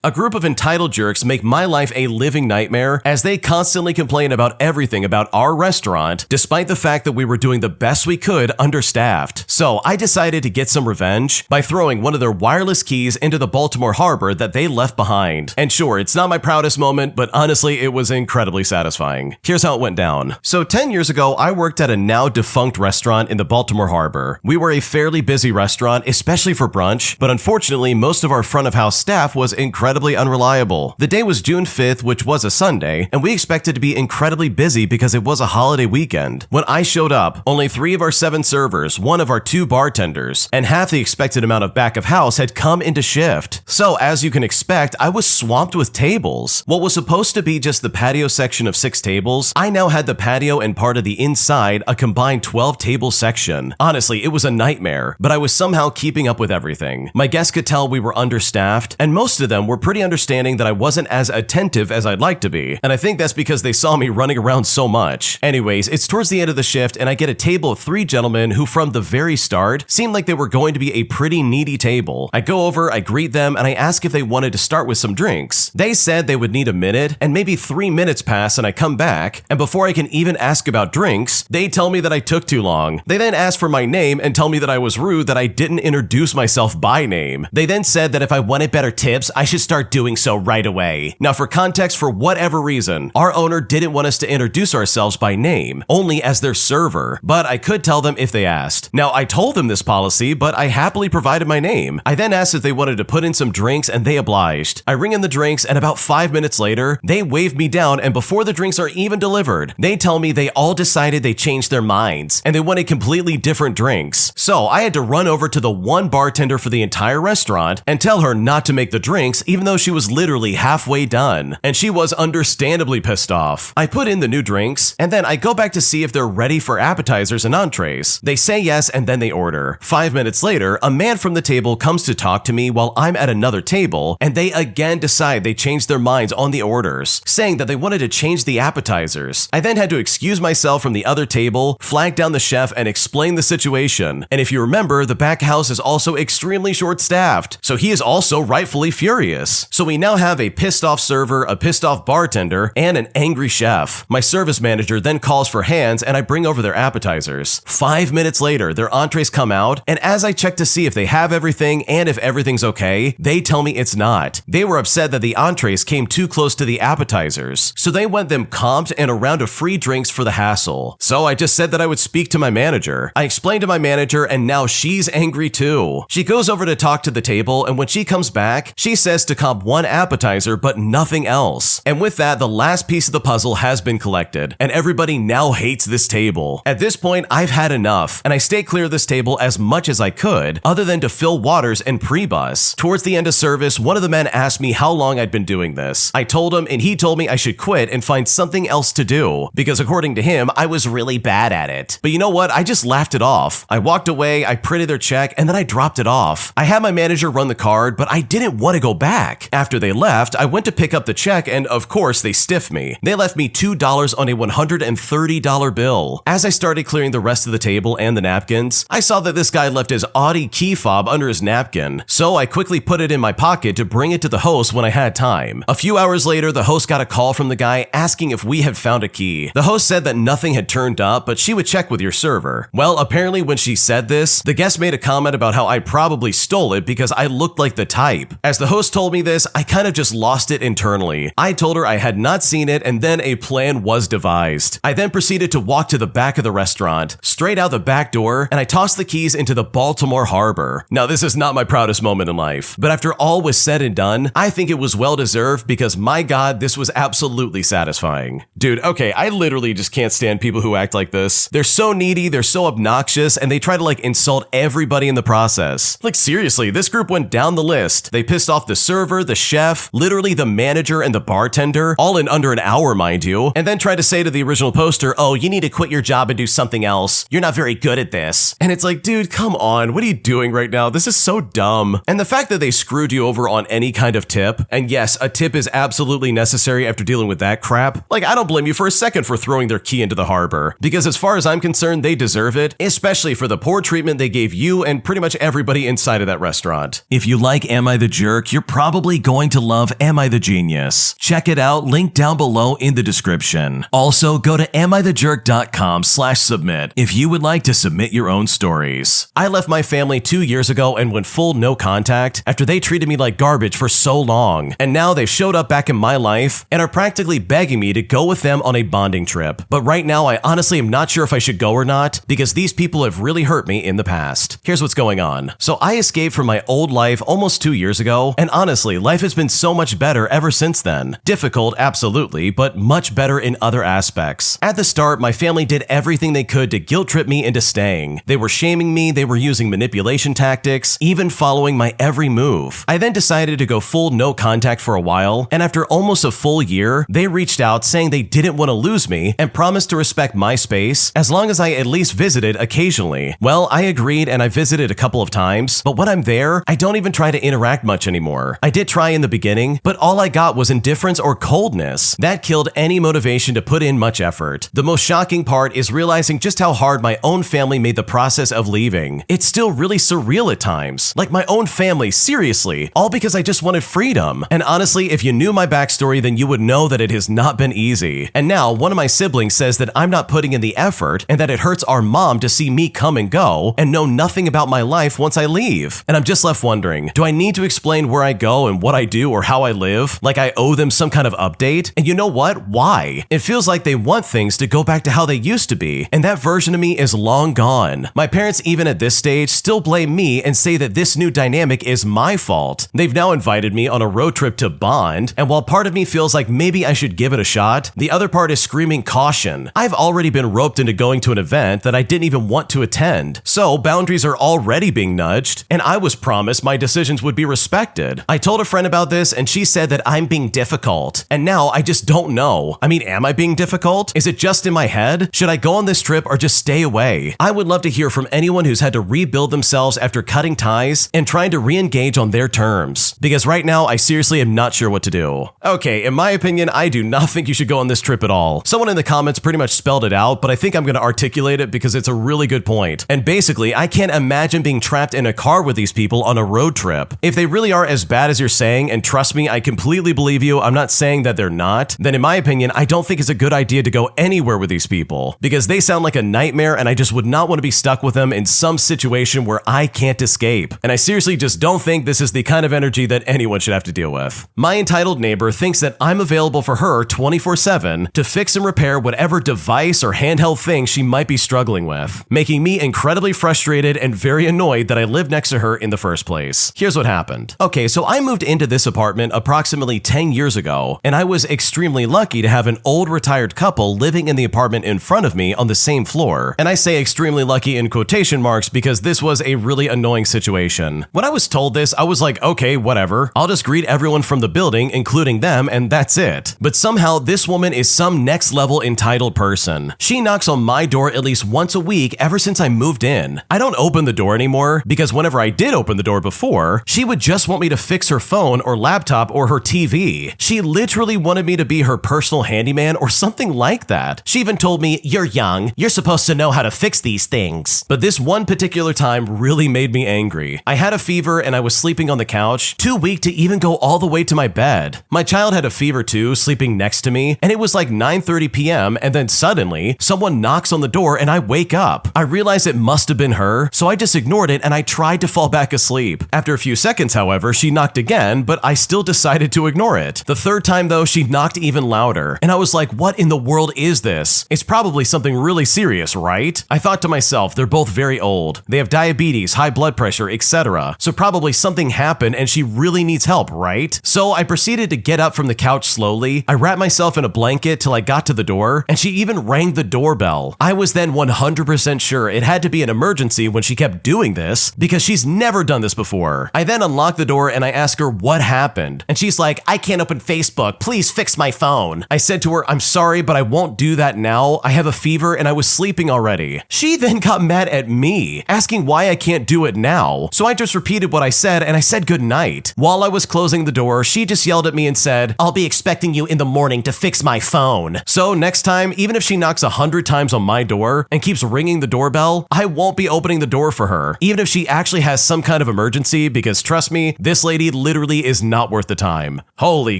A group of entitled jerks make my life a living nightmare as they constantly complain about everything about our restaurant, despite the fact that we were doing the best we could understaffed. So I decided to get some revenge by throwing one of their wireless keys into the Baltimore harbor that they left behind. And sure, it's not my proudest moment, but honestly, it was incredibly satisfying. Here's how it went down. So 10 years ago, I worked at a now defunct restaurant in the Baltimore harbor. We were a fairly busy restaurant, especially for brunch, but unfortunately, most of our front of house staff was incredibly unreliable. The day was June 5th, which was a Sunday, and we expected to be incredibly busy because it was a holiday weekend. When I showed up, only 3 of our 7 servers, 1 of our 2 bartenders, and half the expected amount of back of house had come into shift. So as you can expect, I was swamped with tables. What was supposed to be just the patio section of 6 tables, I now had the patio and part of the inside, a combined 12 table section. Honestly, it was a nightmare, but I was somehow keeping up with everything. My guests could tell we were understaffed, and most of them were pretty understanding that I wasn't as attentive as I'd like to be, and I think that's because they saw me running around so much. Anyways, it's towards the end of the shift and I get a table of 3 gentlemen who from the very start seemed like they were going to be a pretty needy table. I go over, I greet them, and I ask if they wanted to start with some drinks. They said they would need a minute, and maybe 3 minutes pass and I come back, and before I can even ask about drinks, they tell me that I took too long. They then ask for my name and tell me that I was rude that I didn't introduce myself by name. They then said that if I wanted better tips, I should start doing so right away. Now for context, for whatever reason, our owner didn't want us to introduce ourselves by name, only as their server, but I could tell them if they asked. Now I told them this policy, but I happily provided my name. I then asked if they wanted to put in some drinks and they obliged. I ring in the drinks and about 5 minutes later, they waved me down, and before the drinks are even delivered, they tell me they all decided they changed their minds and they wanted completely different drinks. So I had to run over to the one bartender for the entire restaurant and tell her not to make the drinks even though she was literally halfway done, and she was understandably pissed off. I put in the new drinks, and then I go back to see if they're ready for appetizers and entrees. They say yes, and then they order. 5 minutes later, a man from the table comes to talk to me while I'm at another table, and they again decide they changed their minds on the orders, saying that they wanted to change the appetizers. I then had to excuse myself from the other table, flag down the chef, and explain the situation. And if you remember, the back house is also extremely short-staffed, so he is also rightfully furious. So we now have a pissed off server, a pissed off bartender, and an angry chef. My service manager then calls for hands and I bring over their appetizers. 5 minutes later, their entrees come out, and as I check to see if they have everything and if everything's okay, they tell me it's not. They were upset that the entrees came too close to the appetizers, so they want them comped and a round of free drinks for the hassle. So I just said that I would speak to my manager. I explained to my manager, and now she's angry too. She goes over to talk to the table, and when she comes back, she says to comp 1 appetizer but nothing else. And with that, the last piece of the puzzle has been collected, and everybody now hates this table. At this point, I've had enough, and I stay clear of this table as much as I could, other than to fill waters and pre-bus. Towards the end of service, one of the men asked me how long I'd been doing this. I told him, and he told me I should quit and find something else to do, because according to him, I was really bad at it. But you know what? I just laughed it off. I walked away, I printed their check, and then I dropped it off. I had my manager run the card, but I didn't want to go back. After they left, I went to pick up the check, and of course, they stiffed me. They left me $2 on a $130 bill. As I started clearing the rest of the table and the napkins, I saw that this guy left his Audi key fob under his napkin, so I quickly put it in my pocket to bring it to the host when I had time. A few hours later, the host got a call from the guy asking if we had found a key. The host said that nothing had turned up, but she would check with your server. Well, apparently when she said this, the guest made a comment about how I probably stole it because I looked like the type. As the host told me this, I kind of just lost it internally. I told her I had not seen it, and then a plan was devised. I then proceeded to walk to the back of the restaurant, straight out the back door, and I tossed the keys into the Baltimore harbor. Now, this is not my proudest moment in life, but after all was said and done, I think it was well deserved because my God, this was absolutely satisfying. Dude, okay, I literally just can't stand people who act like this. They're so needy, they're so obnoxious, and they try to insult everybody in the process. Seriously, this group went down the list. They pissed off the server, the chef, literally the manager and the bartender, all in under an hour, mind you, and then tried to say to the original poster, oh, you need to quit your job and do something else. You're not very good at this. And it's like, dude, come on. What are you doing right now? This is so dumb. And the fact that they screwed you over on any kind of tip, and yes, a tip is absolutely necessary after dealing with that crap. I don't blame you for a second for throwing their key into the harbor, because as far as I'm concerned, they deserve it, especially for the poor treatment they gave you and pretty much everybody inside of that restaurant. If you like Am I the Jerk, you're probably probably going to love Am I the Genius. Check it out, link down below in the description. Also, go to amithejerk.com/submit if you would like to submit your own stories. I left my family 2 years ago and went full no contact after they treated me like garbage for so long, and now they've showed up back in my life and are practically begging me to go with them on a bonding trip. But right now, I honestly am not sure if I should go or not because these people have really hurt me in the past. Here's what's going on. So I escaped from my old life almost 2 years ago, and honestly, life has been so much better ever since then. Difficult, absolutely, but much better in other aspects. At the start, my family did everything they could to guilt trip me into staying. They were shaming me, they were using manipulation tactics, even following my every move. I then decided to go full no contact for a while, and after almost a full year, they reached out saying they didn't want to lose me and promised to respect my space as long as I at least visited occasionally. Well, I agreed and I visited a couple of times, but when I'm there, I don't even try to interact much anymore. I did try in the beginning, but all I got was indifference or coldness. That killed any motivation to put in much effort. The most shocking part is realizing just how hard my own family made the process of leaving. It's still really surreal at times. Like my own family, seriously, all because I just wanted freedom. And honestly, if you knew my backstory, then you would know that it has not been easy. And now, one of my siblings says that I'm not putting in the effort and that it hurts our mom to see me come and go and know nothing about my life once I leave. And I'm just left wondering, do I need to explain where I go and what I do or how I live? Like I owe them some kind of update? And you know what? Why? It feels like they want things to go back to how they used to be, and that version of me is long gone. My parents, even at this stage, still blame me and say that this new dynamic is my fault. They've now invited me on a road trip to bond, and while part of me feels like maybe I should give it a shot, the other part is screaming caution. I've already been roped into going to an event that I didn't even want to attend, so boundaries are already being nudged, and I was promised my decisions would be respected. I told a friend about this, and she said that I'm being difficult, and now I just don't know. I mean, am I being difficult? Is it just in my head? Should I go on this trip or just stay away? I would love to hear from anyone who's had to rebuild themselves after cutting ties and trying to re-engage on their terms, because right now I seriously am not sure what to do. Okay, in my opinion, I do not think you should go on this trip at all. Someone in the comments pretty much spelled it out, but I think I'm going to articulate it because it's a really good point. And basically, I can't imagine being trapped in a car with these people on a road trip. If they really are as bad as you're saying, and trust me, I completely believe you, I'm not saying that they're not, then in my opinion, I don't think it's a good idea to go anywhere with these people because they sound like a nightmare and I just would not want to be stuck with them in some situation where I can't escape. And I seriously just don't think this is the kind of energy that anyone should have to deal with. My entitled neighbor thinks that I'm available for her 24/7 to fix and repair whatever device or handheld thing she might be struggling with, making me incredibly frustrated and very annoyed that I live next to her in the first place. Here's what happened. Okay, so I moved into this apartment approximately 10 years ago, and I was extremely lucky to have an old retired couple living in the apartment in front of me on the same floor. And I say extremely lucky in quotation marks because this was a really annoying situation. When I was told this, I was like, okay, whatever. I'll just greet everyone from the building, including them, and that's it. But somehow this woman is some next level entitled person. She knocks on my door at least once a week ever since I moved in. I don't open the door anymore because whenever I did open the door before, she would just want me to fix her phone or laptop or her TV. She literally wanted me to be her personal handyman or something like that. She even told me, "You're young, you're supposed to know how to fix these things." But this one particular time really made me angry. I had a fever and I was sleeping on the couch, too weak to even go all the way to my bed. My child had a fever too, sleeping next to me, and it was like 9:30 p.m. and then suddenly, someone knocks on the door and I wake up. I realized it must have been her, so I just ignored it and I tried to fall back asleep. After a few seconds, however, she knocked again, but I still decided to ignore it. The third time though, she knocked even louder, and I was like, what in the world is this? It's probably something really serious, right? I thought to myself, they're both very old. They have diabetes, high blood pressure, etc. So probably something happened and she really needs help, right? So I proceeded to get up from the couch slowly. I wrapped myself in a blanket till I got to the door, and she even rang the doorbell. I was then 100% sure it had to be an emergency when she kept doing this because she's never done this before. I then unlocked the door and I asked her what happened, and she's like, "I can't open Facebook, please fix my phone." I said to her, "I'm sorry, but I won't do that now. I have a fever and I was sleeping already." She then got mad at me, asking why I can't do it now. So I just repeated what I said and I said goodnight. While I was closing the door, she just yelled at me and said, "I'll be expecting you in the morning to fix my phone." So next time, even if she knocks 100 times on my door and keeps ringing the doorbell, I won't be opening the door for her, even if she actually has some kind of emergency, because trust me, this lady literally is not worth the time. Holy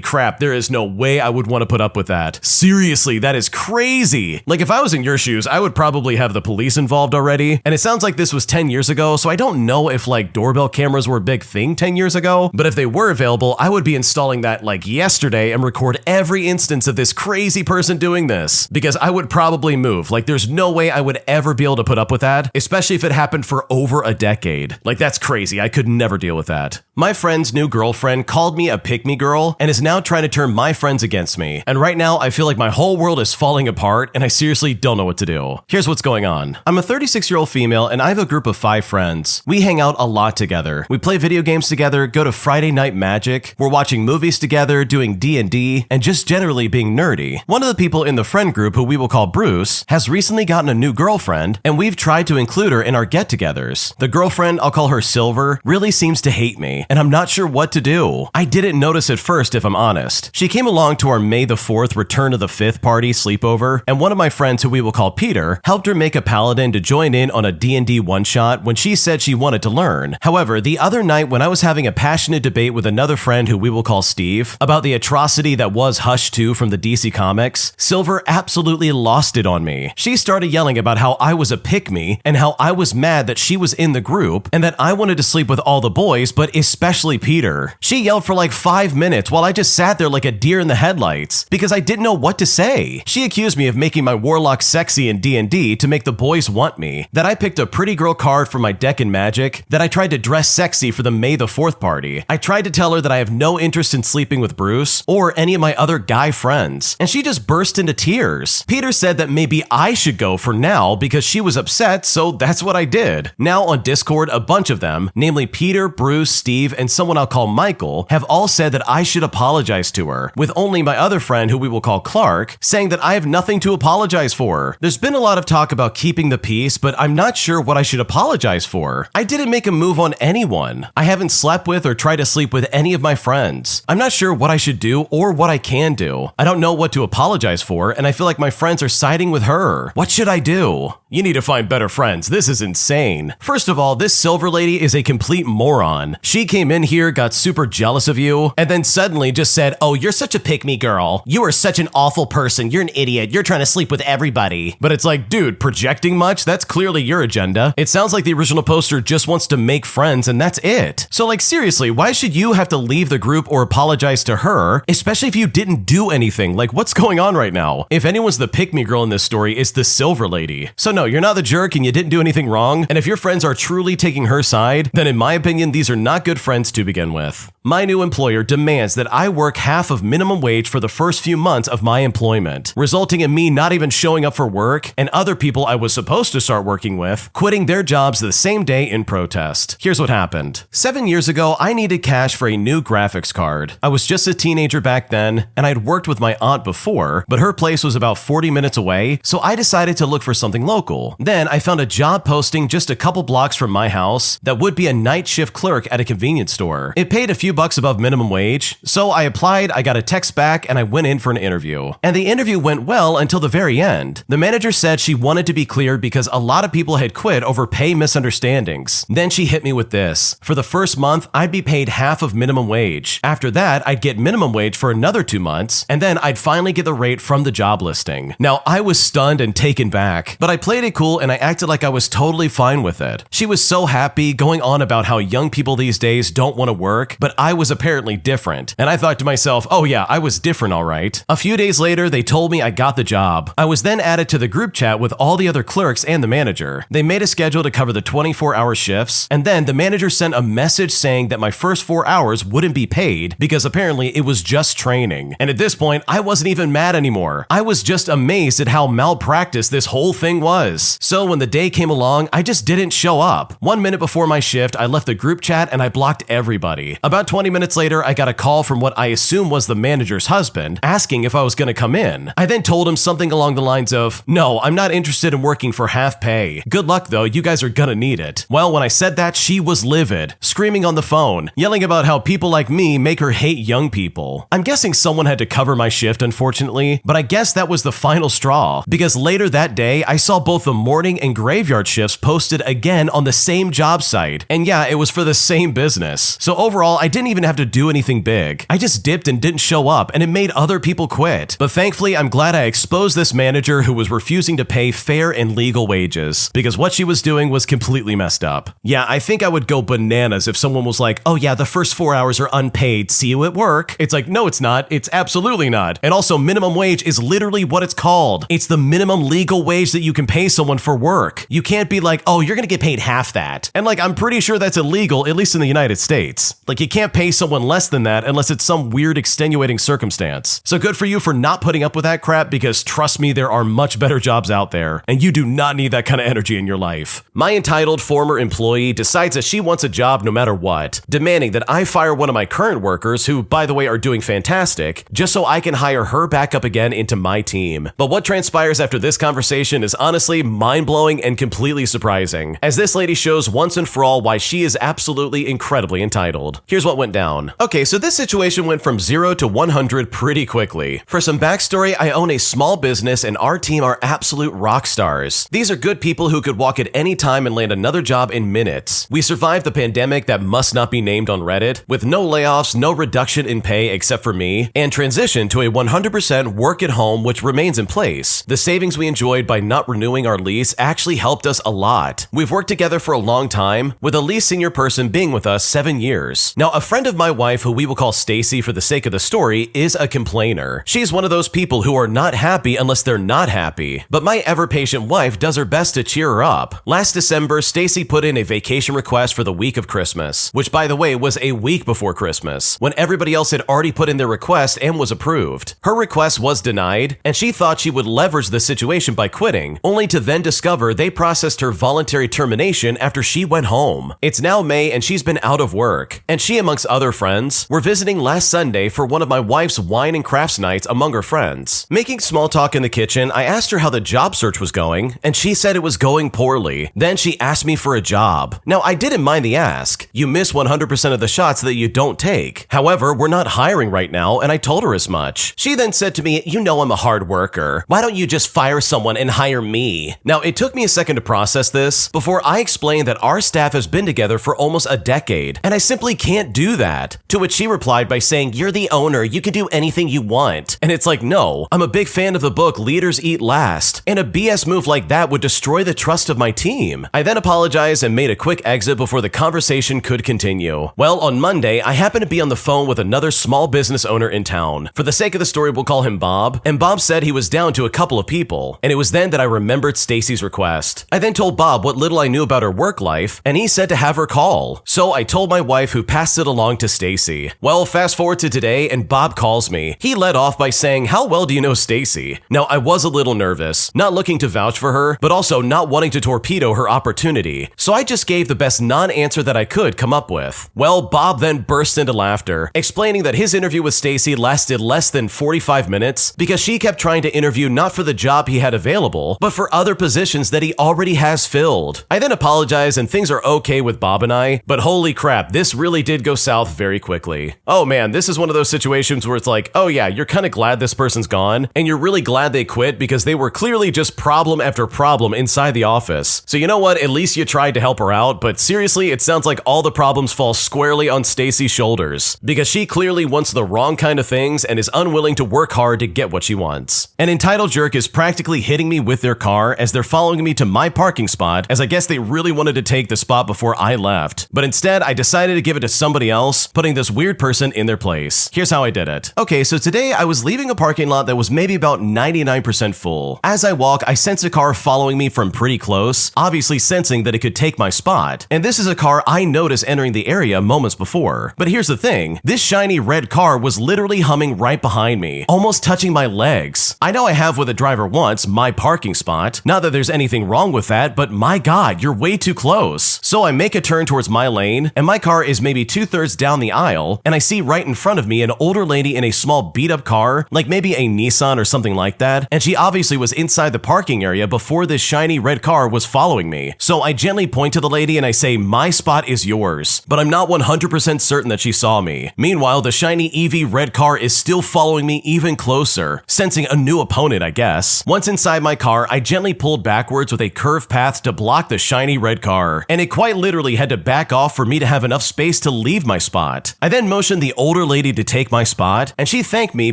crap, there is no way I would want to put up with that. Seriously, that is crazy. Like if I was in your shoes, I would probably have the police involved already. And it sounds like this was 10 years ago, so I don't know if like doorbell cameras were a big thing 10 years ago, but if they were available, I would be installing that like yesterday and record every instance of this crazy person doing this, because I would probably move. Like there's no way I would ever be able to put up with that, especially if it happened for over a decade. Like that's crazy. I could never deal with that. My friend's new girlfriend called me a pick-me girl and is now trying to turn my friends against me. And right now I feel like my whole world is falling apart and I seriously don't know what to do. Here's what's going on. I'm a 36-year-old female and I have a group of 5 friends. We hang out a lot together. We play video games together, go to Friday Night Magic, we're watching movies together, doing D&D, and just generally being nerdy. One of the people in the friend group, who we will call Bruce, has recently gotten a new girlfriend and we've tried to include her in our get-togethers. The girlfriend, I'll call her Silver, really seems to hate me and I'm not sure what to do. I didn't notice at first, if I'm honest. She came along to our May the 4th Return of the 5th party sleepover, and one of my friends, who we will call Peter, helped her make a paladin to join in on a D&D one-shot when she said she wanted to learn. However, the other night when I was having a passionate debate with another friend who we will call Steve about the atrocity that was Hush 2 from the DC Comics, Silver absolutely lost it on me. She started yelling about how I was a pick-me and how I was mad that she was in the group and that I wanted to sleep with all the boys, but especially Peter. She yelled for like 5 minutes while I just sat there like a deer in the headlights because I didn't know what to say. She accused me of making my warlock sexy in D&D to make the boys want me, that I picked a pretty girl card for my deck in Magic, that I tried to dress sexy for the May the 4th party. I tried to tell her that I have no interest in sleeping with Bruce or any of my other guy friends, and she just burst into tears. Peter said that maybe I should go for now because she was upset, so that's what I did. Now on Discord, a bunch of them, namely Peter, Bruce, Steve, and someone I'll call Michael, have all said that I should apologize to her, with only my other friend, who we will call Clark, saying that I have nothing to apologize for. There's been a lot of talk about keeping the peace, but I'm not sure what I should apologize for. I didn't make a move on anyone. I haven't slept with or tried to sleep with any of my friends. I'm not sure what I should do or what I can do. I don't know what to apologize for, and I feel like my friends are siding with her. What should I do? You need to find better friends. This is insane. First of all, this Silver lady is a complete moron. She came in here, got super jealous of you, and then suddenly just said, "Oh, you're such a pick-me girl. You are such an awful person. You're an idiot. You're trying to sleep with everybody." But it's like, dude, projecting much? That's clearly your agenda. It sounds like the original poster just wants to make friends and that's it. So like seriously, why should you have to leave the group or apologize to her, especially if you didn't do anything? Like what's going on right now? If anyone's the pick-me girl in this story, it's the Silver lady. So no, you're not the jerk and you didn't do anything wrong. And if your friends are truly taking her side, then in my opinion, these are not good friends to begin with. My new employer demands that I work half of minimum wage for the first few months of my employment, resulting in me not even showing up for work and other people I was supposed to start working with quitting their jobs the same day in protest. Here's what happened. 7 years ago, I needed cash for a new graphics card. I was just a teenager back then, and I'd worked with my aunt before, but her place was about 40 minutes away, so I decided to look for something local. Then I found a job posting just a couple blocks from my house that would be a night shift clerk at a convenience store. It paid a few bucks above minimum wage, so I applied, I got a text back, and I went in for an interview. And the interview went well until the very end. The manager said she wanted to be cleared because a lot of people had quit over pay misunderstandings. Then she hit me with this. For the first month, I'd be paid half of minimum wage. After that, I'd get minimum wage for another 2 months, and then I'd finally get the rate from the job listing. Now, I was stunned and taken back, but I played it cool and I acted like I was totally fine with it. She was so happy, going on about how young people these days don't want to work, but I was apparently different. And I thought to myself, oh yeah, I was different, all right. A few days later, they told me I got the job. I was then added to the group chat with all the other clerks and the manager. They made a schedule to cover the 24-hour shifts, and then the manager sent a message saying that my first 4 hours wouldn't be paid because apparently it was just training. And at this point, I wasn't even mad anymore. I was just amazed at how malpractice this whole thing was. So when the day came along, I just didn't show up. 1 minute before my shift, I left the group chat and I blocked everybody. About 20 minutes later, I got a call from what I assume was the manager's husband, asking if I was gonna come in. I then told him something along the lines of, "No, I'm not interested in working for half pay. Good luck though, you guys are gonna need it." Well, when I said that, she was livid, screaming on the phone, yelling about how people like me make her hate young people. I'm guessing someone had to cover my shift, unfortunately, but I guess that was the final straw, because later that day, I saw both the morning and graveyard shifts posted again on the same job site. And yeah, it was for the same business. So overall, I didn't didn't even have to do anything big. I just dipped and didn't show up, and it made other people quit. But thankfully, I'm glad I exposed this manager who was refusing to pay fair and legal wages, because what she was doing was completely messed up. Yeah, I think I would go bananas if someone was like, oh yeah, the first 4 hours are unpaid, see you at work. It's like, no, it's not. It's absolutely not. And also, minimum wage is literally what it's called. It's the minimum legal wage that you can pay someone for work. You can't be like, oh, you're gonna get paid half that. And like, I'm pretty sure that's illegal, at least in the United States. Like, you can't pay someone less than that unless it's some weird extenuating circumstance. So good for you for not putting up with that crap, because trust me, there are much better jobs out there, and you do not need that kind of energy in your life. My entitled former employee decides that she wants a job no matter what, demanding that I fire one of my current workers, who, by the way, are doing fantastic, just so I can hire her back up again into my team. But what transpires after this conversation is honestly mind-blowing and completely surprising, as this lady shows once and for all why she is absolutely incredibly entitled. Here's what went down. Okay, so this situation went from 0 to 100 pretty quickly. For some backstory, I own a small business and our team are absolute rock stars. These are good people who could walk at any time and land another job in minutes. We survived the pandemic that must not be named on Reddit, with no layoffs, no reduction in pay except for me, and transitioned to a 100% work at home, which remains in place. The savings we enjoyed by not renewing our lease actually helped us a lot. We've worked together for a long time, with a least senior person being with us 7 years. Now, a friend of my wife, who we will call Stacy for the sake of the story, is a complainer. She's one of those people who are not happy unless they're not happy. But my ever-patient wife does her best to cheer her up. Last December, Stacy put in a vacation request for the week of Christmas, which by the way was a week before Christmas, when everybody else had already put in their request and was approved. Her request was denied, and she thought she would leverage the situation by quitting, only to then discover they processed her voluntary termination after she went home. It's now May and she's been out of work, and she, amongst other friends, were visiting last Sunday for one of my wife's wine and crafts nights among her friends. Making small talk in the kitchen, I asked her how the job search was going, and she said it was going poorly. Then she asked me for a job. Now, I didn't mind the ask. You miss 100% of the shots that you don't take. However, we're not hiring right now, and I told her as much. She then said to me, you know I'm a hard worker. Why don't you just fire someone and hire me? Now, it took me a second to process this before I explained that our staff has been together for almost a decade, and I simply can't do that. To which she replied by saying, you're the owner, you can do anything you want. And it's like, no, I'm a big fan of the book Leaders Eat Last, and a BS move like that would destroy the trust of my team. I then apologized and made a quick exit before the conversation could continue. Well, on Monday, I happened to be on the phone with another small business owner in town. For the sake of the story, we'll call him Bob, and Bob said he was down to a couple of people, and it was then that I remembered Stacy's request. I then told Bob what little I knew about her work life, and he said to have her call. So I told my wife, who passed it along to Stacy. Well, fast forward to today, and Bob calls me. He led off by saying, how well do you know Stacy? Now, I was a little nervous, not looking to vouch for her, but also not wanting to torpedo her opportunity, so I just gave the best non-answer that I could come up with. Well, Bob then burst into laughter, explaining that his interview with Stacy lasted less than 45 minutes because she kept trying to interview not for the job he had available, but for other positions that he already has filled. I then apologized and things are okay with Bob and I, but holy crap, this really did go south very quickly. Oh man, this is one of those situations where it's like, oh yeah, you're kind of glad this person's gone, and you're really glad they quit because they were clearly just problem after problem inside the office. So you know what, at least you tried to help her out, but seriously, it sounds like all the problems fall squarely on Stacy's shoulders, because she clearly wants the wrong kind of things and is unwilling to work hard to get what she wants. An entitled jerk is practically hitting me with their car as they're following me to my parking spot, as I guess they really wanted to take the spot before I left. But instead, I decided to give it to somebody else, putting this weird person in their place. Here's how I did it. Okay, so today I was leaving a parking lot that was maybe about 99% full. As I walk, I sense a car following me from pretty close, obviously sensing that it could take my spot. And this is a car I noticed entering the area moments before. But here's the thing, this shiny red car was literally humming right behind me, almost touching my legs. I know I have what the driver wants, my parking spot. Not that there's anything wrong with that, but my God, you're way too close. So I make a turn towards my lane, and my car is maybe 2/3 down the aisle, and I see right in front of me an older lady in a small beat-up car, like maybe a Nissan or something like that, and she obviously was inside the parking area before this shiny red car was following me. So I gently point to the lady and I say, my spot is yours, but I'm not 100% certain that she saw me. Meanwhile, the shiny EV red car is still following me even closer, sensing a new opponent, I guess. Once inside my car, I gently pulled backwards with a curved path to block the shiny red car, and it quite literally had to back off for me to have enough space to leave my spot. I then motioned the older lady to take my spot, and she thanked me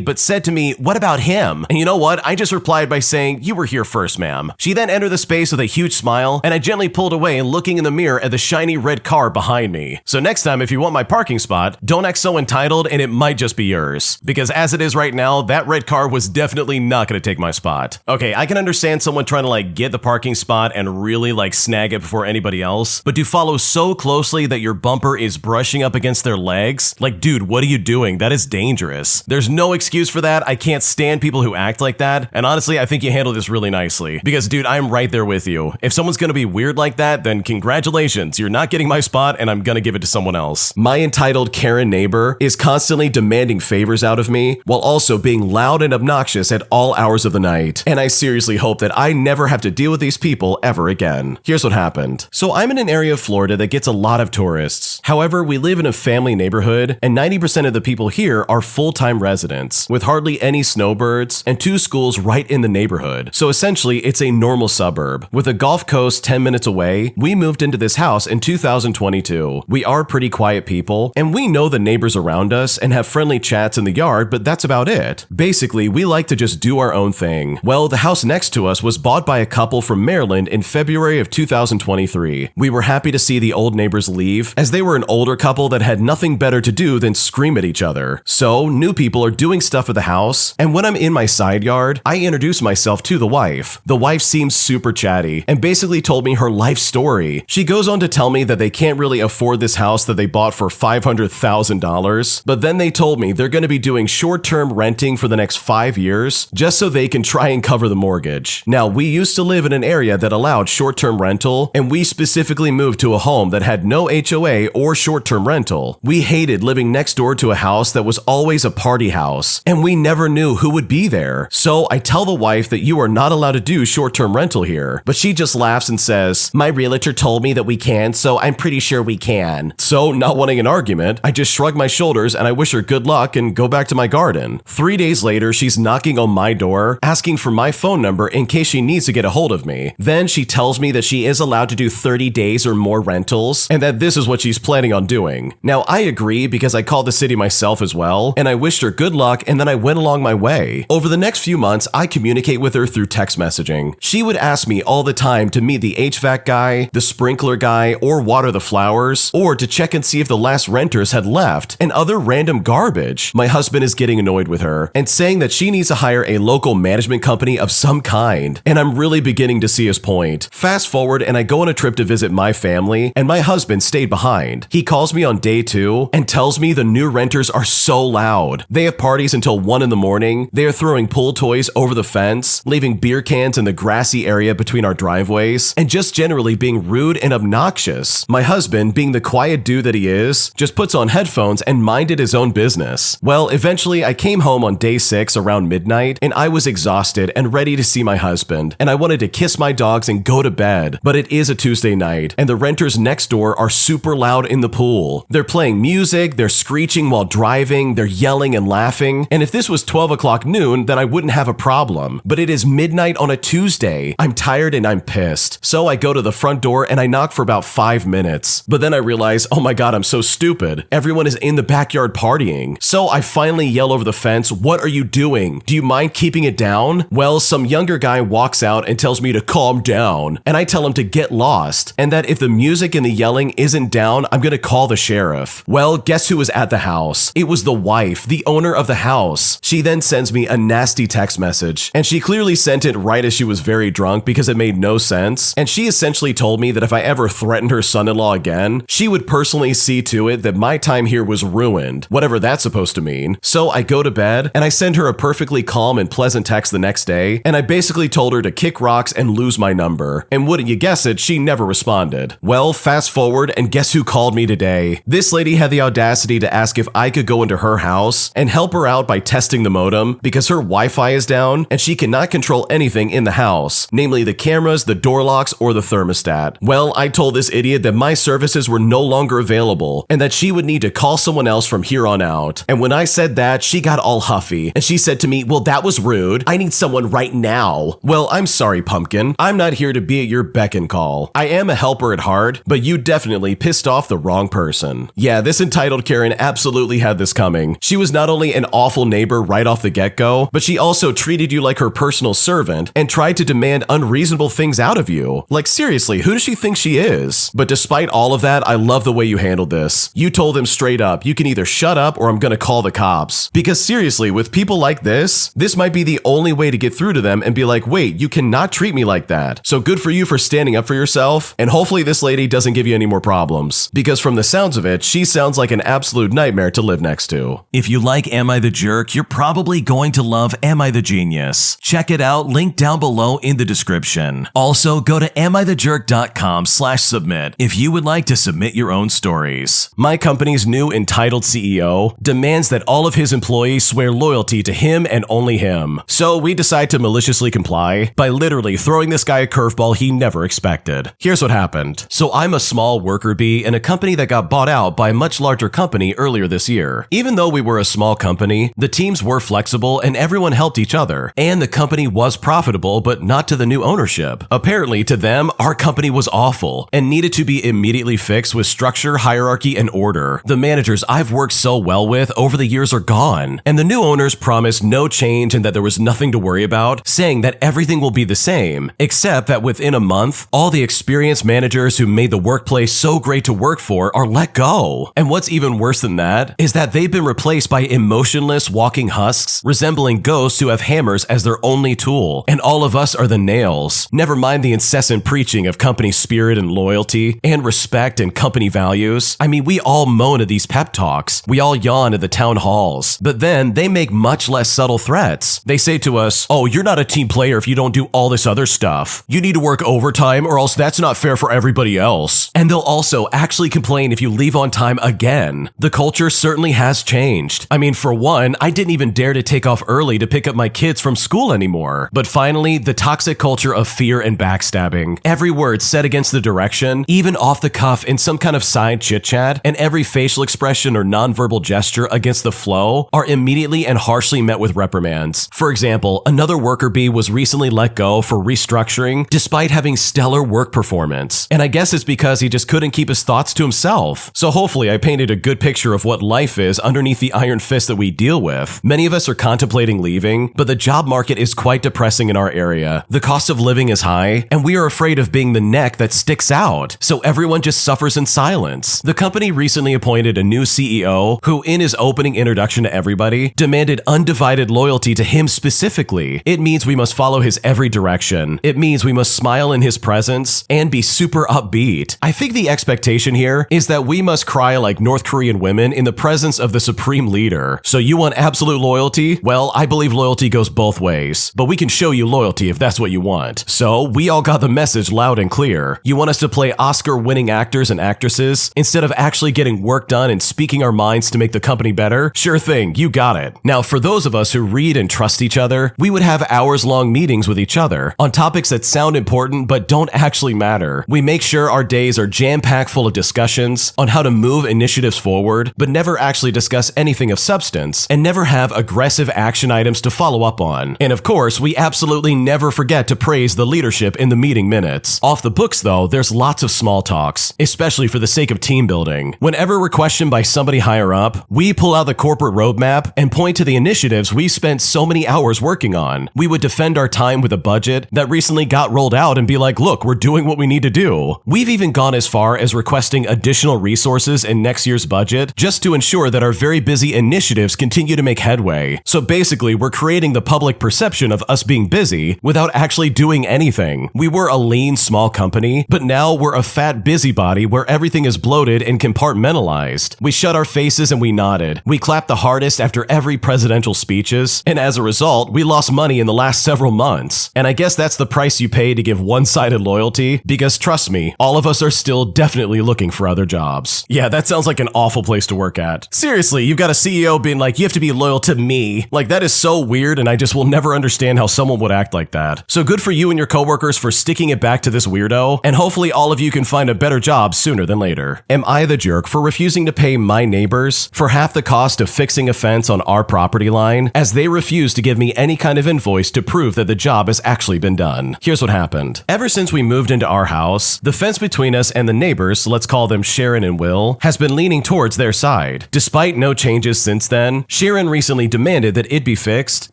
but said to me, "What about him?" And you know what? I just replied by saying, "You were here first, ma'am." She then entered the space with a huge smile, and I gently pulled away and looking in the mirror at the shiny red car behind me. So next time, if you want my parking spot, don't act so entitled and it might just be yours. Because as it is right now, that red car was definitely not going to take my spot. Okay, I can understand someone trying to get the parking spot and really snag it before anybody else, but to follow so closely that your bumper is brushing up against their legs, dude, what are you doing? That is dangerous. There's no excuse for that. I can't stand people who act like that, and honestly, I think you handled this really nicely. Because dude, I'm right there with you. If someone's gonna be weird like that, then congratulations, you're not getting my spot and I'm gonna give it to someone else. My entitled Karen neighbor is constantly demanding favors out of me, while also being loud and obnoxious at all hours of the night. And I seriously hope that I never have to deal with these people ever again. Here's what happened. So I'm in an area of Florida that gets a lot of tourists. However, we live in a family neighborhood, and 90% of the people here are full-time residents, with hardly any snowbirds and 2 schools right in the neighborhood. So essentially, it's a normal suburb. With a Gulf Coast 10 minutes away, we moved into this house in 2022. We are pretty quiet people, and we know the neighbors around us and have friendly chats in the yard, but that's about it. Basically, we like to just do our own thing. Well, the house next to us was bought by a couple from Maryland in February of 2023. We were happy to see the old neighbors leave, as they were an older couple that had nothing better to do than scream at each other. So, new people are doing stuff at the house, and when I'm in my side yard, I introduce myself to the wife. The wife seems super chatty, and basically told me her life story. She goes on to tell me that they can't really afford this house that they bought for $500,000, but then they told me they're going to be doing short-term renting for the next 5 years, just so they can try and cover the mortgage. Now, we used to live in an area that allowed short-term rental, and we specifically moved to a home that had no HOA or short-term rental. We hated living next door to a house that was always a party house, and we never knew who would be there. So I tell the wife that you are not allowed to do short-term rental here, but she just laughs and says, "My realtor told me that we can, so I'm pretty sure we can." So, not wanting an argument, I just shrug my shoulders and I wish her good luck and go back to my garden. 3 days later, she's knocking on my door, asking for my phone number in case she needs to get a hold of me. Then she tells me that she is allowed to do 30 days or more rentals, and that this is what she's planning on doing. Now, I agree because I called the city myself as well, and I wished her good luck, and then I went along my way. Over the next few months, I communicate with her through text messaging. She would ask me all the time to meet the HVAC guy, the sprinkler guy, or water the flowers, or to check and see if the last renters had left, and other random garbage. My husband is getting annoyed with her and saying that she needs to hire a local management company of some kind, and I'm really beginning to see his point. Fast forward, and I go on a trip to visit my family, and my husband stayed behind. He calls me on day 2 and tells me the new renters are so loud. They have parties until 1 in the morning, they are throwing pool toys over the fence, leaving beer cans in the grassy area between our driveways, and just generally being rude and obnoxious. My husband, being the quiet dude that he is, just puts on headphones and minded his own business. Well, eventually I came home on day 6 around midnight, and I was exhausted and ready to see my husband, and I wanted to kiss my dogs and go to bed. But it is a Tuesday night, and the renters next door are super loud in the pool. They're playing music, they're screeching while driving, they're yelling and laughing, and if this was 12 o'clock noon, then I wouldn't have a problem. But it is midnight on a Tuesday. I'm tired and I'm pissed. So I go to the front door and I knock for about 5 minutes. But then I realize, oh my god, I'm so stupid. Everyone is in the backyard partying. So I finally yell over the fence, "What are you doing? Do you mind keeping it down?" Well, some younger guy walks out and tells me to calm down, and I tell him to get lost, and that if the music and the yelling isn't down, I'm gonna call the sheriff. Well, guess who was at the house? It was the wife, the owner of the house. She then sends me a nasty text message, and she clearly sent it right as she was very drunk because it made no sense, and she essentially told me that if I ever threatened her son-in-law again, she would personally see to it that my time here was ruined, whatever that's supposed to mean. So I go to bed, and I send her a perfectly calm and pleasant text the next day, and I basically told her to kick rocks and lose my number. And wouldn't you guess it, she never responded. Well, fast forward, and guess who called me today? This lady had the audacity to ask if I could go into her house and help her out by testing the modem because her Wi-Fi is down and she cannot control anything in the house, namely the cameras, the door locks, or the thermostat. Well, I told this idiot that my services were no longer available and that she would need to call someone else from here on out. And when I said that, she got all huffy and she said to me, "Well, that was rude. I need someone right now." Well, I'm sorry, pumpkin. I'm not here to be at your beck and call. I am a helper at heart, but you definitely pissed off the wrong person. Karen. Yeah, this entitled Karen absolutely had this coming. She was not only an awful neighbor right off the get-go, but she also treated you like her personal servant and tried to demand unreasonable things out of you. Like seriously, who does she think she is? But despite all of that, I love the way you handled this. You told them straight up, you can either shut up or I'm gonna call the cops. Because seriously, with people like this might be the only way to get through to them and be like, wait, you cannot treat me like that. So good for you for standing up for yourself, and hopefully this lady doesn't give you any more problems. Because from the sounds of it, she sounds like an absolute nightmare to live next to. If you like Am I the Jerk, you're probably going to love Am I the Genius. Check it out, link down below in the description. Also, go to amithejerk.com/submit if you would like to submit your own stories. My company's new entitled CEO demands that all of his employees swear loyalty to him and only him. So we decide to maliciously comply by literally throwing this guy a curveball he never expected. Here's what happened. So I'm a small worker bee in a company that got bought out by a much larger company earlier this year. Even though we were a small company, the teams were flexible and everyone helped each other. And the company was profitable, but not to the new ownership. Apparently, to them, our company was awful and needed to be immediately fixed with structure, hierarchy, and order. The managers I've worked so well with over the years are gone, and the new owners promised no change and that there was nothing to worry about, saying that everything will be the same, except that within a month, all the experienced managers who made the workplace so great to work for are let go. And what's even worse than that is that they've been replaced by emotionless walking husks resembling ghosts who have hammers as their only tool, and all of us are the nails. Never mind the incessant preaching of company spirit and loyalty and respect and company values. I mean, we all moan at these pep talks. We all yawn at the town halls. But then they make much less subtle threats. They say to us, oh, you're not a team player if you don't do all this other stuff. You need to work overtime or else that's not fair for everybody else. And they'll also actually complain if you leave on time again. The culture certainly has changed. I mean, for one, I didn't even dare to take off early to pick up my kids from school anymore. But finally, the toxic culture of fear and backstabbing. Every word said against the direction, even off the cuff in some kind of side chit-chat, and every facial expression or nonverbal gesture against the flow are immediately and harshly met with reprimands. For example, another worker bee was recently let go for restructuring despite having stellar work performance. And I guess it's because he just couldn't keep his thoughts to himself. So hopefully I painted a good picture of what life is underneath the iron fist that we deal with. Many of us are contemplating leaving, but the job market is quite depressing in our area. The cost of living is high, and we are afraid of being the neck that sticks out. So everyone just suffers in silence. The company recently appointed a new CEO who, in his opening introduction to everybody, demanded undivided loyalty to him specifically. It means we must follow his every direction. It means we must smile in his presence and be super upbeat. I think the expectation here is that we must cry like North Korean women in the presence of the supreme leader. So you want absolute loyalty? Well, I believe loyalty goes both ways, but we can show you loyalty if that's what you want. So we all got the message loud and clear. You want us to play Oscar-winning actors and actresses instead of actually getting work done and speaking our minds to make the company better? Sure thing, you got it. Now, for those of us who read and trust each other, we would have hours-long meetings with each other on topics that sound important but don't actually matter. We make sure our days are jam-packed full of discussions on how to move initiatives forward, but never actually discuss anything of substance and never have aggressive action items to follow up on. And of course, we absolutely never forget to praise the leadership in the meeting minutes. Off the books though, there's lots of small talks, especially for the sake of team building. Whenever we're questioned by somebody higher up, we pull out the corporate roadmap and point to the initiatives we spent so many hours working on. We would defend our time with a budget that recently got rolled out and be like, look, we're doing what we need to do. We've even gone as far as requesting additional resources in next year's budget just to ensure that our very busy initiatives continue to make headway. So basically, we're creating the public perception of us being busy without actually doing anything. We were a lean, small company, but now we're a fat busybody where everything is bloated and compartmentalized. We shut our faces and we nodded. We clapped the hardest after every presidential speeches, and as a result, we lost money in the last several months. And I guess that's the price you pay to give one-sided loyalty, because trust me, all of us are still definitely looking for other jobs. Yeah, that sounds like an awful place to work at. Seriously, you've got a CEO being like, you have to be loyal to me. Like, that is so weird, and I just will never understand how someone would act like that. So good for you and your coworkers for sticking it back to this weirdo, and hopefully all of you can find a better job sooner than later. Am I the jerk for refusing to pay my neighbors for half the cost of fixing a fence on our property line, as they refuse to give me any kind of invoice to prove that the job has actually been done? Here's what happened. Ever since we moved into our house, the fence between us and the neighbors, let's call them Sharon and Will, Will has been leaning towards their side. Despite no changes since then, Sharon recently demanded that it be fixed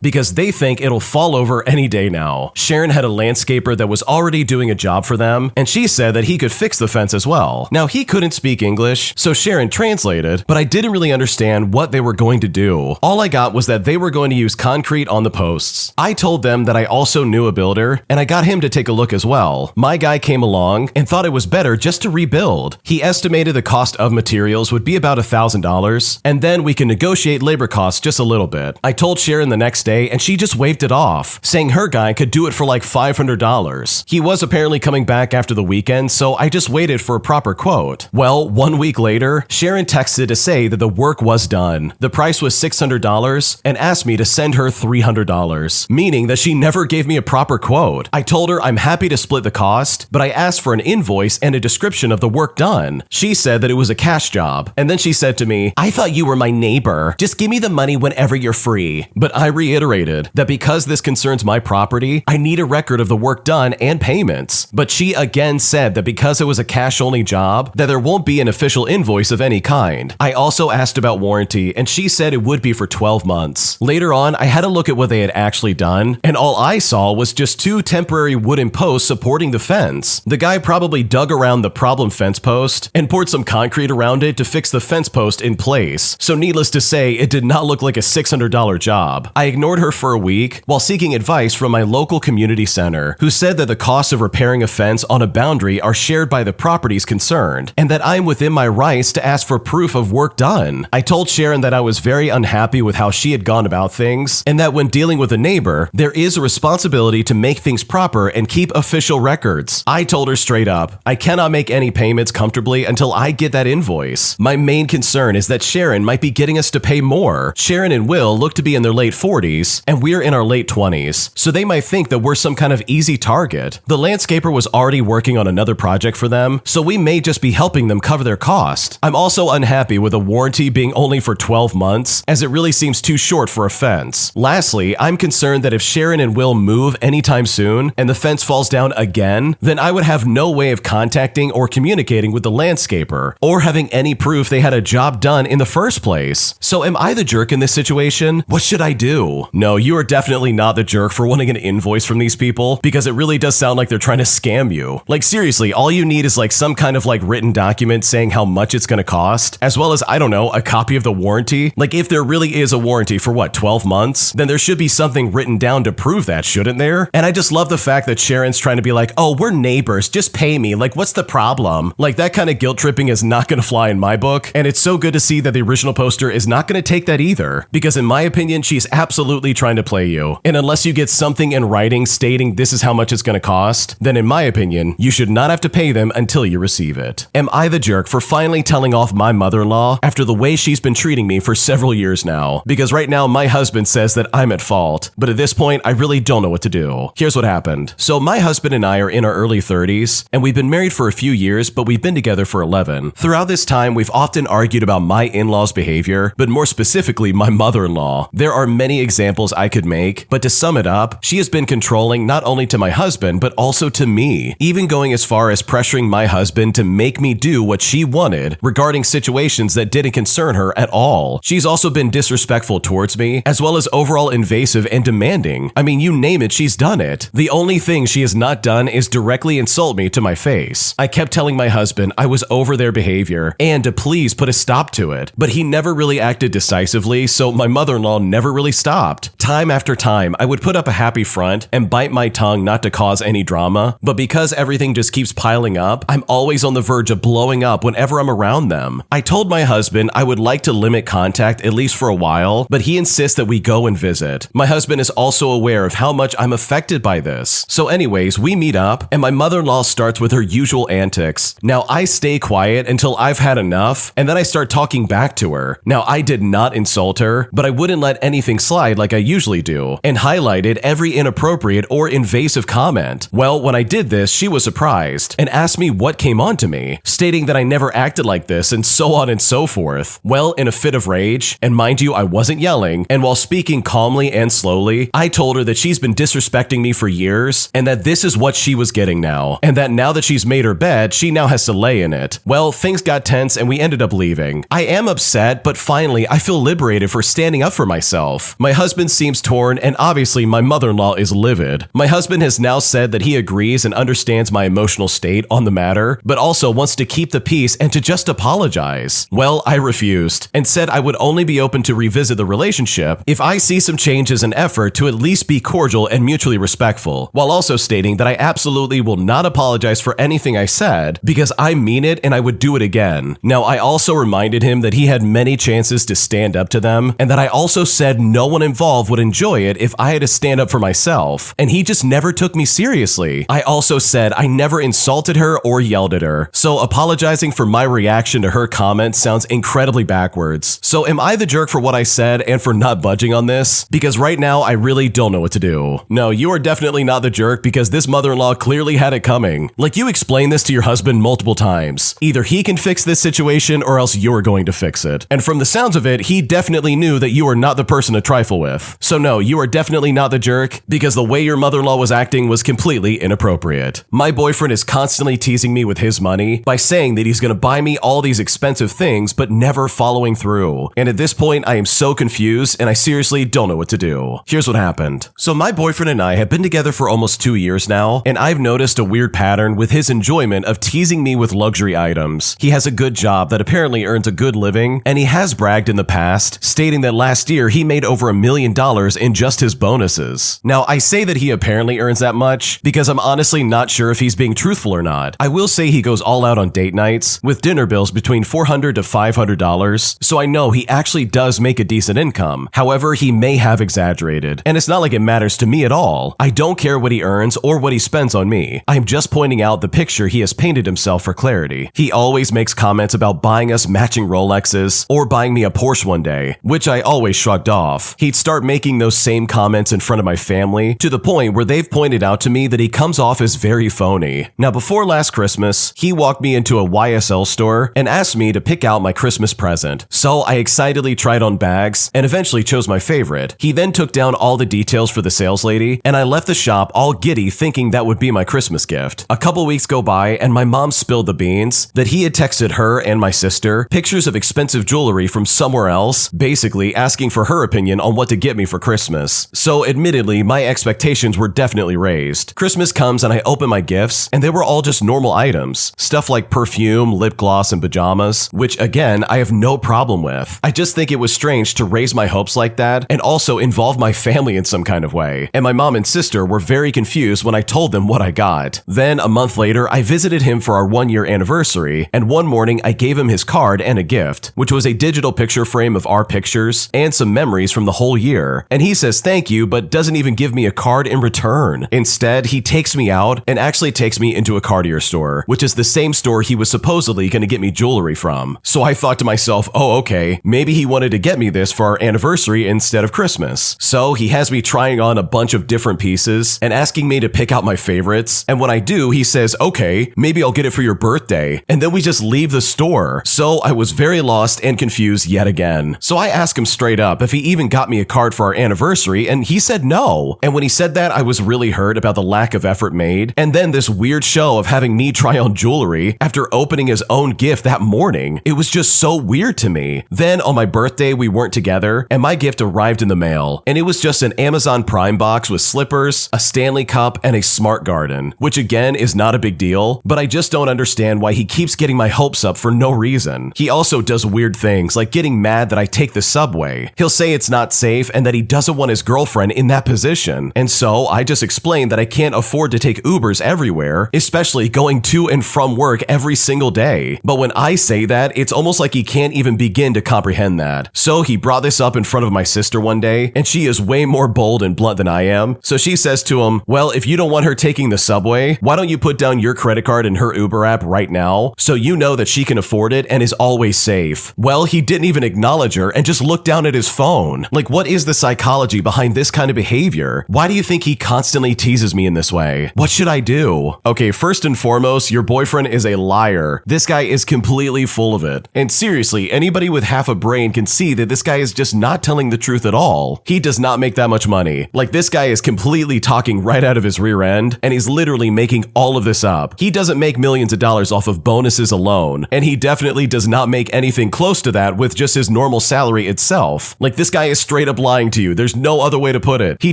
because they think it'll fall over any day now. Sharon had a landscaper that was already doing a job for them, and she said that he could fix the fence as well. Now, he couldn't speak English, so Sharon translated, but I didn't really understand what they were going to do. All I got was that they were going to use concrete on the posts. I told them that I also knew a builder, and I got him to take a look as well. My guy came along and thought it was better just to rebuild. He estimated the cost of materials would be about $1,000, and then we can negotiate labor costs just a little bit. I told Sharon the next day, and she just waved it off, saying her guy could do it for like $500. He was apparently coming back after the weekend, so I just waited for a proper quote. Well, 1 week later, Sharon texted to say that the work was done. The price was $600 and asked me to send her $300, meaning that she never gave me a proper quote. I told her I'm happy to split the cost, but I asked for an invoice and a description of the work done. She said that it was a cash job, and then she said to me, "I thought you were my neighbor. Just give me the money whenever you're free." But I reiterated that because this concerns my property, I need a record of the work done and payments. But she again said that because it was a cash-only job, that there won't be an official invoice of any kind. I also asked about warranty, and she said it would be for 12 months. Later on, I had a look at what they had actually done, and all I saw was just 2 temporary wooden posts supporting the fence. The guy probably dug around the problem fence post and poured some concrete around it to fix the fence post in place. So needless to say, it did not look like a $600 job. I ignored her for a week while seeking advice from my local community center, who said that the costs of repairing a fence on a boundary are shared by the properties concerned, and that I'm within my rights to ask for proof of work done. I told Sharon that I was very unhappy with how she had gone about things, and that when dealing with a neighbor, there is a responsibility to make things proper and keep official records. I told her straight up, I cannot make any payments comfortably until I get that invoice. My main concern is that Sharon might be getting us to pay more. Sharon and Will look to be in their late 40s, and we're in our late 20s, so they might think that we're some kind of easy target. The landscaper was already working on another project for them, so we may just be helping them cover their cost. I'm also unhappy with a warranty being only for 12 months, as it really seems too short for a fence. Lastly, I'm concerned that if Sharon and Will move anytime soon, and the fence falls down again, then I would have no way of contacting or communicating with the landscaper, or having any proof they had a job done in the first place. So am I the jerk in this situation? What should I do? No, you are definitely not the jerk for wanting an invoice from these people, because it really does sound like they're trying to scam you. Like seriously, all you need is like some kind of like written document saying how much it's gonna cost, as well as, I don't know, a copy of the warranty. Like if there really is a warranty for what, 12 months, then there should be something written down to prove that, shouldn't there? And I just love the fact that Sharon's trying to be like, oh, we're neighbors, just pay me, like what's the problem? Like that kind of guilt tripping is not gonna fly in my book, and it's so good to see that the original poster is not gonna take that either, because in my opinion, she's absolutely trying to play you. And unless you get something in writing stating this is how much it's gonna cost, then in my opinion, you should not have to pay them until you receive it. Am I the jerk for finally telling off my mother-in-law after the way she's been treating me for several years now? Because right now my husband says that I'm at fault, but at this point I really don't know what to do. Here's what happened. So my husband and I are in our early 30s, and we've been married for a few years, but we've been together for 11. Throughout this time, we've often argued about my in-laws' behavior, but more specifically my mother-in-law. There are many examples I could make, but to sum it up, she has been controlling not only to my husband, but also to me, even going as far as pressuring my husband to make me do what she wanted regarding situations that didn't concern her at all. She's also been disrespectful towards me, as well as overall invasive and demanding. I mean, you name it, she's done it. The only thing she has not done is directly insult me to my face. I kept telling my husband I was over their behavior and to please put a stop to it, but he never really acted decisively, so my mother-in-law never really stopped. Time after time, I would put up a happy front and bite my tongue not to cause any drama, but because everything just keeps piling up, I'm always on the verge of blowing up whenever I'm around them. I told my husband I would like to limit contact at least for a while, but he insists that we go and visit. My husband is also aware of how much I'm affected by this. So anyways, we meet up, and my mother-in-law starts with her usual antics. Now I stay quiet until I've had enough, and then I start talking back to her. Now I did not insult her, but I wouldn't let anything slide like I usually do, and highlighted every inappropriate or invasive comment. Well, when I did this, she was surprised, and asked me what came onto me, stating that I never acted like this, and so on and so forth. Well, in a fit of rage, and mind you, I wasn't yelling, and while speaking calmly and slowly, I told her that she's been disrespecting me for years, and that this is what she was getting now, and that now that she's made her bed, she now has to lay in it. Well, things things got tense and we ended up leaving. I am upset, but finally I feel liberated for standing up for myself. My husband seems torn, and obviously my mother-in-law is livid. My husband has now said that he agrees and understands my emotional state on the matter, but also wants to keep the peace and to just apologize. Well, I refused and said I would only be open to revisit the relationship if I see some changes and effort to at least be cordial and mutually respectful, while also stating that I absolutely will not apologize for anything I said because I mean it and I would do it again. Now, I also reminded him that he had many chances to stand up to them, and that I also said no one involved would enjoy it if I had to stand up for myself, and he just never took me seriously. I also said I never insulted her or yelled at her, so apologizing for my reaction to her comments sounds incredibly backwards. So am I the jerk for what I said and for not budging on this? Because right now I really don't know what to do. No, you are definitely not the jerk because this mother-in-law clearly had it coming. Like, you explained this to your husband multiple times. Either he can fix this situation or else you're going to fix it. And from the sounds of it, he definitely knew that you are not the person to trifle with. So no, you are definitely not the jerk because the way your mother-in-law was acting was completely inappropriate. My boyfriend is constantly teasing me with his money by saying that he's going to buy me all these expensive things but never following through. And at this point, I am so confused and I seriously don't know what to do. Here's what happened. So my boyfriend and I have been together for almost 2 years now, and I've noticed a weird pattern with his enjoyment of teasing me with luxury items. He has a good job that apparently earns a good living, and he has bragged in the past, stating that last year he made over $1 million in just his bonuses. Now, I say that he apparently earns that much because I'm honestly not sure if he's being truthful or not. I will say he goes all out on date nights with dinner bills between $400 to $500, so I know he actually does make a decent income. However, he may have exaggerated, and it's not like it matters to me at all. I don't care what he earns or what he spends on me. I'm just pointing out the picture he has painted himself for clarity. He always makes comments about buying us matching Rolexes or buying me a Porsche one day, which I always shrugged off. He'd start making those same comments in front of my family to the point where they've pointed out to me that he comes off as very phony. Now, before last Christmas, he walked me into a YSL store and asked me to pick out my Christmas present. So I excitedly tried on bags and eventually chose my favorite. He then took down all the details for the sales lady, and I left the shop all giddy thinking that would be my Christmas gift. A couple weeks go by and my mom spilled the beans that he had texted her and my sister pictures of expensive jewelry from somewhere else, basically asking for her opinion on what to get me for Christmas. So admittedly, my expectations were definitely raised. Christmas comes and I open my gifts, and they were all just normal items. Stuff like perfume, lip gloss, and pajamas, which again, I have no problem with. I just think it was strange to raise my hopes like that and also involve my family in some kind of way. And my mom and sister were very confused when I told them what I got. Then a month later, I visited him for our 1-year anniversary, and one morning I gave him his card and a gift, which was a digital picture frame of our pictures and some memories from the whole year. And he says thank you, but doesn't even give me a card in return. Instead, he takes me out and actually takes me into a Cartier store, which is the same store he was supposedly going to get me jewelry from. So I thought to myself, oh okay, maybe he wanted to get me this for our anniversary instead of Christmas. So he has me trying on a bunch of different pieces and asking me to pick out my favorites. And when I do, he says, okay, maybe I'll get it for your birthday. And then we just leave the store. So I was very lost and confused yet again. So I asked him straight up if he even got me a card for our anniversary, and he said no. And when he said that, I was really hurt about the lack of effort made. And then this weird show of having me try on jewelry after opening his own gift that morning. It was just so weird to me. Then on my birthday, we weren't together, and my gift arrived in the mail. And it was just an Amazon Prime box with slippers, a Stanley cup, and a smart garden, which again is not a big deal, but I just don't understand why he keeps getting my hopes up for no reason. He also does weird things like getting mad that I take the subway. He'll say it's not safe and that he doesn't want his girlfriend in that position. And so I just explained that I can't afford to take Ubers everywhere, especially going to and from work every single day. But when I say that, it's almost like he can't even begin to comprehend that. So he brought this up in front of my sister one day, and she is way more bold and blunt than I am. So she says to him, well, if you don't want her taking the subway, why don't you put down your credit card in her Uber app right now so you know that she can afford it and is always safe? Well, he didn't even acknowledge her and just looked down at his phone. Like, what is the psychology behind this kind of behavior? Why do you think he constantly teases me in this way? What should I do? Okay, first and foremost, your boyfriend is a liar. This guy is completely full of it. And seriously, anybody with half a brain can see that this guy is just not telling the truth at all. He does not make that much money. Like, this guy is completely talking right out of his rear end, and he's literally making all of this up. He doesn't make millions of dollars off of bonuses alone, and he definitely does not make anything close to that with just his normal salary itself. Like, this guy is straight up lying to you. There's no other way to put it. He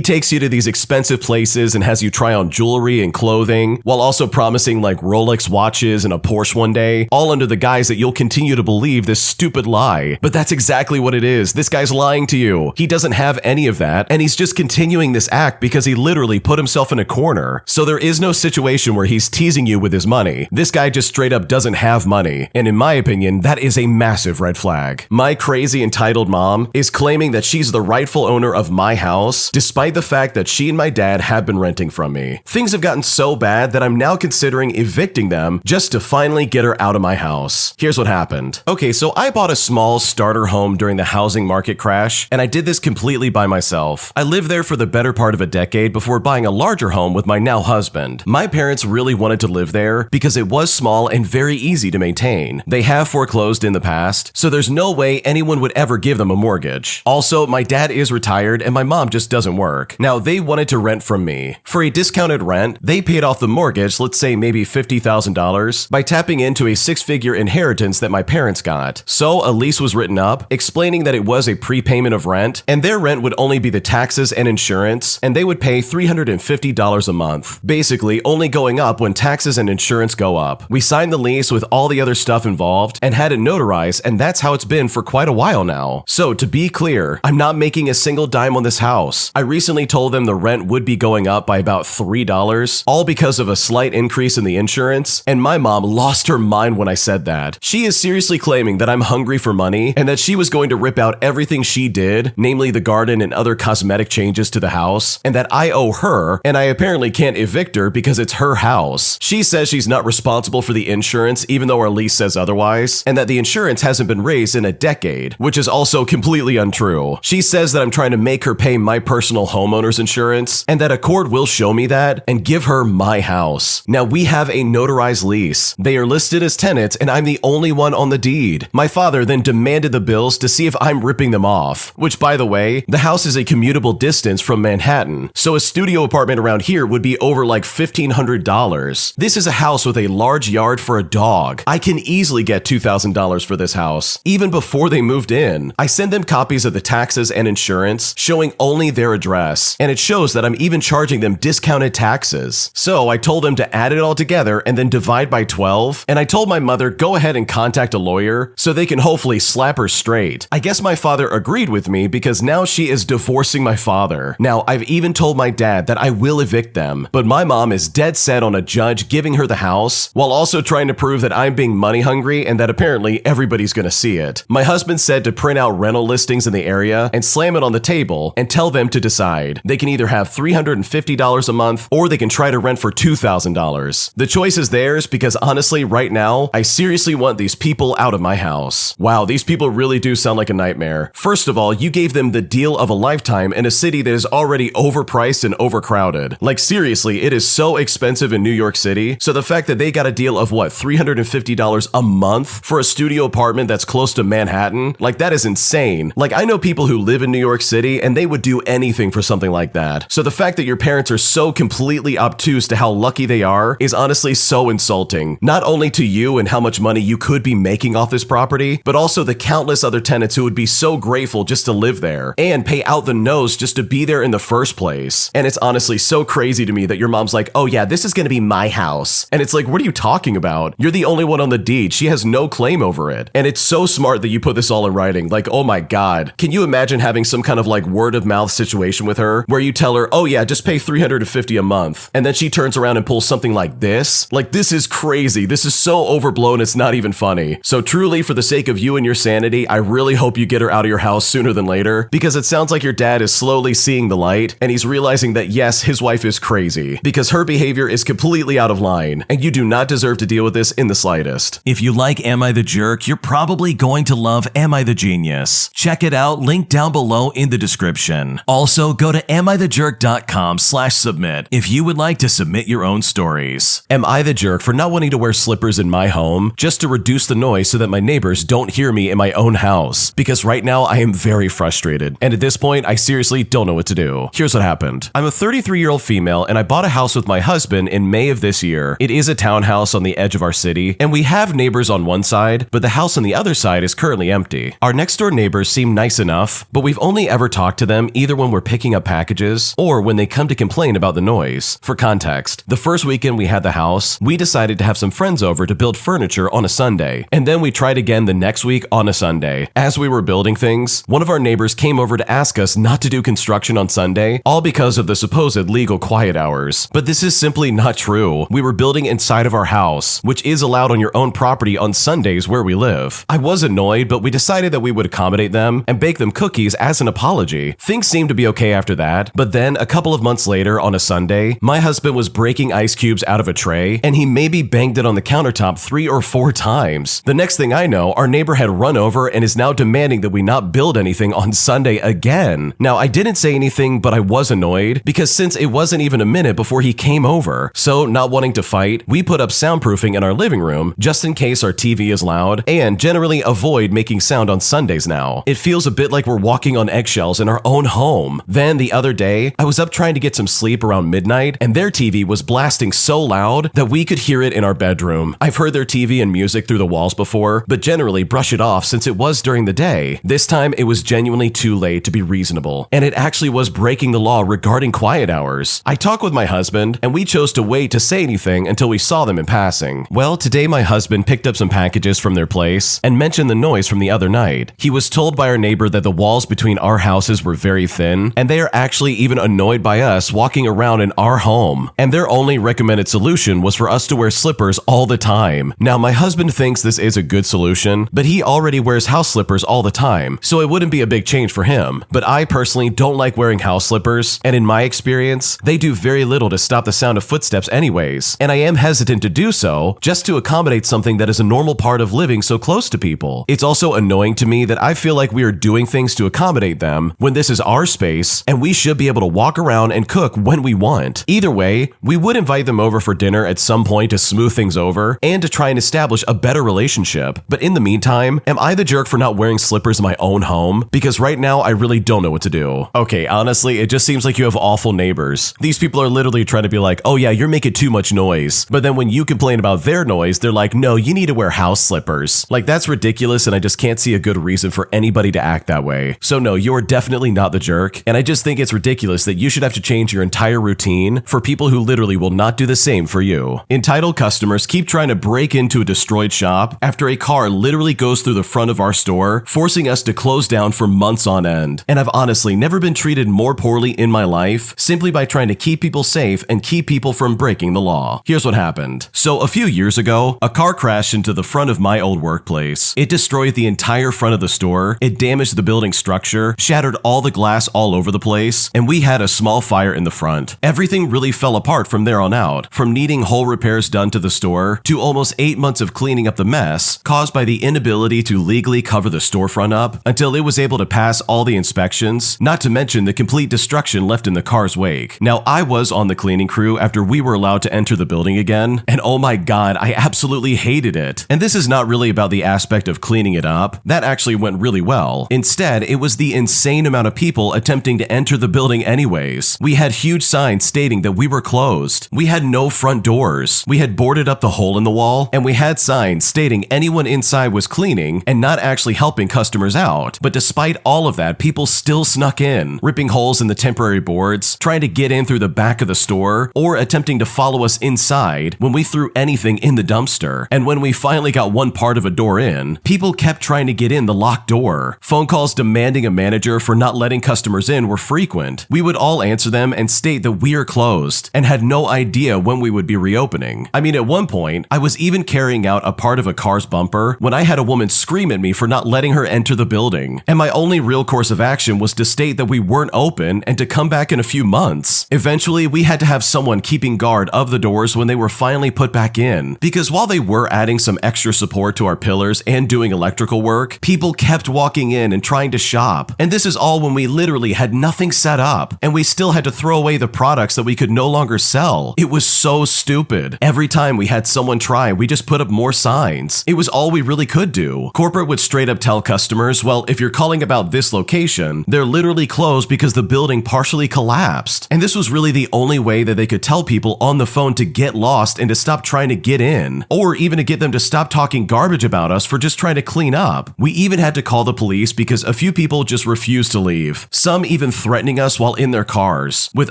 takes you to these expensive places and has you try on jewelry and clothing, while also promising like Rolex watches and a Porsche one day, all under the guise that you'll continue to believe this stupid lie. But that's exactly what it is. This guy's lying to you. He doesn't have any of that, and he's just continuing this act because he literally put himself in a corner. So there is no situation where he's teasing you with his money. This guy just straight up doesn't have money, and in my opinion, that is a massive red flag. My crazy entitled mom is claiming that she's the rightful owner of my house, despite the fact that she and my dad have been renting from me. Things have gotten so bad that I'm now considering evicting them just to finally get her out of my house. Here's what happened. Okay, so I bought a small starter home during the housing market crash, and I did this completely by myself. I lived there for the better part of a decade before buying a larger home with my now husband. My parents really wanted to live there because it was small and very easy to maintain. They have foreclosed in the past, so there's no way anyone would ever give them a mortgage. Also, my dad is retired and my mom just doesn't work. Now, they wanted to rent from me. For a discounted rent, they paid off the mortgage, let's say maybe $50,000, by tapping into a six-figure inheritance that my parents got. So a lease was written up, explaining that it was a prepayment of rent, and their rent would only be the taxes and insurance, and they would pay $350 a month. Basically, only going up when taxes and insurance go up. We signed the lease with all the other stuff involved and had it notarized, and that's how it's been for quite a while now. So to be clear, I'm not making a single dime on this house. I recently told them the rent would be going up by about $3, all because of a slight increase in the insurance, and my mom lost her mind when I said that. She is seriously claiming that I'm hungry for money and that she was going to rip out everything she did, namely the garden and other cosmetic changes to the house, and that I owe her, and I apparently can't evict her because it's her house. She says she's not responsible for the insurance even though our lease says otherwise, and that the insurance hasn't been raised in a decade, which is also completely untrue. She says that I'm trying to make her pay my personal homeowner's insurance, and that a court will show me that and give her my house. Now, we have a notarized lease. They are listed as tenants, and I'm the only one on the deed. My father then demanded the bills to see if I'm ripping them off, which, by the way, the house is a commutable distance from Manhattan, so a studio apartment around here would be over like $1,500. This is a house with a large yard for a dog. I can easily get $2,000 for this house, even before they moved in. I send them copies of the taxes and insurance showing only their address, and it shows that I'm even charging them discounted taxes. So I told them to add it all together and then divide by 12, and I told my mother go ahead and contact a lawyer so they can hopefully slap her straight. I guess my father agreed with me because now she is divorcing my father. Now, I've even told my dad that I will evict them, but my mom is dead set on a judge giving her the house while also trying to prove that I'm being money hungry and that apparently everybody's gonna see it. My husband said to print out rental listings in the area and slam it on the table and tell them to decide. They can either have $350 a month or they can try to rent for $2,000. The choice is theirs because honestly, right now, I seriously want these people out of my house. Wow, these people really do sound like a nightmare. First of all, you gave them the deal of a lifetime in a city that is already overpriced and overcrowded. Like seriously, it is so expensive in New York City, so the fact that they got a deal of what, $350 a month for a studio apartment that's close to Manhattan, like that is insane. Like I know people who live in New York City and they would do anything for something like that. So the fact that your parents are so completely obtuse to how lucky they are is honestly so insulting. Not only to you and how much money you could be making off this property, but also the countless other tenants who would be so grateful just to live there and pay out the nose just to be there in the first place. And it's honestly so crazy to me that your mom's like, oh yeah, this is gonna be my house. And it's like, what are you talking about? You're the only one on the deed. She has no claim over it. And it's so smart that you put this all in writing. Like, oh my God. Can you imagine having some kind of like word of mouth situation with her where you tell her, oh yeah, just pay $350 a month. And then she turns around and pulls something like this? Like, this is crazy. This is so overblown. It's not even funny. So truly, for the sake of you and your sanity, I really hope you get her out of your house sooner than later, because it sounds like your dad is slowly seeing the light and he's realizing that yes, his wife is crazy because her behavior is completely out of line and you do not deserve to deal with this in the slightest. If you like Am I the Jerk, you're probably going to love Am I the Genius. Check it out, link down below in the description. Also, go to amithejerk.com/submit if you would like to submit your own stories. Am I the jerk for not wanting to wear slippers in my home just to reduce the noise so that my neighbors don't hear me in my own house? Because right now I am very frustrated, and at this point I seriously don't know what to do. Here's what happened. I'm a 33-year-old female and I bought a house with my husband in May of this year. It is a townhouse on the edge of our city, property, and we have neighbors on one side, but the house on the other side is currently empty. Our next door neighbors seem nice enough, but we've only ever talked to them either when we're picking up packages or when they come to complain about the noise. For context, the first weekend we had the house, we decided to have some friends over to build furniture on a Sunday, and then we tried again the next week on a Sunday. As we were building things, one of our neighbors came over to ask us not to do construction on Sunday, all because of the supposed legal quiet hours. But this is simply not true. We were building inside of our house, which is allowed on your own property on Sundays where we live. I was annoyed, but we decided that we would accommodate them and bake them cookies as an apology. Things seemed to be okay after that, but then a couple of months later on a Sunday, my husband was breaking ice cubes out of a tray, and he maybe banged it on the countertop 3 or 4 times. The next thing I know, our neighbor had run over and is now demanding that we not build anything on Sunday again. Now, I didn't say anything, but I was annoyed because since it wasn't even a minute before he came over, so not wanting to fight, we put up soundproofing in our living room just in case our TV is loud and generally avoid making sound on Sundays now. It feels a bit like we're walking on eggshells in our own home. Then the other day, I was up trying to get some sleep around midnight and their TV was blasting so loud that we could hear it in our bedroom. I've heard their TV and music through the walls before, but generally brush it off since it was during the day. This time it was genuinely too late to be reasonable, and it actually was breaking the law regarding quiet hours. I talked with my husband and we chose to wait to say anything until we saw them in passing. Well, today my husband picked up some packages from their place and mentioned the noise from the other night. He was told by our neighbor that the walls between our houses were very thin, and they are actually even annoyed by us walking around in our home. And their only recommended solution was for us to wear slippers all the time. Now, my husband thinks this is a good solution, but he already wears house slippers all the time, so it wouldn't be a big change for him. But I personally don't like wearing house slippers, and in my experience, they do very little to stop the sound of footsteps anyways, and I am hesitant to do so just to accommodate something that is a normal part of living so close to people. It's also annoying to me that I feel like we are doing things to accommodate them when this is our space and we should be able to walk around and cook when we want. Either way, we would invite them over for dinner at some point to smooth things over and to try and establish a better relationship. But in the meantime, am I the jerk for not wearing slippers in my own home? Because right now I really don't know what to do. Okay, honestly, it just seems like you have awful neighbors. These people are literally trying to be like, oh yeah, you're making too much noise. But then when you complain about their noise, they're like, no, you need to wear house slippers. Like, that's ridiculous, and I just can't see a good reason for anybody to act that way. So no, you're definitely not the jerk, and I just think it's ridiculous that you should have to change your entire routine for people who literally will not do the same for you. Entitled customers keep trying to break into a destroyed shop after a car literally goes through the front of our store, forcing us to close down for months on end. And I've honestly never been treated more poorly in my life simply by trying to keep people safe and keep people from breaking the law. Here's what happened. So a few years ago, a car crashed into the front of my old workplace. It destroyed the entire front of the store, it damaged the building structure, shattered all the glass all over the place, and we had a small fire in the front. Everything really fell apart from there on out, from needing whole repairs done to the store to almost 8 months of cleaning up the mess caused by the inability to legally cover the storefront up until it was able to pass all the inspections, not to mention the complete destruction left in the car's wake. Now, I was on the cleaning crew after we were allowed to enter the building again, and oh my god, I absolutely hated it. And this is not really about the aspect of cleaning it up. That actually went really well. Instead, it was the insane amount of people attempting to enter the building anyways. We had huge signs stating that we were closed. We had no front doors. We had boarded up the hole in the wall, and we had signs stating anyone inside was cleaning and not actually helping customers out. But despite all of that, people still snuck in, ripping holes in the temporary boards, trying to get in through the back of the store, or attempting to follow us inside when we threw anything in the dumpster. And when we finally got one part of a door in, people kept trying to get in the locked door. Phone calls demanding a manager for not letting customers in were frequent. We would all answer them and state that we are closed and had no idea when we would be reopening. I mean, at one point, I was even carrying out a part of a car's bumper when I had a woman scream at me for not letting her enter the building. And my only real course of action was to state that we weren't open and to come back in a few months. Eventually, we had to have someone keeping guard of the doors when they were finally put back in, because while they were adding some extra support to our pillars and doing electrical work, people kept walking in and trying to shop. And this is all when we literally had nothing set up, and we still had to throw away the products that we could no longer sell. It was so stupid. Every time we had someone try, we just put up more signs. It was all we really could do. Corporate would straight up tell customers, well, if you're calling about this location, they're literally closed because the building partially collapsed. And this was really the only way that they could tell people on the phone to get lost and to stop trying to get in. in, or even to get them to stop talking garbage about us for just trying to clean up. We even had to call the police because a few people just refused to leave, some even threatening us while in their cars, with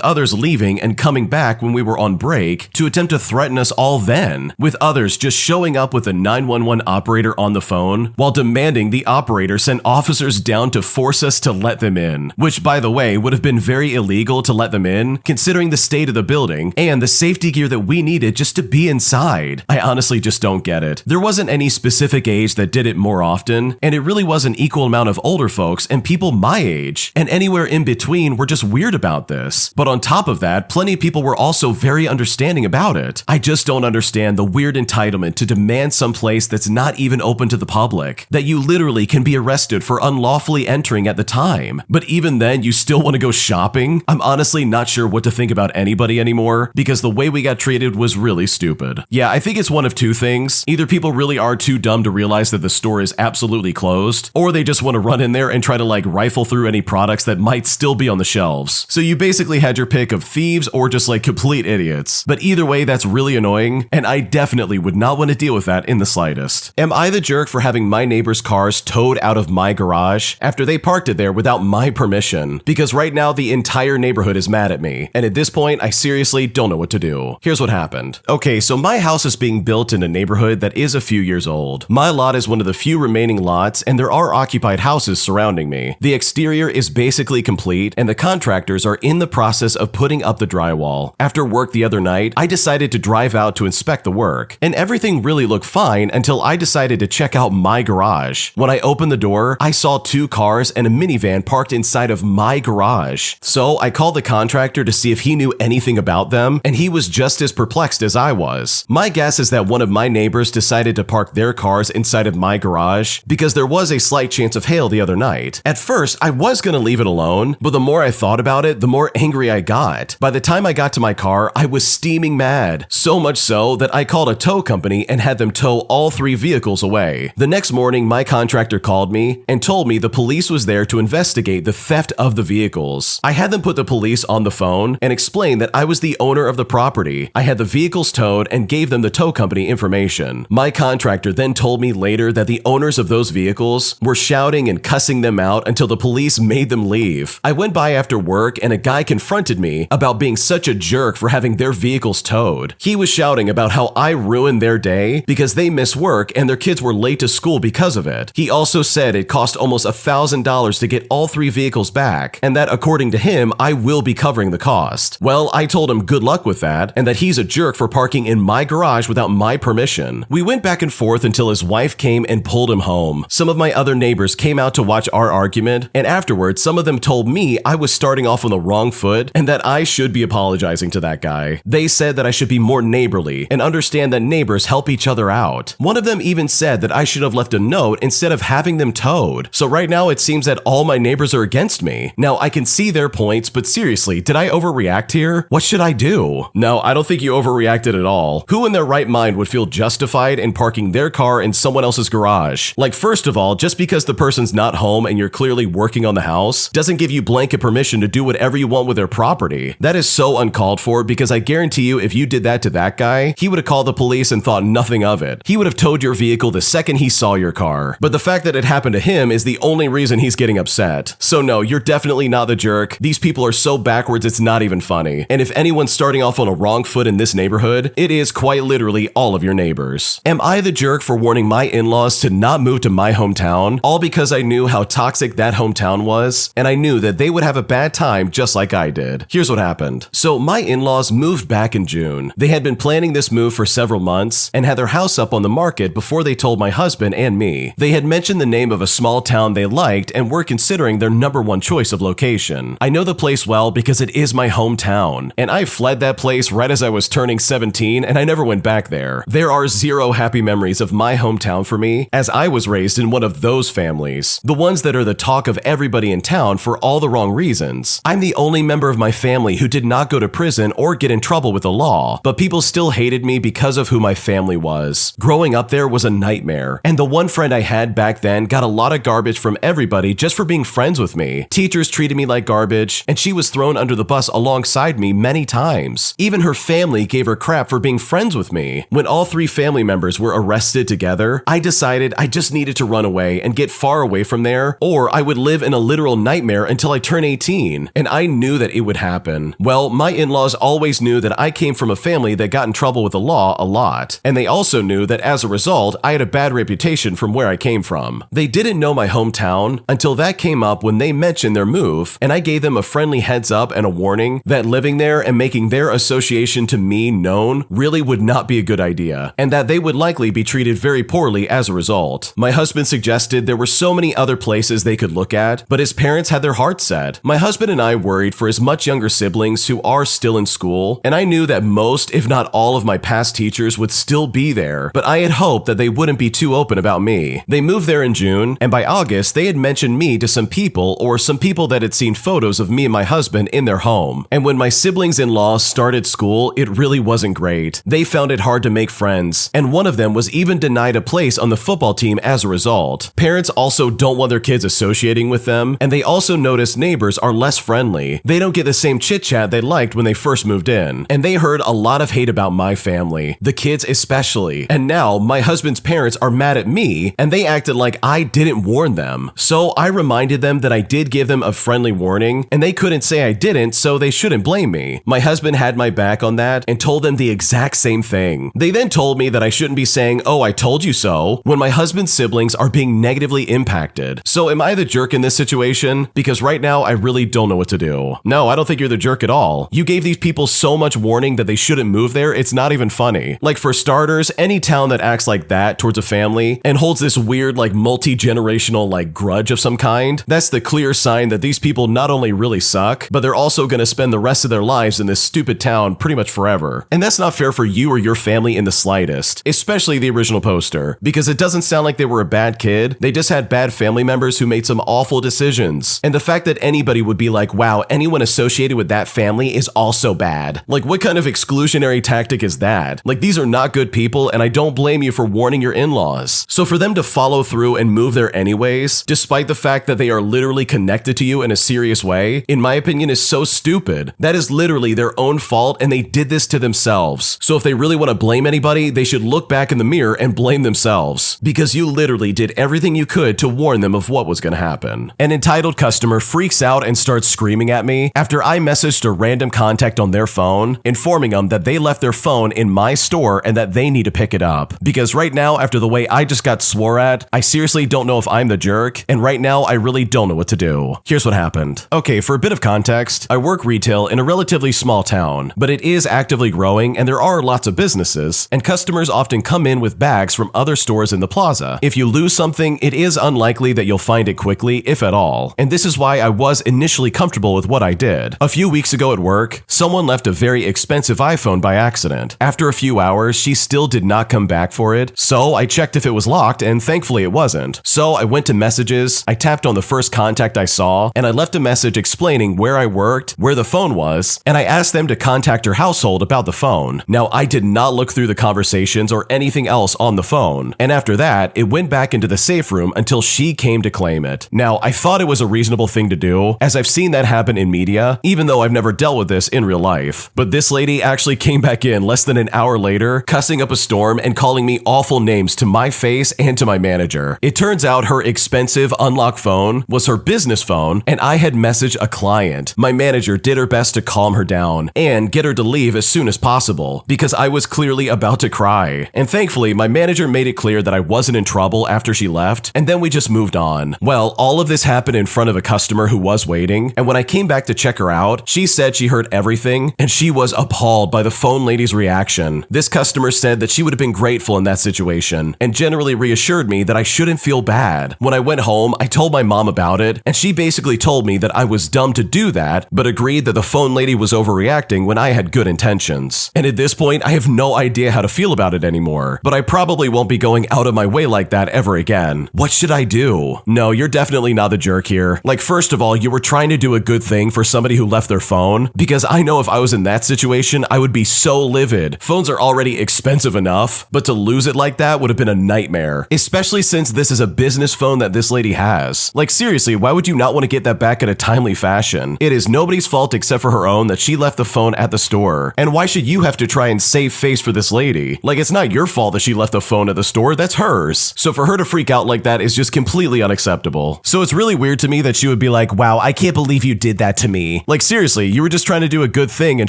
others leaving and coming back when we were on break to attempt to threaten us all then, with others just showing up with a 911 operator on the phone while demanding the operator send officers down to force us to let them in, which by the way would have been very illegal to let them in considering the state of the building and the safety gear that we needed just to be inside. I honestly just don't get it. There wasn't any specific age that did it more often, and it really was an equal amount of older folks and people my age, and anywhere in between were just weird about this. But on top of that, plenty of people were also very understanding about it. I just don't understand the weird entitlement to demand someplace that's not even open to the public, that you literally can be arrested for unlawfully entering at the time. But even then, you still want to go shopping? I'm honestly not sure what to think about anybody anymore, because the way we got treated was really stupid. Yeah, I think it's one of two things. Either people really are too dumb to realize that the store is absolutely closed, or they just want to run in there and try to like rifle through any products that might still be on the shelves. So you basically had your pick of thieves or just like complete idiots. But either way, that's really annoying, and I definitely would not want to deal with that in the slightest. Am I the jerk for having my neighbor's cars towed out of my garage after they parked it there without my permission? Because right now the entire neighborhood is mad at me, and at this point I seriously don't know what to do. Here's what happened. Okay, so my house is being built in a neighborhood that is a few years old. My lot is one of the few remaining lots, and there are occupied houses surrounding me. The exterior is basically complete, and the contractors are in the process of putting up the drywall. After work the other night, I decided to drive out to inspect the work, and everything really looked fine until I decided to check out my garage. When I opened the door, I saw 2 cars and a minivan parked inside of my garage. So I called the contractor to see if he knew anything about them, and he was just as perplexed as I was. My guess is that one of my neighbors decided to park their cars inside of my garage because there was a slight chance of hail the other night. At first, I was gonna leave it alone, but the more I thought about it, the more angry I got. By the time I got to my car, I was steaming mad. So much so that I called a tow company and had them tow all 3 vehicles away. The next morning, my contractor called me and told me the police was there to investigate the theft of the vehicles. I had them put the police on the phone and explain that I was the owner of the property. I had the vehicles towed and gave them the tow company information. My contractor then told me later that the owners of those vehicles were shouting and cussing them out until the police made them leave. I went by after work and a guy confronted me about being such a jerk for having their vehicles towed. He was shouting about how I ruined their day because they missed work and their kids were late to school because of it. He also said it cost almost $1,000 to get all 3 vehicles back, and that according to him, I will be covering the cost. Well, I told him good luck with that, and that he's a jerk for parking in my garage without my permission. We went back and forth until his wife came and pulled him home. Some of my other neighbors came out to watch our argument, and afterwards, some of them told me I was starting off on the wrong foot and that I should be apologizing to that guy. They said that I should be more neighborly and understand that neighbors help each other out. One of them even said that I should have left a note instead of having them towed. So right now it seems that all my neighbors are against me. Now I can see their points, but seriously, did I overreact here? What should I do? No, I don't think you overreacted at all. Who in their right mind would feel justified in parking their car in someone else's garage? Like, first of all, just because the person's not home and you're clearly working on the house doesn't give you blanket permission to do whatever you want with their property. That is so uncalled for, because I guarantee you if you did that to that guy, he would have called the police and thought nothing of it. He would have towed your vehicle the second he saw your car. But the fact that it happened to him is the only reason he's getting upset. So no, you're definitely not the jerk. These people are so backwards it's not even funny. And if anyone's starting off on a wrong foot in this neighborhood, it is quite literally all of your neighbors. Am I the jerk for warning my in-laws to not move to my hometown, all because I knew how toxic that hometown was, and I knew that they would have a bad time just like I did? Here's what happened. So my in-laws moved back in June. They had been planning this move for several months and had their house up on the market before they told my husband and me. They had mentioned the name of a small town they liked and were considering their #1 choice of location. I know the place well because it is my hometown, and I fled that place right as I was turning 17 and I never went back there. There are 0 happy memories of my hometown for me, as I was raised in one of those families. The ones that are the talk of everybody in town for all the wrong reasons. I'm the only member of my family who did not go to prison or get in trouble with the law, but people still hated me because of who my family was. Growing up there was a nightmare, and the one friend I had back then got a lot of garbage from everybody just for being friends with me. Teachers treated me like garbage, and she was thrown under the bus alongside me many times. Even her family gave her crap for being friends with me. When when all 3 family members were arrested together, I decided I just needed to run away and get far away from there, or I would live in a literal nightmare until I turn 18, and I knew that it would happen. Well, my in-laws always knew that I came from a family that got in trouble with the law a lot, and they also knew that as a result, I had a bad reputation from where I came from. They didn't know my hometown until that came up when they mentioned their move, and I gave them a friendly heads up and a warning that living there and making their association to me known really would not be a good idea, and that they would likely be treated very poorly as a result. My husband suggested there were so many other places they could look at, but his parents had their hearts set. My husband and I worried for his much younger siblings who are still in school, and I knew that most, if not all, of my past teachers would still be there, but I had hoped that they wouldn't be too open about me. They moved there in June, and by August, they had mentioned me to some people or some people that had seen photos of me and my husband in their home. And when my siblings-in-law started school, it really wasn't great. They found it hard to make friends, and one of them was even denied a place on the football team as a result. Parents also don't want their kids associating with them, and they also notice neighbors are less friendly. They don't get the same chit-chat they liked when they first moved in, and they heard a lot of hate about my family, the kids especially. And now my husband's parents are mad at me, and they acted like I didn't warn them. So I reminded them that I did give them a friendly warning, and they couldn't say I didn't, so they shouldn't blame me. My husband had my back on that and told them the exact same thing. They then told me that I shouldn't be saying, "Oh, I told you so," when my husband's siblings are being negatively impacted. So am I the jerk in this situation? Because right now I really don't know what to do. No, I don't think you're the jerk at all. You gave these people so much warning that they shouldn't move there, it's not even funny. Like, for starters, any town that acts like that towards a family and holds this weird like multi-generational like grudge of some kind, that's the clear sign that these people not only really suck, but they're also gonna spend the rest of their lives in this stupid town pretty much forever. And that's not fair for you or your family in the slightest, especially the original poster, because it doesn't sound like they were a bad kid, they just had bad family members who made some awful decisions. And the fact that anybody would be like, wow, anyone associated with that family is also bad. Like, what kind of exclusionary tactic is that? Like, these are not good people, and I don't blame you for warning your in-laws. So for them to follow through and move there anyways, despite the fact that they are literally connected to you in a serious way, in my opinion is so stupid. That is literally their own fault, and they did this to themselves. So if they really want to blame anybody, they should look back in the mirror and blame themselves, because you literally did everything you could to warn them of what was going to happen. An entitled customer freaks out and starts screaming at me after I messaged a random contact on their phone, informing them that they left their phone in my store and that they need to pick it up. Because right now, after the way I just got swore at, I seriously don't know if I'm the jerk, and right now I really don't know what to do. Here's what happened. Okay, for a bit of context, I work retail in a relatively small town, but it is actively growing and there are lots of businesses, and customers often come in with bags from other stores in the plaza. If you lose something, it is unlikely that you'll find it quickly, if at all. And this is why I was initially comfortable with what I did. A few weeks ago at work, someone left a very expensive iPhone by accident. After a few hours, she still did not come back for it, so I checked if it was locked, and thankfully it wasn't. So I went to messages, I tapped on the first contact I saw, and I left a message explaining where I worked, where the phone was, and I asked them to contact her household about the phone. Now, I did not look through the conversations or anything else on the phone, and after that, it went back into the safe room until she came to claim it. Now, I thought it was a reasonable thing to do, as I've seen that happen in media, even though I've never dealt with this in real life. But this lady actually came back in less than an hour later, cussing up a storm and calling me awful names to my face and to my manager. It turns out her expensive unlocked phone was her business phone, and I had messaged a client. My manager did her best to calm her down and get her to leave as soon as possible, because I was clearly about to cry. And thankfully, my manager made it clear that I wasn't in trouble after she left, and then we just moved on. Well, all of this happened in front of a customer who was waiting, and when I came back to check her out, she said she heard everything, and she was appalled by the phone lady's reaction. This customer said that she would have been grateful in that situation, and generally reassured me that I shouldn't feel bad. When I went home, I told my mom about it, and she basically told me that I was dumb to do that, but agreed that the phone lady was overreacting when I had good intentions. And at this point, I have no idea how to feel about it anymore, but I probably won't be going out of my way like that ever again. What should I do? No, you're definitely not the jerk here. Like, first of all, you were trying to do a good thing for somebody who left their phone, because I know if I was in that situation, I would be so livid. Phones are already expensive enough, but to lose it like that would have been a nightmare, especially since this is a business phone that this lady has. Like, seriously, why would you not want to get that back in a timely fashion? It is nobody's fault except for her own that she left the phone at the store. And why should you have to try and save face for this lady. Like, it's not your fault that she left the phone at the store, that's hers. So for her to freak out like that is just completely unacceptable. So it's really weird to me that she would be like, wow, I can't believe you did that to me. Like, seriously, you were just trying to do a good thing and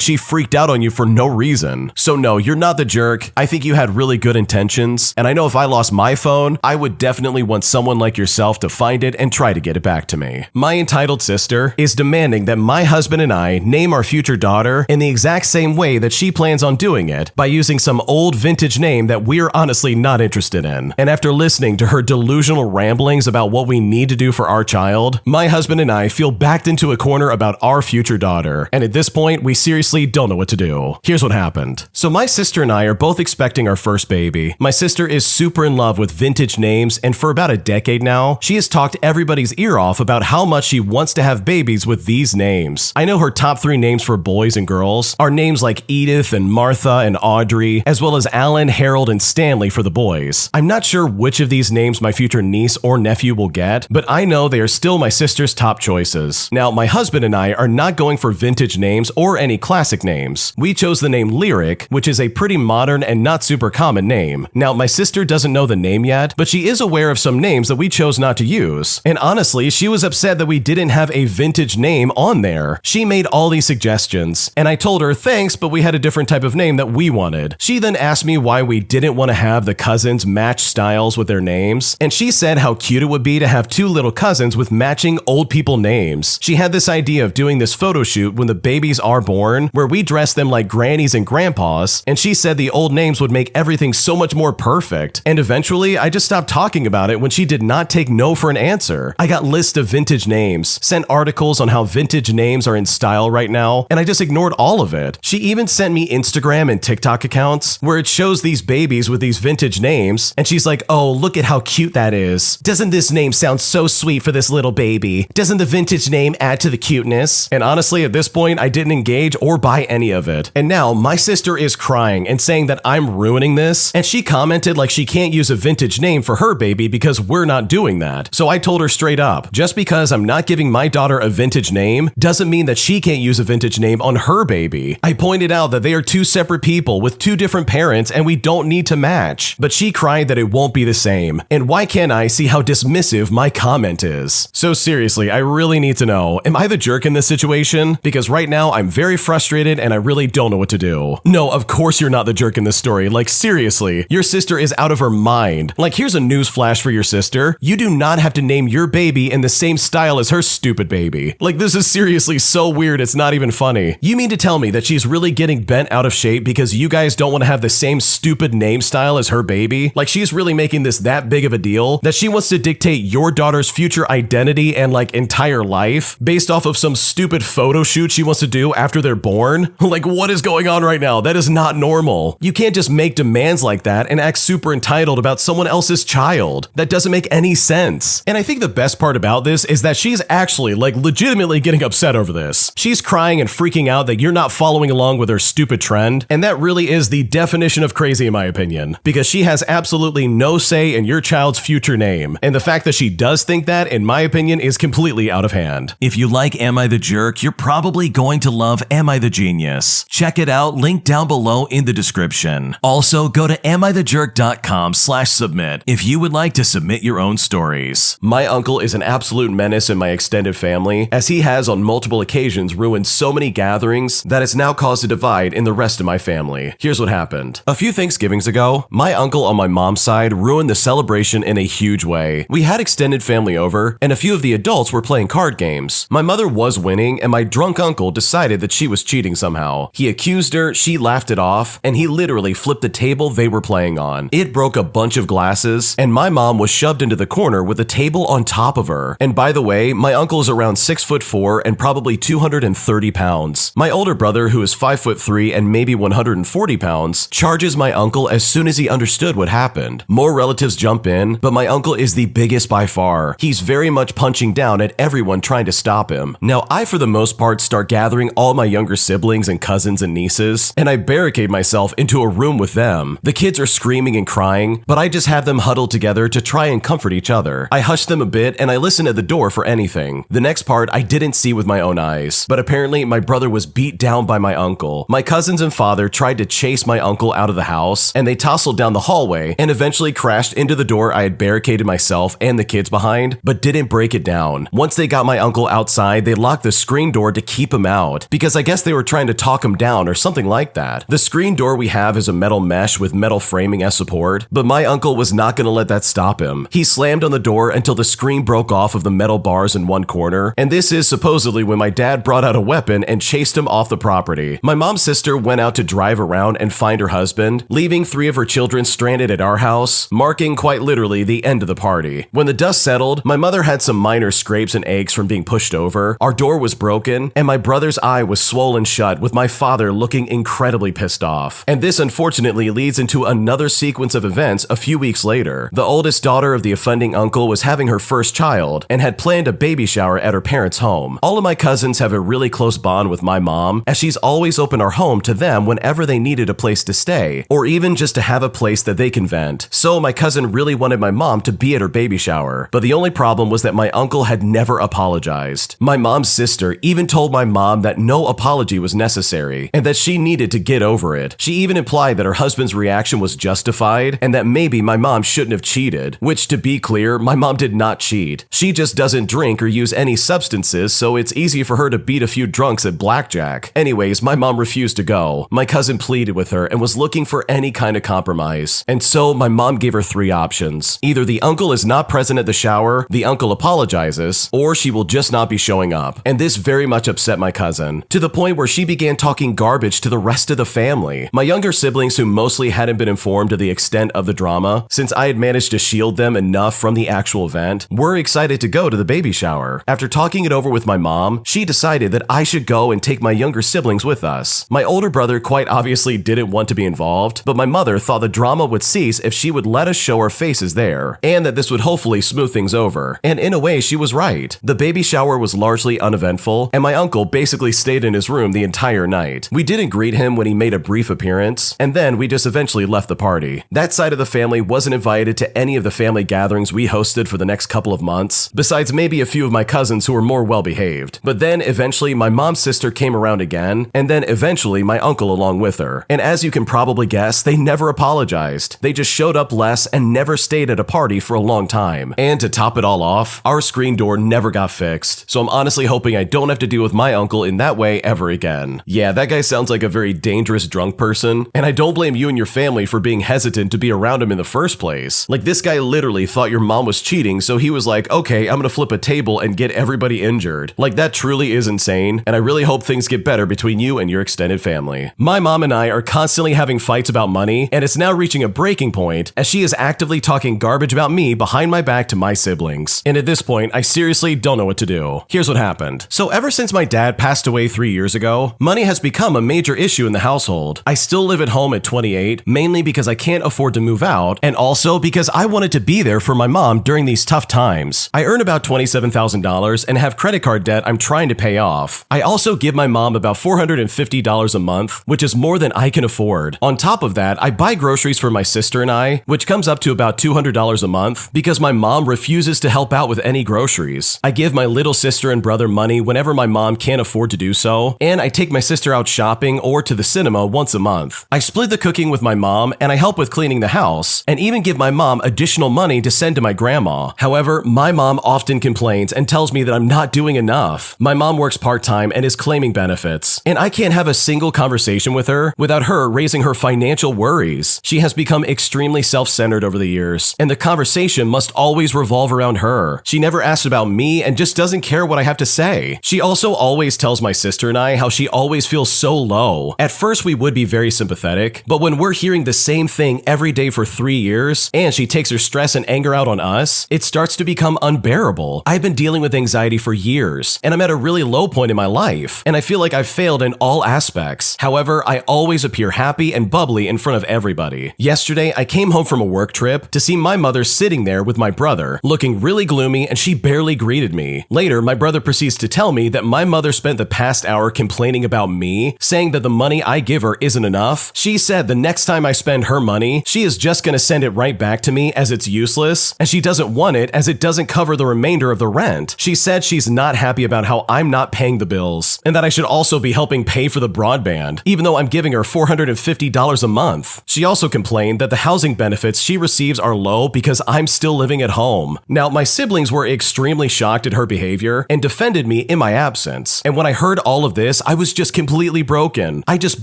she freaked out on you for no reason. So no, you're not the jerk. I think you had really good intentions. And I know if I lost my phone, I would definitely want someone like yourself to find it and try to get it back to me. My entitled sister is demanding that my husband and I name our future daughter in the exact same way that she plans on doing it, by using some old vintage name that we're honestly not interested in. And after listening to her delusional ramblings about what we need to do for our child, my husband and I feel backed into a corner about our future daughter. And at this point, we seriously don't know what to do. Here's what happened. So my sister and I are both expecting our first baby. My sister is super in love with vintage names, and for about a decade now, she has talked everybody's ear off about how much she wants to have babies with these names. I know her top 3 names for boys and girls are names like Edith and Martha and Audrey, as well as Alan, Harold, and Stanley for the boys. I'm not sure which of these names my future niece or nephew will get, but I know they are still my sister's top choices. Now, my husband and I are not going for vintage names or any classic names. We chose the name Lyric, which is a pretty modern and not super common name. Now, my sister doesn't know the name yet, but she is aware of some names that we chose not to use. And honestly, she was upset that we didn't have a vintage name on there. She made all these suggestions, and I told her thanks, but we had a different type of name that we wanted. She then asked me why we didn't want to have the cousins match styles with their names, and she said how cute it would be to have 2 little cousins with matching old people names. She had this idea of doing this photo shoot when the babies are born, where we dress them like grannies and grandpas, and she said the old names would make everything so much more perfect. And eventually, I just stopped talking about it when she did not take no for an answer. I got lists of vintage names, sent articles on how vintage names are in style right now, and I just ignored all of it. She even sent me Instagram and TikTok accounts where it shows these babies with these vintage names, and she's like, oh, look at how cute that is. Doesn't this name sound so sweet for this little baby? Doesn't the vintage name add to the cuteness? And honestly, at this point, I didn't engage or buy any of it. And now my sister is crying and saying that I'm ruining this, and she commented like she can't use a vintage name for her baby because we're not doing that. So I told her straight up, just because I'm not giving my daughter a vintage name doesn't mean that she can't use a vintage name on her baby. I pointed out that they are 2 separate people with 2 different parents and we don't need to match. But she cried that it won't be the same. And why can't I see how dismissive my comment is? So seriously, I really need to know, am I the jerk in this situation? Because right now I'm very frustrated and I really don't know what to do. No, of course you're not the jerk in this story. Like, seriously, your sister is out of her mind. Like, here's a news flash for your sister. You do not have to name your baby in the same style as her stupid baby. Like, this is seriously so weird, it's not even funny. You mean to tell me that she's really getting bent out of shape because you guys don't want to have the same stupid name style as her baby? Like, she's really making this that big of a deal that she wants to dictate your daughter's future identity and like entire life based off of some stupid photo shoot she wants to do after they're born? Like, what is going on right now? That is not normal. You can't just make demands like that and act super entitled about someone else's child. That doesn't make any sense. And I think the best part about this is that she's actually like legitimately getting upset over this. She's crying and freaking out that you're not following along with her stupid trend, and that really is the definition of crazy in my opinion, because she has absolutely no say in your child's future name, and the fact that she does think that, in my opinion, is completely out of hand. If you like Am I the Jerk, you're probably going to love Am I the Genius. Check it out, link down below in the description. Also, go to amithejerk.com/submit if you would like to submit your own stories. My uncle is an absolute menace in my extended family, as he has on multiple occasions ruined so many gatherings that it's now caused a divide in the rest of my family. Here's what happened. A few Thanksgivings ago, my uncle on my mom's side ruined the celebration in a huge way. We had extended family over, and a few of the adults were playing card games. My mother was winning, and my drunk uncle decided that she was cheating somehow. He accused her, she laughed it off, and he literally flipped the table they were playing on. It broke a bunch of glasses, and my mom was shoved into the corner with the table on top of her. And by the way, my uncle is around 6'4" and probably 230 pounds. My older brother, who is 5'3" and maybe 140 pounds, charges my uncle as soon as he understood what happened. More relatives jump in, but my uncle is the biggest by far. He's very much punching down at everyone trying to stop him. Now, I for the most part start gathering all my younger siblings and cousins and nieces, and I barricade myself into a room with them. The kids are screaming and crying, but I just have them huddled together to try and comfort each other. I hush them a bit and I listen at the door for anything. The next part I didn't see with my own eyes, but apparently my brother was beat down by my uncle. My cousins and father tried to chase chased my uncle out of the house, and they tousled down the hallway and eventually crashed into the door I had barricaded myself and the kids behind, but didn't break it down. Once they got my uncle outside, they locked the screen door to keep him out, because I guess they were trying to talk him down or something like that. The screen door we have is a metal mesh with metal framing as support, but my uncle was not going to let that stop him. He slammed on the door until the screen broke off of the metal bars in one corner, and this is supposedly when my dad brought out a weapon and chased him off the property. My mom's sister went out to drive around and find her husband, leaving 3 of her children stranded at our house, marking quite literally the end of the party. When the dust settled, my mother had some minor scrapes and aches from being pushed over, our door was broken, and my brother's eye was swollen shut, with my father looking incredibly pissed off. And this unfortunately leads into another sequence of events a few weeks later. The oldest daughter of the offending uncle was having her first child and had planned a baby shower at her parents' home. All of my cousins have a really close bond with my mom, as she's always opened our home to them whenever they needed a place to stay, or even just to have a place that they can vent. So my cousin really wanted my mom to be at her baby shower, but the only problem was that my uncle had never apologized. My mom's sister even told my mom that no apology was necessary and that she needed to get over it. She even implied that her husband's reaction was justified and that maybe my mom shouldn't have cheated, which, to be clear, my mom did not cheat. She just doesn't drink or use any substances, so it's easy for her to beat a few drunks at blackjack. Anyways, my mom refused to go. My cousin pleaded with her and was looking for any kind of compromise. And so my mom gave her 3 options. Either the uncle is not present at the shower, the uncle apologizes, or she will just not be showing up. And this very much upset my cousin, to the point where she began talking garbage to the rest of the family. My younger siblings, who mostly hadn't been informed of the extent of the drama, since I had managed to shield them enough from the actual event, were excited to go to the baby shower. After talking it over with my mom, she decided that I should go and take my younger siblings with us. My older brother quite obviously didn't want to be involved, but my mother thought the drama would cease if she would let us show our faces there, and that this would hopefully smooth things over. And in a way, she was right. The baby shower was largely uneventful, and my uncle basically stayed in his room the entire night. We didn't greet him when he made a brief appearance, and then we just eventually left the party. That side of the family wasn't invited to any of the family gatherings we hosted for the next couple of months, besides maybe a few of my cousins who were more well-behaved. But then eventually my mom's sister came around again, and then eventually my uncle along with her. And as you can probably guess, they never apologized. They just showed up less and never stayed at a party for a long time. And to top it all off, our screen door never got fixed, so I'm honestly hoping I don't have to deal with my uncle in that way ever again. Yeah, that guy sounds like a very dangerous drunk person, and I don't blame you and your family for being hesitant to be around him in the first place. Like, this guy literally thought your mom was cheating, so he was like, okay, I'm gonna flip a table and get everybody injured. Like, that truly is insane, and I really hope things get better between you and your extended family. My mom and I are constantly having fights about money, and it's now reaching a breaking point as she is actively talking garbage about me behind my back to my siblings. And at this point, I seriously don't know what to do. Here's what happened. So ever since my dad passed away 3 years ago, money has become a major issue in the household. I still live at home at 28, mainly because I can't afford to move out, and also because I wanted to be there for my mom during these tough times. I earn about $27,000 and have credit card debt I'm trying to pay off. I also give my mom about $450 a month, which is more than I can afford. On top of that, I buy groceries for my sister and I, which comes up to about $200 a month because my mom refuses to help out with any groceries. I give my little sister and brother money whenever my mom can't afford to do so, and I take my sister out shopping or to the cinema once a month. I split the cooking with my mom, and I help with cleaning the house, and even give my mom additional money to send to my grandma. However, my mom often complains and tells me that I'm not doing enough. My mom works part-time and is claiming benefits, and I can't have a single conversation with her without her raising her financial worries. She has become extremely self-centered over the years, and the conversation must always revolve around her. She never asks about me and just doesn't care what I have to say. She also always tells my sister and I how she always feels so low. At first, we would be very sympathetic, but when we're hearing the same thing every day for 3 years, and she takes her stress and anger out on us, it starts to become unbearable. I've been dealing with anxiety for years, and I'm at a really low point in my life, and I feel like I've failed in all aspects. However, I always appear happy and bubbly in front of everybody. Yesterday, I came home from a work trip to see my mother sitting there with my brother, looking really gloomy, and she barely greeted me. Later, my brother proceeds to tell me that my mother spent the past hour complaining about me, saying that the money I give her isn't enough. She said the next time I spend her money, she is just gonna send it right back to me as it's useless, and she doesn't want it as it doesn't cover the remainder of the rent. She said she's not happy about how I'm not paying the bills, and that I should also be helping pay for the broadband, even though I'm giving her $400 $450 a month. She also complained that the housing benefits she receives are low because I'm still living at home. Now, my siblings were extremely shocked at her behavior and defended me in my absence. And when I heard all of this, I was just completely broken. I just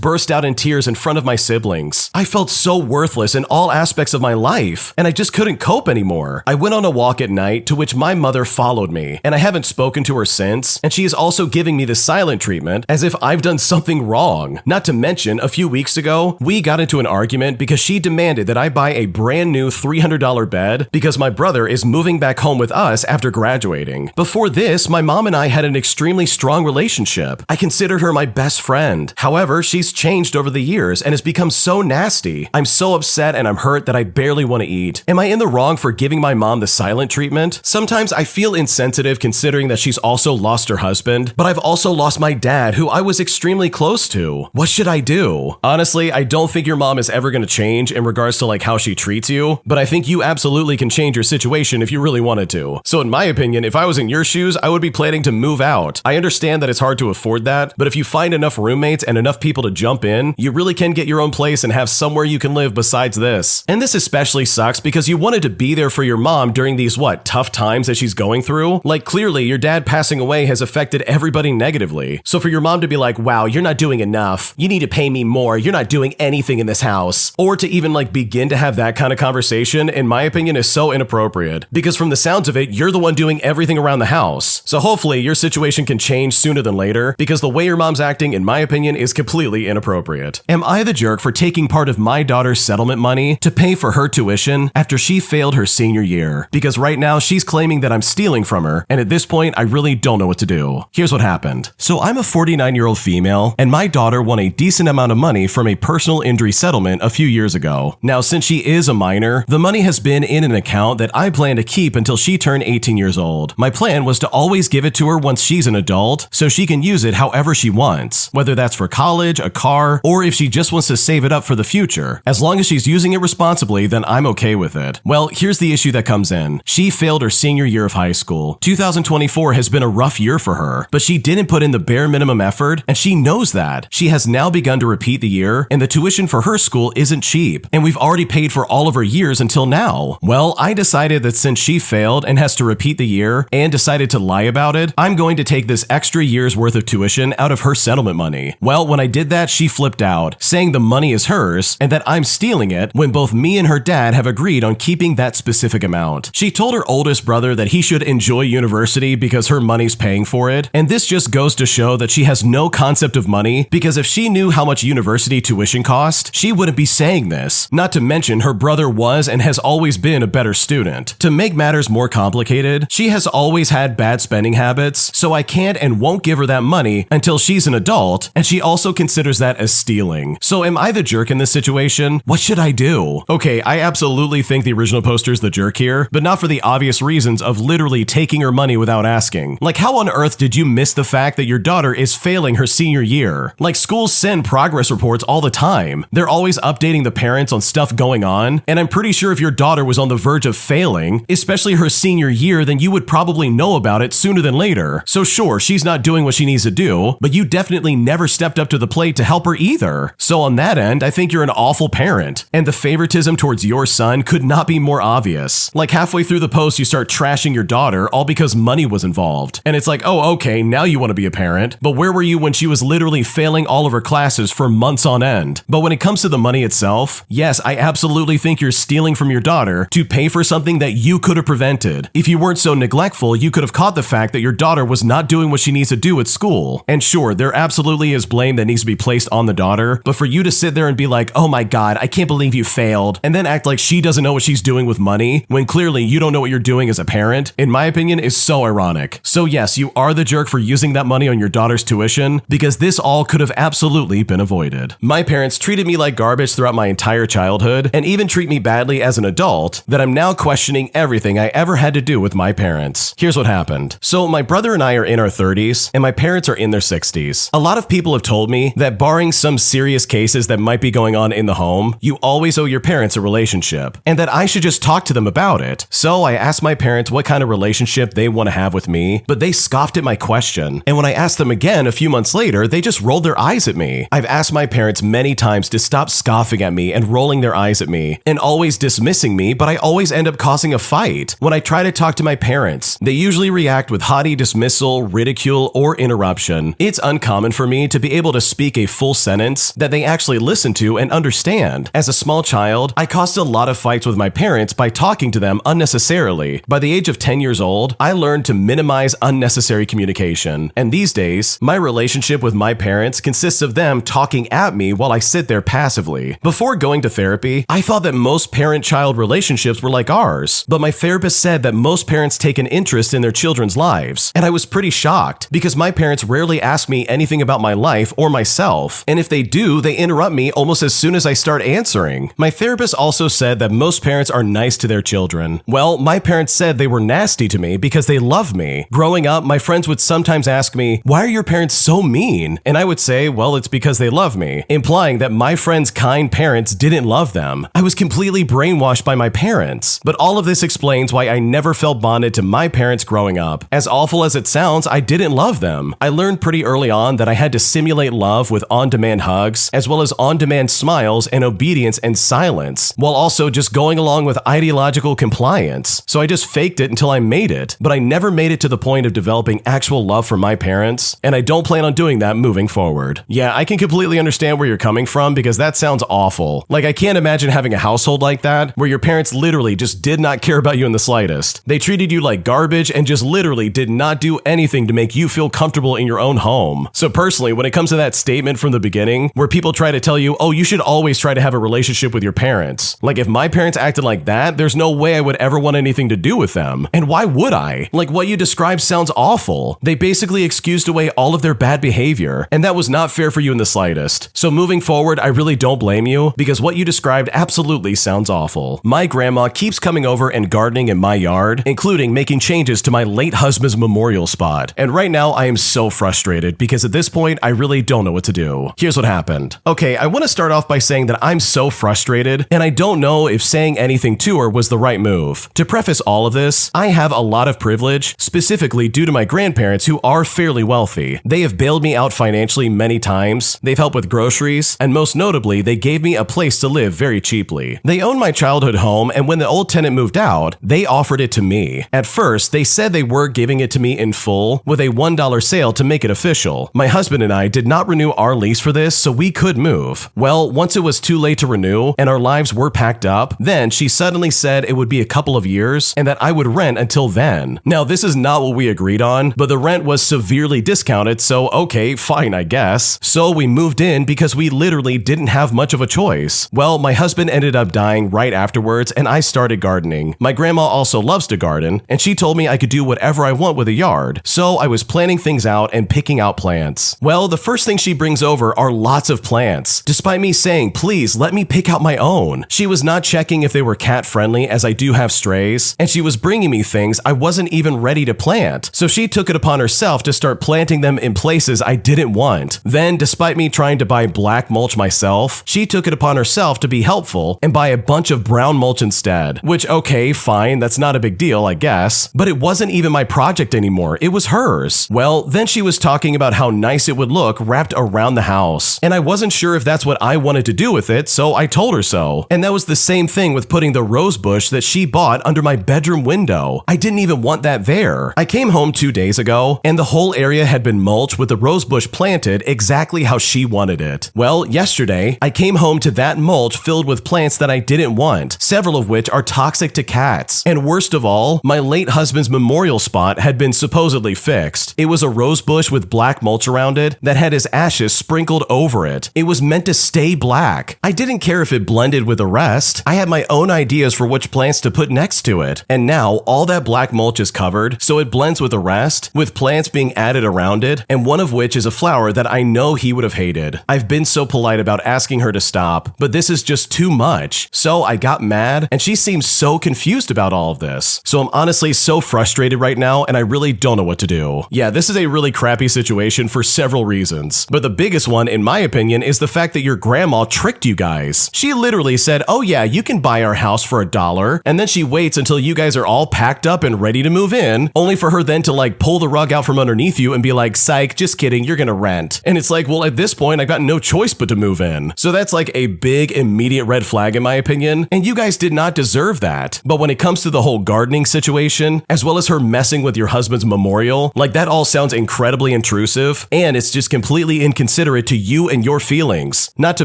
burst out in tears in front of my siblings. I felt so worthless in all aspects of my life, and I just couldn't cope anymore. I went on a walk at night, to which my mother followed me, and I haven't spoken to her since, and she is also giving me the silent treatment as if I've done something wrong. Not to mention, a few weeks ago, we got into an argument because she demanded that I buy a brand new $300 bed because my brother is moving back home with us after graduating. Before this, my mom and I had an extremely strong relationship. I considered her my best friend. However, she's changed over the years and has become so nasty. I'm so upset and I'm hurt that I barely want to eat. Am I in the wrong for giving my mom the silent treatment? Sometimes I feel insensitive considering that she's also lost her husband, but I've also lost my dad, who I was extremely close to. What should I do? Honestly, I don't think your mom is ever going to change in regards to how she treats you, but I think you absolutely can change your situation if you really wanted to. So in my opinion, if I was in your shoes, I would be planning to move out. I understand that it's hard to afford that, but if you find enough roommates and enough people to jump in, you really can get your own place and have somewhere you can live besides this. And this especially sucks because you wanted to be there for your mom during these, tough times that she's going through? Clearly, your dad passing away has affected everybody negatively. So for your mom to be like, wow, you're not doing enough. You need to pay me more. You're not doing anything in this house. Or to even begin to have that kind of conversation, in my opinion, is so inappropriate. Because from the sounds of it, you're the one doing everything around the house. So hopefully your situation can change sooner than later, because the way your mom's acting, in my opinion, is completely inappropriate. Am I the jerk for taking part of my daughter's settlement money to pay for her tuition after she failed her senior year? Because right now she's claiming that I'm stealing from her, and at this point I really don't know what to do. Here's what happened. So I'm a 49-year-old female, and my daughter won a decent amount of money from a personal injury settlement a few years ago. Now, since she is a minor, the money has been in an account that I plan to keep until she turned 18 years old. My plan was to always give it to her once she's an adult, so she can use it however she wants, whether that's for college, a car, or if she just wants to save it up for the future. As long as she's using it responsibly, then I'm okay with it. Well, here's the issue that comes in. She failed her senior year of high school. 2024 has been a rough year for her, but she didn't put in the bare minimum effort, and she knows that. She has now begun to repeat the year, and the tuition for her school isn't cheap, and we've already paid for all of her years until now. Well, I decided that since she failed and has to repeat the year and decided to lie about it, I'm going to take this extra year's worth of tuition out of her settlement money. Well, when I did that, she flipped out, saying the money is hers and that I'm stealing it when both me and her dad have agreed on keeping that specific amount. She told her oldest brother that he should enjoy university because her money's paying for it, and this just goes to show that she has no concept of money, because if she knew how much university tuition cost, she wouldn't be saying this. Not to mention her brother was and has always been a better student. To make matters more complicated, she has always had bad spending habits, so I can't and won't give her that money until she's an adult, and she also considers that as stealing. So am I the jerk in this situation? What should I do? Okay, I absolutely think the original poster's the jerk here, but not for the obvious reasons of literally taking her money without asking. How on earth did you miss the fact that your daughter is failing her senior year? Schools send progress reports all the time. They're always updating the parents on stuff going on, and I'm pretty sure if your daughter was on the verge of failing, especially her senior year, then you would probably know about it sooner than later. So sure, she's not doing what she needs to do, but you definitely never stepped up to the plate to help her either. So on that end, I think you're an awful parent, and the favoritism towards your son could not be more obvious. Halfway through the post, you start trashing your daughter all because money was involved. And it's oh, okay, now you want to be a parent, but where were you when she was literally failing all of her classes for months on end? But when it comes to the money itself, yes, I absolutely think you're stealing from your daughter to pay for something that you could have prevented. If you weren't so neglectful, you could have caught the fact that your daughter was not doing what she needs to do at school. And sure, there absolutely is blame that needs to be placed on the daughter, but for you to sit there and be oh my god, I can't believe you failed, and then act like she doesn't know what she's doing with money, when clearly you don't know what you're doing as a parent, in my opinion, is so ironic. So yes, you are the jerk for using that money on your daughter's tuition, because this all could have absolutely been avoided. My parents treated me like garbage throughout my entire childhood, and even treat me badly as an adult, that I'm now questioning everything I ever had to do with my parents. Here's what happened. So my brother and I are in our 30s, and my parents are in their 60s. A lot of people have told me that barring some serious cases that might be going on in the home, you always owe your parents a relationship, and that I should just talk to them about it. So I asked my parents what kind of relationship they want to have with me, but they scoffed at my question, and when I asked them again a few months later, they just rolled their eyes at me. I've asked my parents parents many times to stop scoffing at me and rolling their eyes at me, and always dismissing me, but I always end up causing a fight. When I try to talk to my parents, they usually react with haughty dismissal, ridicule, or interruption. It's uncommon for me to be able to speak a full sentence that they actually listen to and understand. As a small child, I caused a lot of fights with my parents by talking to them unnecessarily. By the age of 10 years old, I learned to minimize unnecessary communication. And these days, my relationship with my parents consists of them talking at me while I sit there passively. Before going to therapy, I thought that most parent-child relationships were like ours, but my therapist said that most parents take an interest in their children's lives, and I was pretty shocked because my parents rarely ask me anything about my life or myself, and if they do, they interrupt me almost as soon as I start answering. My therapist also said that most parents are nice to their children. Well, my parents said they were nasty to me because they love me. Growing up, my friends would sometimes ask me, "Why are your parents so mean?" And I would say, well, it's because they love me, implying that my friends' kind parents didn't love them. I was completely brainwashed by my parents. But all of this explains why I never felt bonded to my parents growing up. As awful as it sounds, I didn't love them. I learned pretty early on that I had to simulate love with on-demand hugs, as well as on-demand smiles and obedience and silence, while also just going along with ideological compliance. So I just faked it until I made it, but I never made it to the point of developing actual love for my parents, and I don't plan on doing that moving forward. Yeah, I can completely understand where you're coming from because that sounds awful. Like, I can't imagine having a household like that where your parents literally just did not care about you in the slightest. They treated you like garbage and just literally did not do anything to make you feel comfortable in your own home. So personally, when it comes to that statement from the beginning, where people try to tell you, oh, you should always try to have a relationship with your parents. Like, if my parents acted like that, there's no way I would ever want anything to do with them. And why would I? Like, what you described sounds awful. They basically excused away all of their bad behavior, and that was not fair for you in the slightest. So moving forward, I really don't blame you, because what you described absolutely sounds awful. My grandma keeps coming over and gardening in my yard, including making changes to my late husband's memorial spot. And right now, I am so frustrated, because at this point, I really don't know what to do. Here's what happened. Okay, I want to start off by saying that I'm so frustrated, and I don't know if saying anything to her was the right move. To preface all of this, I have a lot of privilege, specifically due to my grandparents who are fairly wealthy. They have bailed me out financially many times, they've helped with groceries, and most notably, they gave me a place to live very cheaply. They owned my childhood home, and when the old tenant moved out, they offered it to me. At first, they said they were giving it to me in full, with a $1 sale to make it official. My husband and I did not renew our lease for this, so we could move. Well, once it was too late to renew, and our lives were packed up, then she suddenly said it would be a couple of years, and that I would rent until then. Now, this is not what we agreed on, but the rent was severely discounted, so okay, fine, I guess. So we moved in because we literally didn't have much of a choice. Well, my husband ended up dying right afterwards, and I started gardening. My grandma also loves to garden, and she told me I could do whatever I want with a yard. So I was planning things out and picking out plants. Well, the first thing she brings over are lots of plants, despite me saying, please let me pick out my own. She was not checking if they were cat friendly, as I do have strays, and she was bringing me things I wasn't even ready to plant. So she took it upon herself to start planting them in places I didn't want. Then, despite me trying to buy black mulch myself, she took it upon herself to be helpful and buy a bunch of brown mulch instead. Which, okay, fine, that's not a big deal, I guess. But it wasn't even my project anymore, it was hers. Well, then she was talking about how nice it would look wrapped around the house. And I wasn't sure if that's what I wanted to do with it, so I told her so. And that was the same thing with putting the rose bush that she bought under my bedroom window. I didn't even want that there. I came home 2 days ago, and the whole area had been mulched with the rose bush planted exactly how she wanted it. Well, yesterday, I came home to that mulch filled with plants that I didn't want, several of which are toxic to cats. And worst of all, my late husband's memorial spot had been supposedly fixed. It was a rose bush with black mulch around it that had his ashes sprinkled over it. It was meant to stay black. I didn't care if it blended with the rest. I had my own ideas for which plants to put next to it. And now all that black mulch is covered, so it blends with the rest, with plants being added around it, and one of which is a flower that I know he would have hated. I've been so polite about asking her to stop, but this is just too much. So I got mad, and she seems so confused about all of this. So I'm honestly so frustrated right now, and I really don't know what to do. Yeah, this is a really crappy situation for several reasons, but the biggest one, in my opinion, is the fact that your grandma tricked you guys. She literally said, oh yeah, you can buy our house for $1, and then she waits until you guys are all packed up and ready to move in, only for her then to like pull the rug out from underneath you and be like, psych, just kidding, you're gonna rent. And it's like, well, at this point, I've got no no choice but to move in. So that's like a big immediate red flag in my opinion, and you guys did not deserve that. But when it comes to the whole gardening situation, as well as her messing with your husband's memorial, like that all sounds incredibly intrusive, and it's just completely inconsiderate to you and your feelings. Not to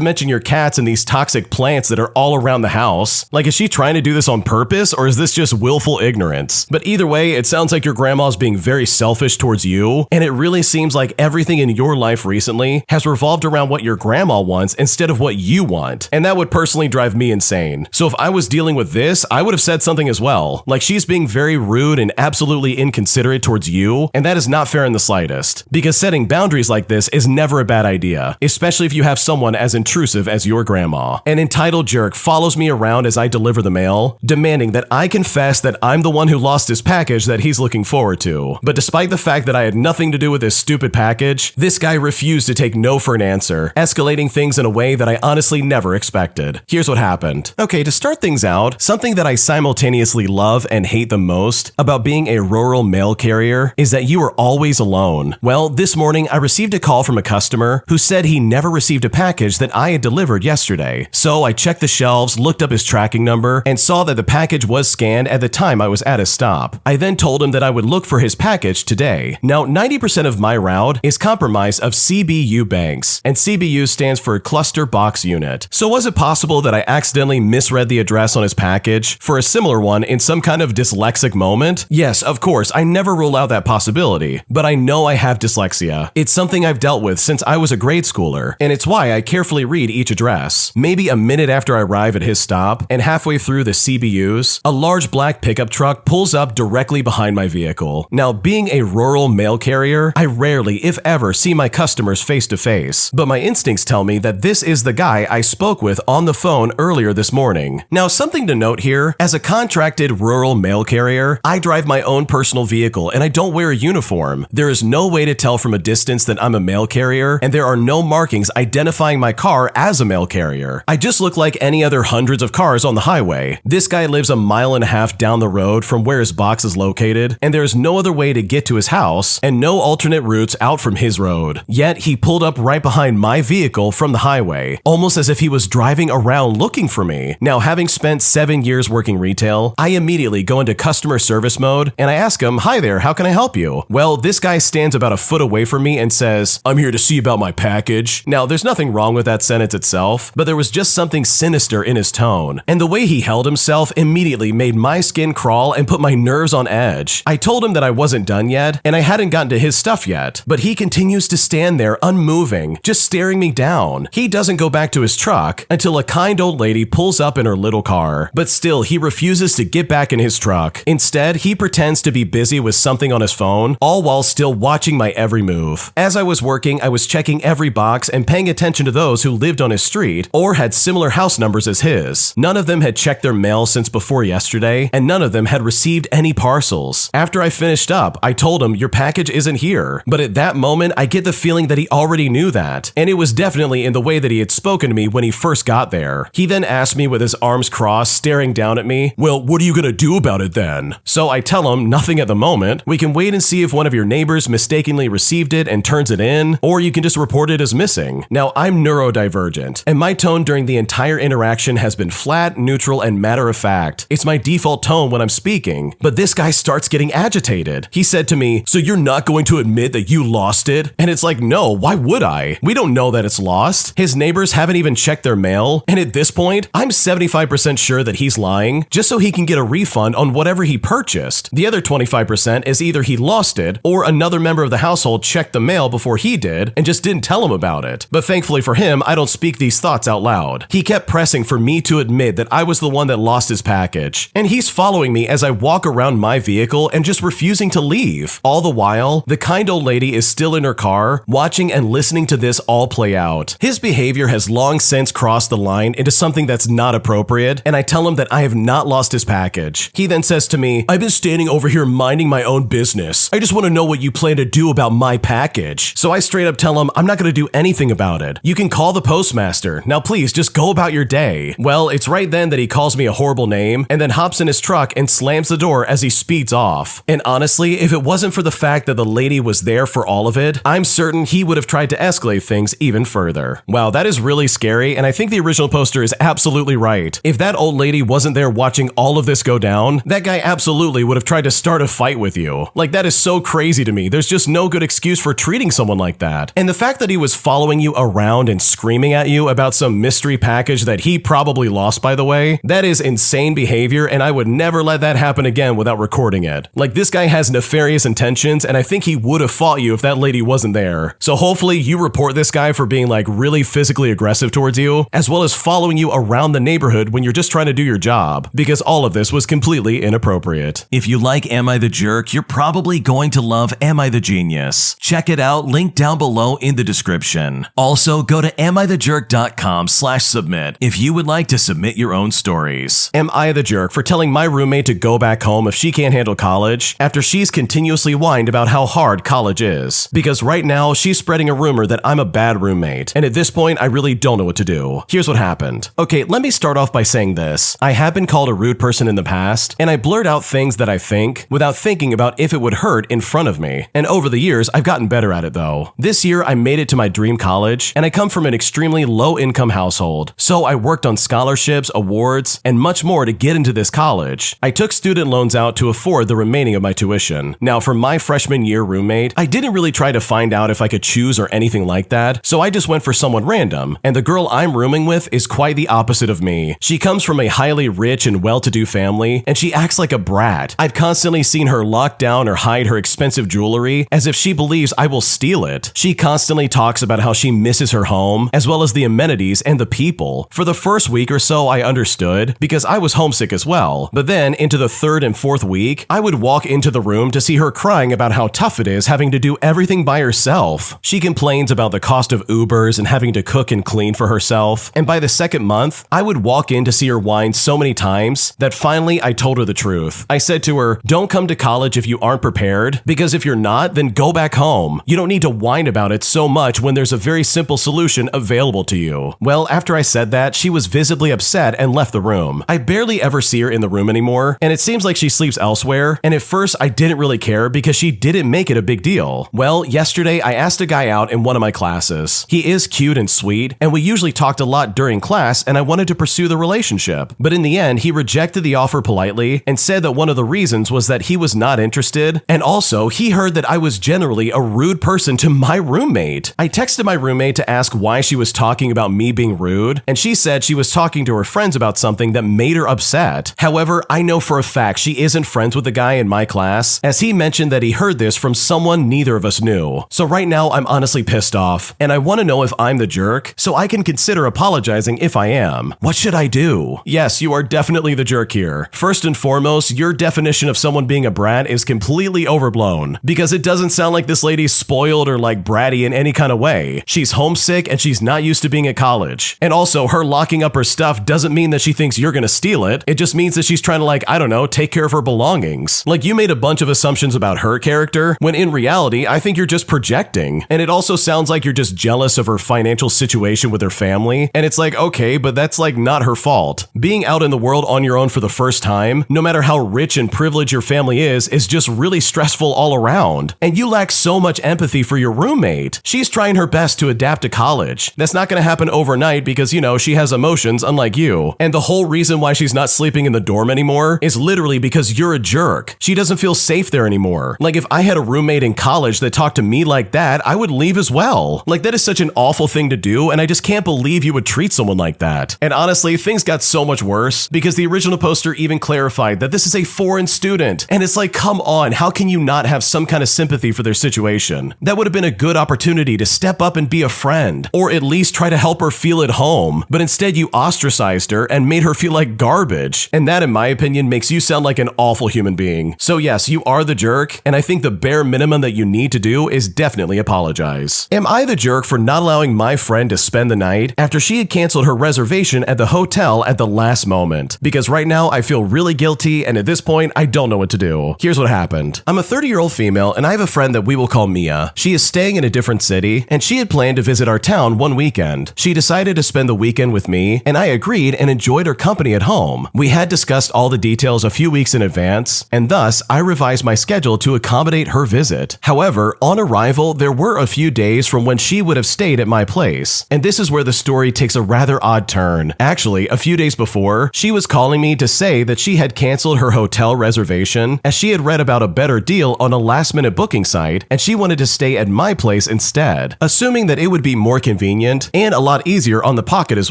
mention your cats and these toxic plants that are all around the house. Like, is she trying to do this on purpose, or is this just willful ignorance? But either way, it sounds like your grandma's being very selfish towards you, and it really seems like everything in your life recently has revolved around what your grandma wants instead of what you want. And that would personally drive me insane. So if I was dealing with this, I would have said something as well. Like, she's being very rude and absolutely inconsiderate towards you, and that is not fair in the slightest. Because setting boundaries like this is never a bad idea, especially if you have someone as intrusive as your grandma. An entitled jerk follows me around as I deliver the mail, demanding that I confess that I'm the one who lost his package that he's looking forward to. But despite the fact that I had nothing to do with this stupid package, this guy refused to take no for an answer, escalating things in a way that I honestly never expected. Here's what happened. Okay, to start things out, something that I simultaneously love and hate the most about being a rural mail carrier is that you are always alone. Well, this morning I received a call from a customer who said he never received a package that I had delivered yesterday. So I checked the shelves, looked up his tracking number, and saw that the package was scanned at the time I was at a stop. I then told him that I would look for his package today. Now, 90% of my route is comprised of CBU banks, and CBU stands for Cluster Box Unit. So was it possible that I accidentally misread the address on his package for a similar one in some kind of dyslexic moment? Yes, of course, I never rule out that possibility, but I know I have dyslexia. It's something I've dealt with since I was a grade schooler, and it's why I carefully read each address. Maybe a minute after I arrive at his stop, and halfway through the CBUs, a large black pickup truck pulls up directly behind my vehicle. Now, being a rural mail carrier, I rarely, if ever, see my customers face to face, but my instincts tell me that this is the guy I spoke with on the phone earlier this morning. Now, something to note here, as a contracted rural mail carrier, I drive my own personal vehicle and I don't wear a uniform. There is no way to tell from a distance that I'm a mail carrier, and there are no markings identifying my car as a mail carrier. I just look like any other hundreds of cars on the highway. This guy lives a mile and a half down the road from where his box is located, and there is no other way to get to his house and no alternate routes out from his road. Yet he pulled up right behind my vehicle from the highway, almost as if he was driving around looking for me. Now, having spent 7 years working retail, I immediately go into customer service mode and I ask him, "Hi there, how can I help you?" Well, this guy stands about a foot away from me and says, "I'm here to see about my package." Now, there's nothing wrong with that sentence itself, but there was just something sinister in his tone, and the way he held himself immediately made my skin crawl and put my nerves on edge. I told him that I wasn't done yet and I hadn't gotten to his stuff yet, but he continues to stand there unmoving, just staring me down. He doesn't go back to his truck until a kind old lady pulls up in her little car, but still he refuses to get back in his truck. Instead, he pretends to be busy with something on his phone, all while still watching my every move. As I was working, I was checking every box and paying attention to those who lived on his street or had similar house numbers as his. None of them had checked their mail since before yesterday, and none of them had received any parcels. After I finished up, I told him, "Your package isn't here." But at that moment, I get the feeling that he already knew that, and it was definitely in the way that he had spoken to me when he first got there. He then asked me with his arms crossed, staring down at me, "Well, what are you gonna do about it then?" So I tell him, "Nothing at the moment. We can wait and see if one of your neighbors mistakenly received it and turns it in, or you can just report it as missing." Now, I'm neurodivergent, and my tone during the entire interaction has been flat, neutral, and matter of fact. It's my default tone when I'm speaking, but this guy starts getting agitated. He said to me, "So you're not going to admit that you lost it?" And it's like, no, why would I? We don't know that it's lost. His neighbors haven't even checked their mail, and at this point, I'm 75% sure that he's lying, just so he can get a refund on whatever he purchased. The other 25% is either he lost it, or another member of the household checked the mail before he did and just didn't tell him about it. But thankfully for him, I don't speak these thoughts out loud. He kept pressing for me to admit that I was the one that lost his package, and he's following me as I walk around my vehicle and just refusing to leave. All the while, the kind old lady is still in her car, watching and listening to this all play out. His behavior has long since crossed the line into something that's not appropriate, and I tell him that I have not lost his package. He then says to me, "I've been standing over here minding my own business. I just want to know what you plan to do about my package." So I straight up tell him I'm not going to do anything about it. You can call the postmaster. Now please, just go about your day. Well, it's right then that he calls me a horrible name and then hops in his truck and slams the door as he speeds off. And honestly, if it wasn't for the fact that the lady was there for all of it, I'm certain he would have tried to escalate things even further. Wow, that is really scary, and I think the original poster is absolutely right. If that old lady wasn't there watching all of this go down, that guy absolutely would have tried to start a fight with you. Like, that is so crazy to me. There's just no good excuse for treating someone like that. And the fact that he was following you around and screaming at you about some mystery package that he probably lost, by the way, that is insane behavior, and I would never let that happen again without recording it. Like, this guy has nefarious intentions, and I think he would have fought you if that lady wasn't there. So hopefully you report this guy for being like really physically aggressive towards you, as well as following you around the neighborhood when you're just trying to do your job, because all of this was completely inappropriate. If you like Am I the Jerk, you're probably going to love Am I the Genius. Check it out, link down below in the description. Also, go to amithejerk.com/submit if you would like to submit your own stories. Am I the jerk for telling my roommate to go back home if she can't handle college after she's continuously whined about how hard college is? Because right now, she's spreading a rumor that I'm a bad roommate, and at this point, I really don't know what to do. Here's what happened. Okay, let me start off by saying this. I have been called a rude person in the past, and I blurt out things that I think without thinking about if it would hurt in front of me. And over the years, I've gotten better at it though. This year, I made it to my dream college, and I come from an extremely low-income household, so I worked on scholarships, awards, and much more to get into this college. I took student loans out to afford the remaining of my tuition. Now, for my freshman year roommate, I didn't really try to find out if I could choose or anything like that, so I just went for someone random, and the girl I'm rooming with is quite the opposite of me. She comes from a highly rich and well-to-do family, and she acts like a brat. I've constantly seen her lock down or hide her expensive jewelry as if she believes I will steal it. She constantly talks about how she misses her home, as well as the amenities and the people. For the first week or so, I understood, because I was homesick as well. But then, into the third and fourth week, I would walk into the room to see her crying about how tough it is having to do everything by herself. She complains about the cost of Ubers and having to cook and clean for herself. And by the second month, I would walk in to see her whine so many times that finally I told her the truth. I said to her, don't come to college if you aren't prepared, because if you're not, then go back home. You don't need to whine about it so much when there's a very simple solution available to you. Well, after I said that, she was visibly upset and left the room. I barely ever see her in the room anymore, and it seems like she sleeps elsewhere, and at first I didn't really care because she didn't make it a big deal. Well, yesterday I asked a guy out in one of my classes. He is cute and sweet, and we usually talked a lot during class, and I wanted to pursue the relationship. But in the end, he rejected the offer politely and said that one of the reasons was that he was not interested, and also he heard that I was generally a rude person to my roommate. I texted my roommate to ask why she was talking about me being rude, and she said she was talking to her friends about something that made her upset. However, I know for a fact she isn't friends with the guy in my class, as he mentioned that he heard this from someone neither of us knew. So right now, I'm honestly pissed off, and I want to know if I'm the jerk, so I can consider apologizing if I am. What should I do? Yes, you are definitely the jerk here. First and foremost, your definition of someone being a brat is completely overblown, because it doesn't sound like this lady's spoiled or like bratty in any kind of way. She's homesick and she's not used to being at college. And also, her locking up her stuff doesn't mean that she thinks you're gonna steal it. It just means that she's trying to, like, I don't know, take care of her belongings. Like, you made a bunch of assumptions about her character, when in reality, I think you're just projecting. And it also sounds like you're just jealous of her financial situation with her family. And it's like, okay, but that's like not her fault. Being out in the world on your own for the first time, no matter how rich and privileged your family is just really stressful all around. And you lack so much empathy for your roommate. She's trying her best to adapt to college. That's not gonna happen overnight because, you know, she has emotions unlike you. And the whole reason why she's not sleeping in the dorm anymore is literally because you're a jerk. She doesn't feel safe there anymore. Like, if I had a roommate in college that talked to me like that, I would leave as well. Like, that is such an awful thing to do, and I just can't believe you would treat someone like that. And honestly, things got so much worse because the original poster even clarified that this is a foreign student. And it's like, come on, how can you not have some kind of sympathy for their situation? That would have been a good opportunity to step up and be a friend, or at least try to help her feel at home. But instead, you ostracized her and made her feel like garbage. And that, in my opinion, makes you sound like an awful human being. So yes, you are the jerk, and I think the bare minimum that you need to do is definitely apologize. Am I the jerk for not allowing my friend to spend the night after she had canceled her reservation at the hotel at the last moment? Because right now, I feel really guilty, and at this point, I don't know what to do. Here's what happened. I'm a 30-year-old female, and I have a friend that we will call Mia. She is staying in a different city, and she had planned to visit our town one weekend. She decided to spend the weekend with me, and I agreed and enjoyed her company at home. We had discussed all the details a few weeks in advance, and thus, I revised my schedule to accommodate her visit. However, on arrival, there were a few days from when she she would have stayed at my place. And this is where the story takes a rather odd turn. Actually, a few days before, she was calling me to say that she had canceled her hotel reservation as she had read about a better deal on a last-minute booking site and she wanted to stay at my place instead, assuming that it would be more convenient and a lot easier on the pocket as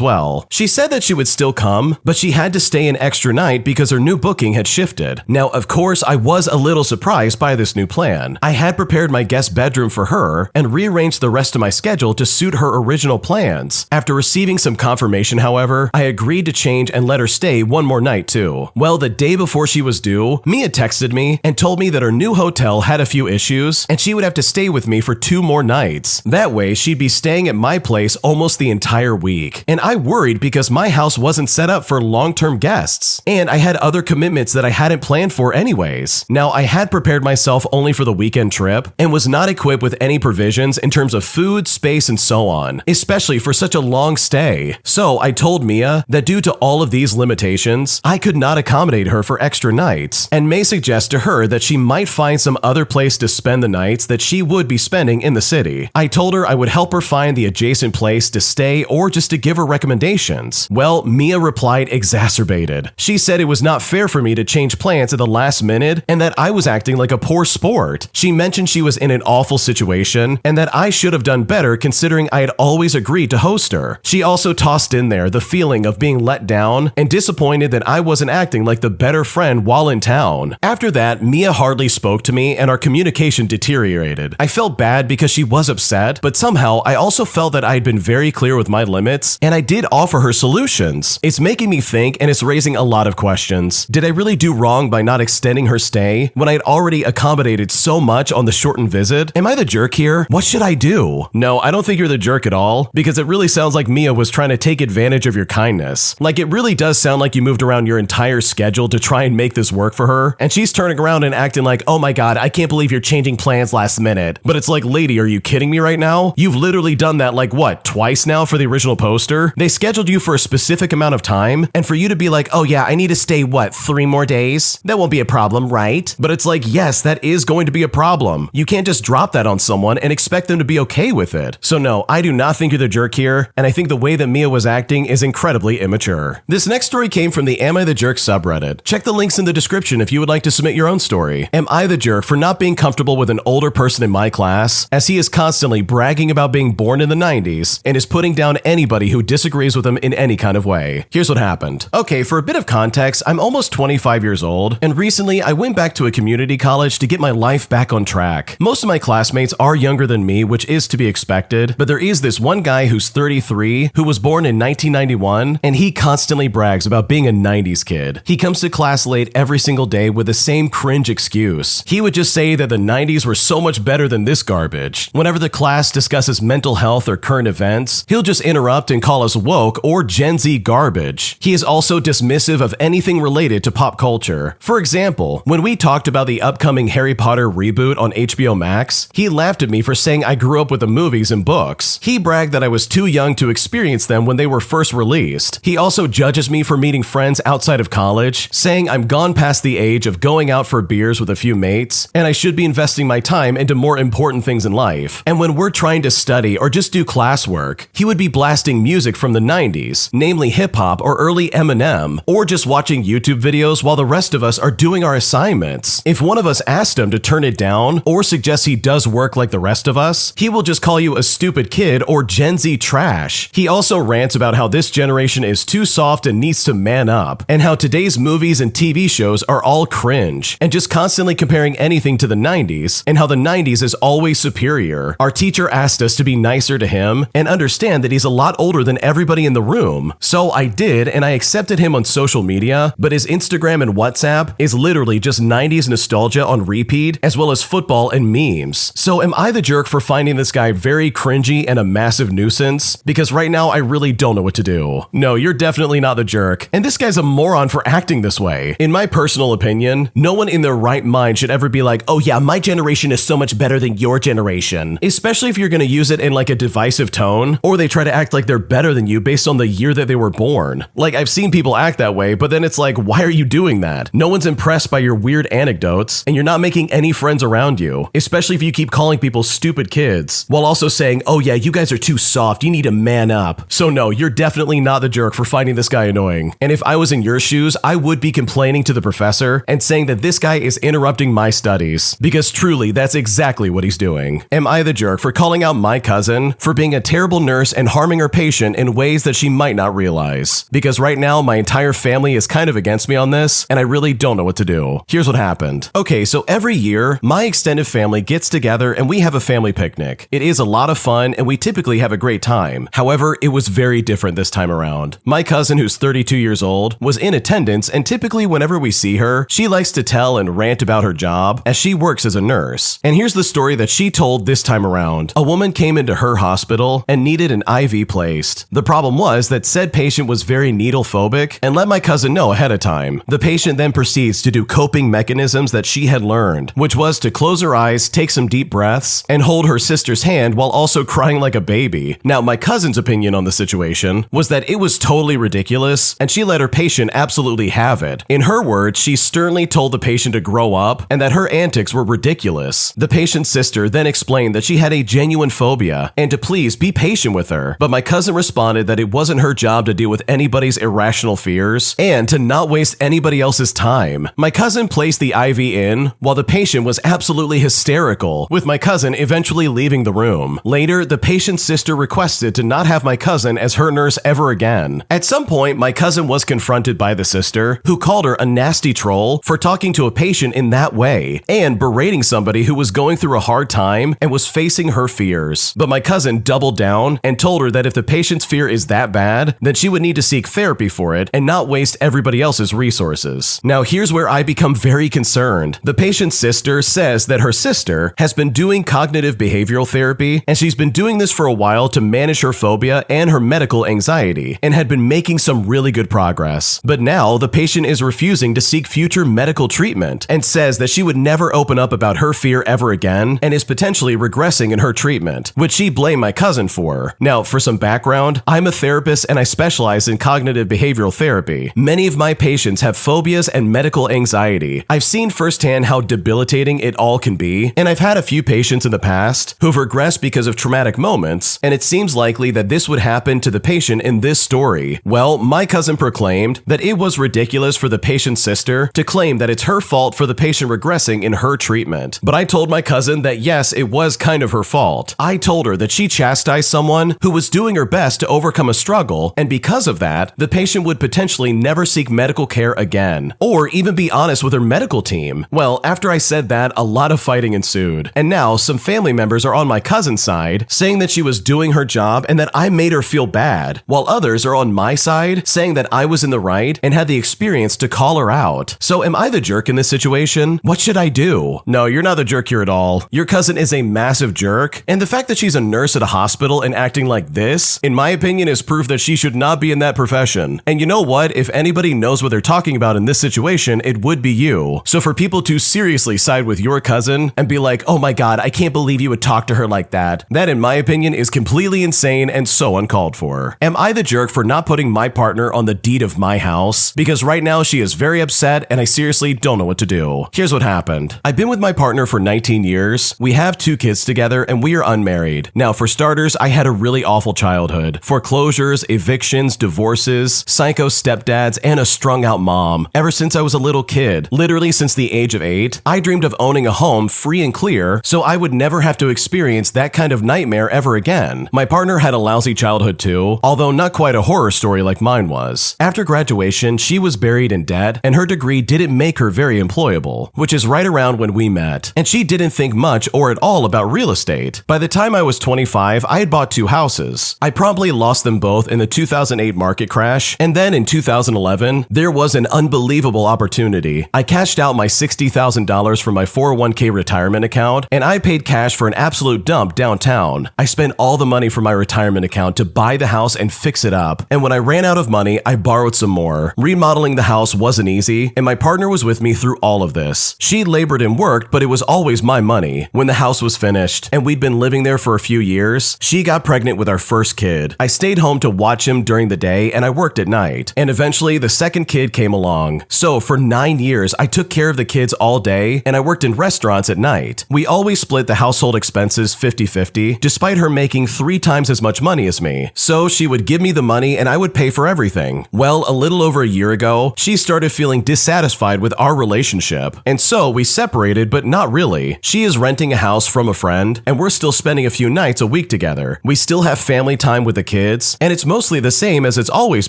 well. She said that she would still come, but she had to stay an extra night because her new booking had shifted. Now, of course, I was a little surprised by this new plan. I had prepared my guest bedroom for her and rearranged the rest of my schedule to suit her original plans. After receiving some confirmation, however, I agreed to change and let her stay one more night too. Well, the day before she was due, Mia texted me and told me that her new hotel had a few issues and she would have to stay with me for 2 more nights. That way, she'd be staying at my place almost the entire week. And I worried because my house wasn't set up for long-term guests, and I had other commitments that I hadn't planned for anyways. Now, I had prepared myself only for the weekend trip and was not equipped with any provisions in terms of food, space, and so on, especially for such a long stay. So I told Mia that due to all of these limitations, I could not accommodate her for extra nights and may suggest to her that she might find some other place to spend the nights that she would be spending in the city. I told her I would help her find the adjacent place to stay or just to give her recommendations. Well, Mia replied exacerbated. She said it was not fair for me to change plans at the last minute and that I was acting like a poor sport. She mentioned she was in an awful situation and that I should have done better considering I had always agreed to host her. She also tossed in there the feeling of being let down and disappointed that I wasn't acting like the better friend while in town. After that, Mia hardly spoke to me and our communication deteriorated. I felt bad because she was upset, but somehow I also felt that I had been very clear with my limits and I did offer her solutions. It's making me think and it's raising a lot of questions. Did I really do wrong by not extending her stay when I had already accommodated so much on the shortened visit? Am I the jerk here? What should I do? No, I don't think you're the jerk at all, because it really sounds like Mia was trying to take advantage of your kindness. Like, it really does sound like you moved around your entire schedule to try and make this work for her, and she's turning around and acting like, oh my god, I can't believe you're changing plans last minute. But it's like, lady, are you kidding me right now? You've literally done that like what, twice now for the original poster? They scheduled you for a specific amount of time, and for you to be like, oh yeah, I need to stay what, 3 more days? That won't be a problem, right? But it's like, yes, that is going to be a problem. You can't just drop that on someone and expect them to be okay with it. So no, I do not think you're the jerk here, and I think the way that Mia was acting is incredibly immature. This next story came from the Am I the Jerk subreddit. Check the links in the description if you would like to submit your own story. Am I the jerk for not being comfortable with an older person in my class, as he is constantly bragging about being born in the 90s and is putting down anybody who disagrees with him in any kind of way? Here's what happened. Okay, for a bit of context, I'm almost 25 years old, and recently I went back to a community college to get my life back on track. Most of my classmates are younger than me, which is to be expected, but there is this one guy who's 33 who was born in 1991, and he constantly brags about being a 90s kid. He comes to class late every single day with the same cringe excuse. He would just say that the 90s were so much better than this garbage. Whenever the class discusses mental health or current events, he'll just interrupt and call us woke or Gen Z garbage. He is also dismissive of anything related to pop culture. For example, when we talked about the upcoming Harry Potter reboot on HBO Max, he laughed at me for saying I grew up with the movies and books. He bragged that I was too young to experience them when they were first released. He also judges me for meeting friends outside of college, saying I'm gone past the age of going out for beers with a few mates, and I should be investing my time into more important things in life. And when we're trying to study or just do classwork, he would be blasting music from the 90s, namely hip-hop or early Eminem, or just watching YouTube videos while the rest of us are doing our assignments. If one of us asked him to turn it down or suggests he does work like the rest of us, he will just call you a stupid kid or Gen Z trash. He also rants about how this generation is too soft and needs to man up, and how today's movies and TV shows are all cringe, and just constantly comparing anything to the 90s, and how the 90s is always superior. Our teacher asked us to be nicer to him and understand that he's a lot older than everybody in the room. So I did, and I accepted him on social media, but his Instagram and WhatsApp is literally just 90s nostalgia on repeat, as well as football and memes. So am I the jerk for finding this guy very cringy and a massive nuisance? Because right now I really don't know what to do. No, you're definitely not the jerk, and this guy's a moron for acting this way. In my personal opinion, no one in their right mind should ever be like, oh yeah, my generation is so much better than your generation. Especially if you're gonna use it in like a divisive tone, or they try to act like they're better than you based on the year that they were born. Like, I've seen people act that way, but then it's like, why are you doing that? No one's impressed by your weird anecdotes, and you're not making any friends around you, especially if you keep calling people stupid kids, while also also saying, oh yeah, you guys are too soft, you need to man up. So no, you're definitely not the jerk for finding this guy annoying. And if I was in your shoes, I would be complaining to the professor and saying that this guy is interrupting my studies. Because truly, that's exactly what he's doing. Am I the jerk for calling out my cousin for being a terrible nurse and harming her patient in ways that she might not realize? Because right now, my entire family is kind of against me on this, and I really don't know what to do. Here's what happened. Okay, so every year, my extended family gets together and we have a family picnic. It is a lot of fun and we typically have a great time. However, it was very different this time around. My cousin, who's 32 years old, was in attendance, and typically whenever we see her, she likes to tell and rant about her job as she works as a nurse. And here's the story that she told this time around. A woman came into her hospital and needed an IV placed. The problem was that said patient was very needle phobic and let my cousin know ahead of time. The patient then proceeds to do coping mechanisms that she had learned, which was to close her eyes, take some deep breaths, and hold her sister's hand while also crying like a baby. Now, my cousin's opinion on the situation was that it was totally ridiculous, and she let her patient absolutely have it. In her words, she sternly told the patient to grow up and that her antics were ridiculous. The patient's sister then explained that she had a genuine phobia and to please be patient with her, but my cousin responded that it wasn't her job to deal with anybody's irrational fears and to not waste anybody else's time. My cousin placed the IV in while the patient was absolutely hysterical, with my cousin eventually leaving the room. Later, the patient's sister requested to not have my cousin as her nurse ever again. At some point, my cousin was confronted by the sister, who called her a nasty troll for talking to a patient in that way and berating somebody who was going through a hard time and was facing her fears. But my cousin doubled down and told her that if the patient's fear is that bad, then she would need to seek therapy for it and not waste everybody else's resources. Now, here's where I become very concerned. The patient's sister says that her sister has been doing cognitive behavioral therapy, and she's been doing this for a while to manage her phobia and her medical anxiety, and had been making some really good progress. But now, the patient is refusing to seek future medical treatment and says that she would never open up about her fear ever again and is potentially regressing in her treatment, which she blamed my cousin for. Now, for some background, I'm a therapist and I specialize in cognitive behavioral therapy. Many of my patients have phobias and medical anxiety. I've seen firsthand how debilitating it all can be, and I've had a few patients in the past who've regressed because of traumatic moments, and it seems likely that this would happen to the patient in this story. Well, my cousin proclaimed that it was ridiculous for the patient's sister to claim that it's her fault for the patient regressing in her treatment. But I told my cousin that yes, it was kind of her fault. I told her that she chastised someone who was doing her best to overcome a struggle, and because of that, the patient would potentially never seek medical care again, or even be honest with her medical team. Well, after I said that, a lot of fighting ensued, and now some family members are on my cousin's side, saying that she was doing her job and that I made her feel bad, while others are on my side, saying that I was in the right and had the experience to call her out. So am I the jerk in this situation? What should I do? No, you're not the jerk here at all. Your cousin is a massive jerk, and the fact that she's a nurse at a hospital and acting like this, in my opinion, is proof that she should not be in that profession. And you know what? If anybody knows what they're talking about in this situation, it would be you. So for people to seriously side with your cousin and be like, oh my god, I can't believe you would talk to her like that, that in my opinion is completely insane and so uncalled for. Am I the jerk for not putting my partner on the deed of my house? Because right now she is very upset and I seriously don't know what to do. Here's what happened. I've been with my partner for 19 years. We have 2 kids together and we are unmarried. Now for starters, I had a really awful childhood. Foreclosures, evictions, divorces, psycho stepdads, and a strung out mom. Ever since I was a little kid, literally since the age of 8, I dreamed of owning a home free and clear so I would never have to experience that kind of nightmare ever again. My partner had a lousy childhood too, although not quite a horror story like mine was. After graduation, she was buried in debt and her degree didn't make her very employable, which is right around when we met, and she didn't think much or at all about real estate. By the time I was 25, I had bought 2 houses. I promptly lost them both in the 2008 market crash, and then in 2011, there was an unbelievable opportunity. I cashed out my $60,000 from my 401k retirement account, and I paid cash for an absolute dump downtown. I spent all the money from my retirement account to buy the house and fix it up, and when I ran out of money, I borrowed some more. Remodeling the house wasn't easy, and my partner was with me through all of this. She labored and worked, but it was always my money. When the house was finished, and we'd been living there for a few years, she got pregnant with our first kid. I stayed home to watch him during the day, and I worked at night. And eventually, the second kid came along. So for 9 years, I took care of the kids all day, and I worked in restaurants at night. We always split the household expenses 50-50. 50-50, despite her making 3 times as much money as me. So she would give me the money and I would pay for everything. Well, a little over a year ago, she started feeling dissatisfied with our relationship, and so we separated, but not really. She is renting a house from a friend, and we're still spending a few nights a week together. We still have family time with the kids, and it's mostly the same as it's always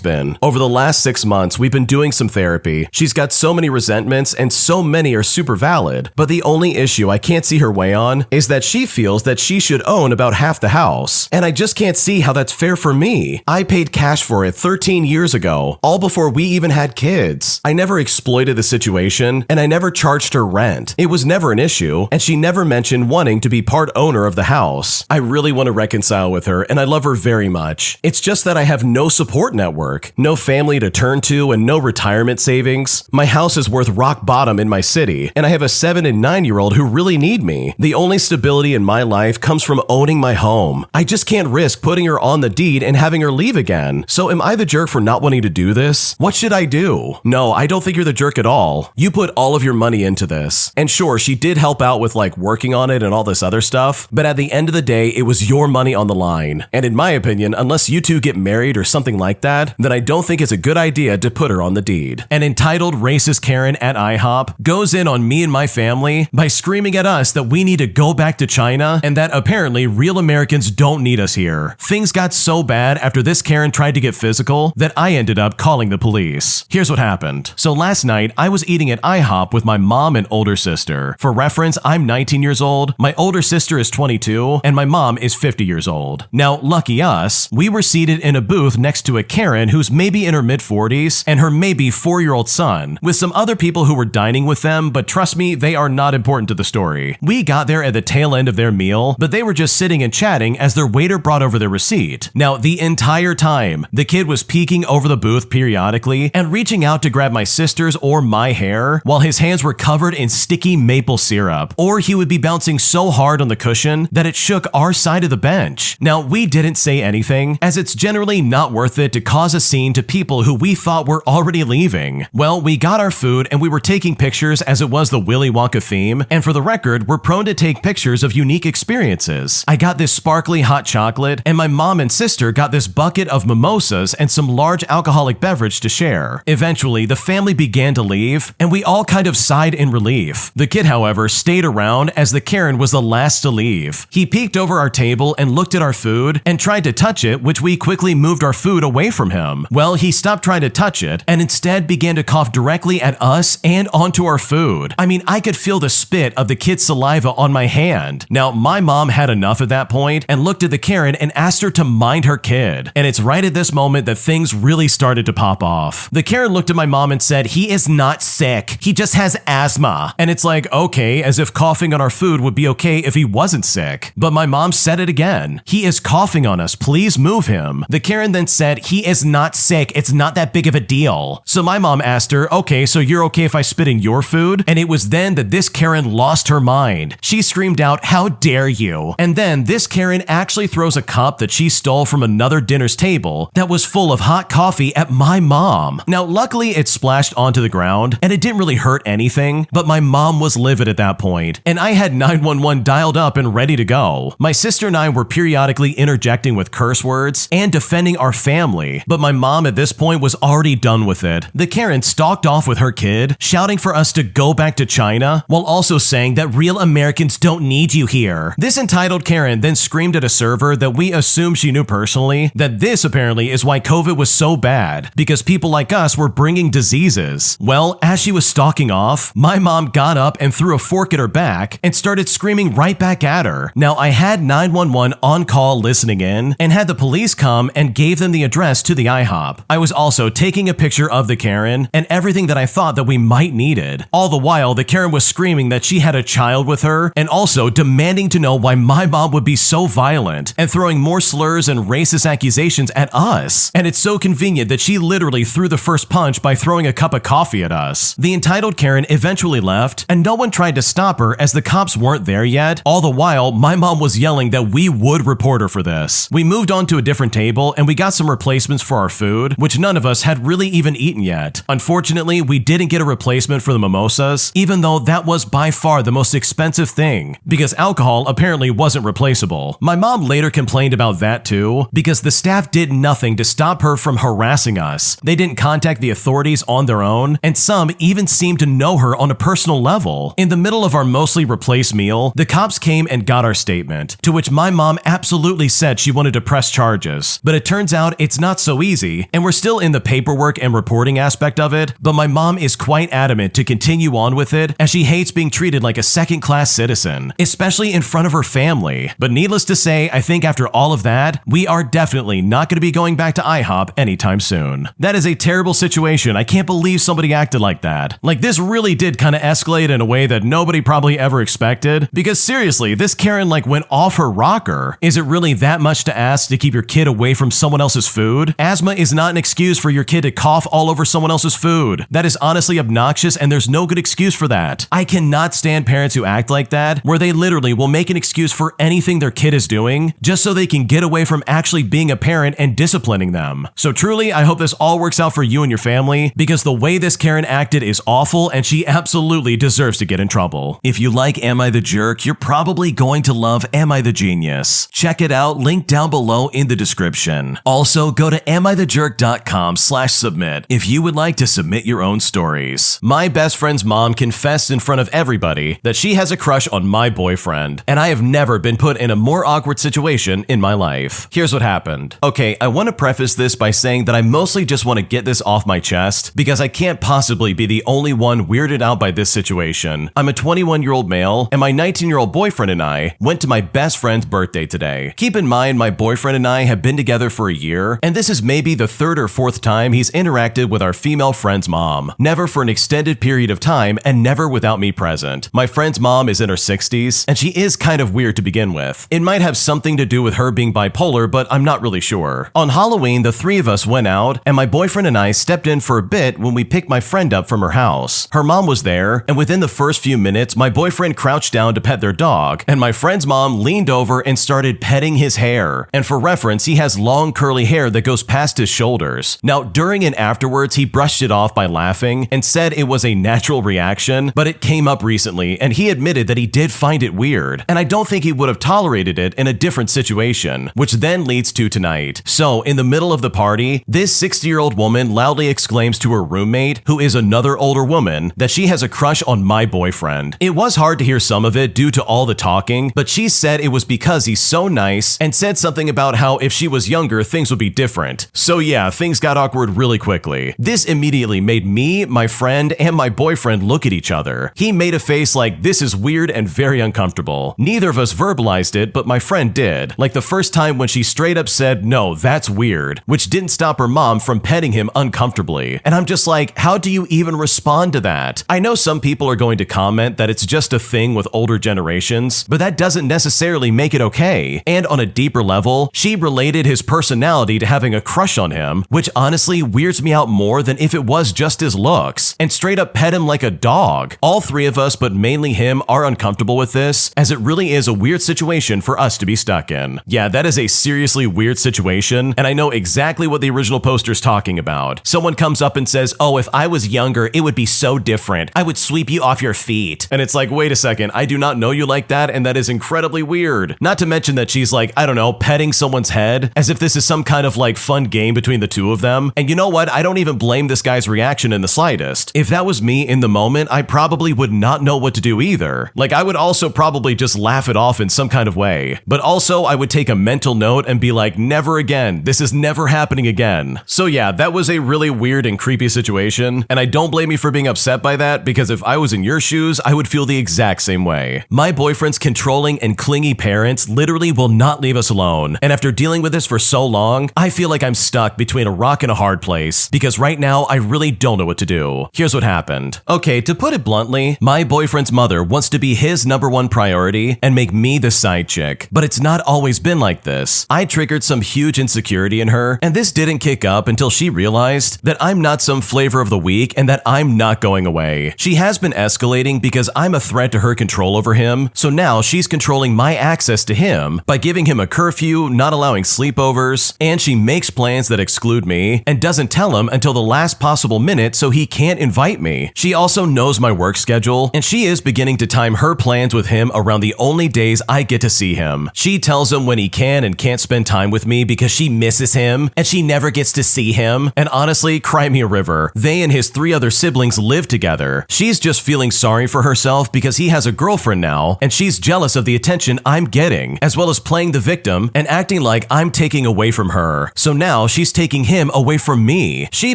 been. Over the last 6 months, we've been doing some therapy. She's got so many resentments, and so many are super valid, but the only issue I can't see her way on is that she feels that she should own about half the house, and I just can't see how that's fair for me. I paid cash for it 13 years ago, all before we even had kids. I never exploited the situation, and I never charged her rent. It was never an issue, and she never mentioned wanting to be part owner of the house. I really want to reconcile with her, and I love her very much. It's just that I have no support network, no family to turn to, and no retirement savings. My house is worth rock bottom in my city, and I have a 7 and 9-year-old who really need me. The only stability in my life comes from owning my home. I just can't risk putting her on the deed and having her leave again. So am I the jerk for not wanting to do this? What should I do? No, I don't think you're the jerk at all. You put all of your money into this. And sure, she did help out with like working on it and all this other stuff, but at the end of the day, it was your money on the line. And in my opinion, unless you two get married or something like that, then I don't think it's a good idea to put her on the deed. An entitled racist Karen at IHOP goes in on me and my family by screaming at us that we need to go back to China and that apparently real Americans don't need us here. Things got so bad after this Karen tried to get physical that I ended up calling the police. Here's what happened. So last night, I was eating at IHOP with my mom and older sister. For reference, I'm 19 years old, my older sister is 22, and my mom is 50 years old. Now, lucky us, we were seated in a booth next to a Karen who's maybe in her mid-40s and her maybe 4-year-old son, with some other people who were dining with them, but trust me, they are not important to the story. We got there at the tail end of their meal, but they were just sitting and chatting as their waiter brought over their receipt. Now, the entire time, the kid was peeking over the booth periodically and reaching out to grab my sister's or my hair while his hands were covered in sticky maple syrup, or he would be bouncing so hard on the cushion that it shook our side of the bench. Now, we didn't say anything, as it's generally not worth it to cause a scene to people who we thought were already leaving. Well, we got our food and we were taking pictures as it was the Willy Wonka theme, and for the record, we're prone to take pictures of unique experiences. I got this sparkly hot chocolate, and my mom and sister got this bucket of mimosas and some large alcoholic beverage to share. Eventually, the family began to leave, and we all kind of sighed in relief. The kid, however, stayed around as the Karen was the last to leave. He peeked over our table and looked at our food and tried to touch it, which we quickly moved our food away from him. Well, he stopped trying to touch it and instead began to cough directly at us and onto our food. I mean, I could feel the spit of the kid's saliva on my hand. Now, my mom had enough at that point and looked at the Karen and asked her to mind her kid. And it's right at this moment that things really started to pop off. The Karen looked at my mom and said, "He is not sick. He just has asthma." And it's like, okay, as if coughing on our food would be okay if he wasn't sick. But my mom said it again. "He is coughing on us. Please move him." The Karen then said, "He is not sick. It's not that big of a deal." So my mom asked her, "Okay, so you're okay if I spit in your food?" And it was then that this Karen lost her mind. She screamed out, "How dare you?" And then this Karen actually throws a cup that she stole from another dinner's table that was full of hot coffee at my mom. Now, luckily it splashed onto the ground and it didn't really hurt anything, but my mom was livid at that point, and I had 911 dialed up and ready to go. My sister and I were periodically interjecting with curse words and defending our family, but my mom at this point was already done with it. The Karen stalked off with her kid, shouting for us to go back to China, while also saying that real Americans don't need you here. This entitled Karen then screamed at a server that we assume she knew personally that this apparently is why COVID was so bad, because people like us were bringing diseases. Well, as she was stalking off, my mom got up and threw a fork at her back and started screaming right back at her. Now, I had 911 on call listening in and had the police come and gave them the address to the IHOP. I was also taking a picture of the Karen and everything that I thought that we might needed. All the while, the Karen was screaming that she had a child with her and also demanding to know why my mom would be so violent and throwing more slurs and racist accusations at us. And it's so convenient that she literally threw the first punch by throwing a cup of coffee at us. The entitled Karen eventually left and no one tried to stop her as the cops weren't there yet. All the while, my mom was yelling that we would report her for this. We moved on to a different table and we got some replacements for our food, which none of us had really even eaten yet. Unfortunately, we didn't get a replacement for the mimosas, even though that was by far the most expensive thing, because alcohol apparently wasn't replaceable. My mom later complained about that too, because the staff did nothing to stop her from harassing us. They didn't contact the authorities on their own, and some even seemed to know her on a personal level. In the middle of our mostly replaced meal, the cops came and got our statement, to which my mom absolutely said she wanted to press charges. But it turns out it's not so easy, and we're still in the paperwork and reporting aspect of it, but my mom is quite adamant to continue on with it, as she hates being treated like a second-class citizen, especially in front of her family. But needless to say, I think after all of that, we are definitely not going to be going back to IHOP anytime soon. That is a terrible situation. I can't believe somebody acted like that. Like, this really did kind of escalate in a way that nobody probably ever expected, because seriously, this Karen like went off her rocker. Is it really that much to ask to keep your kid away from someone else's food? Asthma is not an excuse for your kid to cough all over someone else's food. That is honestly obnoxious, and there's no good excuse for that. I cannot stand parents who act like that, where they literally will make an excuse for anything their kid is doing just so they can get away from actually being a parent and disciplining them. So truly, I hope this all works out for you and your family, because the way this Karen acted is awful, and she absolutely deserves to get in trouble. If you like Am I the Jerk, you're probably going to love Am I the Genius. Check it out, link down below in the description. Also, go to amithejerk.com/submit if you would like to submit your own stories. My best friend's mom confessed in front of everybody that she has a crush on my boyfriend, and I have never been put in a more awkward situation in my life. Here's what happened. Okay, I want to preface this by saying that I mostly just want to get this off my chest, because I can't possibly be the only one weirded out by this situation. I'm a 21-year-old male, and my 19-year-old boyfriend and I went to my best friend's birthday today. Keep in mind, my boyfriend and I have been together for a year, and this is maybe the third or fourth time he's interacted with our female friend's mom. Never for an extended period of time, and never without me present. My friend's mom is in her 60s, and she is kind of weird to begin with. It might have something to do with her being bipolar, but I'm not really sure. On Halloween, the three of us went out, and my boyfriend and I stepped in for a bit when we picked my friend up from her house. Her mom was there, and within the first few minutes, my boyfriend crouched down to pet their dog, and my friend's mom leaned over and started petting his hair. And for reference, he has long curly hair that goes past his shoulders. Now, during and afterwards, he brushed it off by laughing and said it was a natural reaction, but it came up recently, and he admitted that he did find it weird, and I don't think he would have tolerated it in a different situation, which then leads to tonight. So, in the middle of the party, this 60-year-old woman loudly exclaims to her roommate, who is another older woman, that she has a crush on my boyfriend. It was hard to hear some of it due to all the talking, but she said it was because he's so nice, and said something about how if she was younger, things would be different. So yeah, things got awkward really quickly. This immediately made me, my friend, and my boyfriend look at each other. He made a face like, this is weird and very uncomfortable. Neither of us verbalized it, but my friend did. Like the first time when she straight up said, no, that's weird, which didn't stop her mom from petting him uncomfortably. And I'm just like, how do you even respond to that? I know some people are going to comment that it's just a thing with older generations, but that doesn't necessarily make it okay. And on a deeper level, she related his personality to having a crush on him, which honestly weirds me out more than if it was just his looks, and straight up pet him like a dog. All three of us, but mainly him, are uncomfortable with this, as it really is a weird situation for us to be stuck in. Yeah, that is a seriously weird situation, and I know exactly what the original poster's talking about. Someone comes up and says, oh, if I was younger, it would be so different. I would sweep you off your feet. And it's like, wait a second, I do not know you like that, and that is incredibly weird. Not to mention that she's like, I don't know, petting someone's head, as if this is some kind of like fun game between the two of them. And you know what? I don't even blame this guy's reaction in the slightest. If that was me in the moment, I probably would not know what to do either. Like, I would also probably just laugh it off in some kind of way. But also, I would take a mental note and be like, never again. This is never happening again. So yeah, that was a really weird and creepy situation, and I don't blame you for being upset by that, because if I was in your shoes, I would feel the exact same way. My boyfriend's controlling and clingy parents literally will not leave us alone, and after dealing with this for so long, I feel like I'm stuck between a rock and a hard place, because right now, I really don't know what to do. Here's what happened. Okay, to put it bluntly, my boyfriend's mother wants to be his #1 priority and make me the side chick, but it's not always been like this. I triggered some huge insecurity in her, and this didn't kick up until she realized that I'm not some flavor of the week and that I'm not going away. She has been escalating because I'm a threat to her control over him, so now she's controlling my access to him by giving him a curfew, not allowing sleepovers, and she makes plans that exclude me and doesn't tell him until the last possible minute so he can't invite me. She also knows my work schedule, and she is beginning to time her plans with him around the only day days I get to see him. She tells him when he can and can't spend time with me because she misses him and she never gets to see him. And honestly, cry me a river. They and his 3 other siblings live together. She's just feeling sorry for herself because he has a girlfriend now, and she's jealous of the attention I'm getting, as well as playing the victim and acting like I'm taking away from her. So now she's taking him away from me. She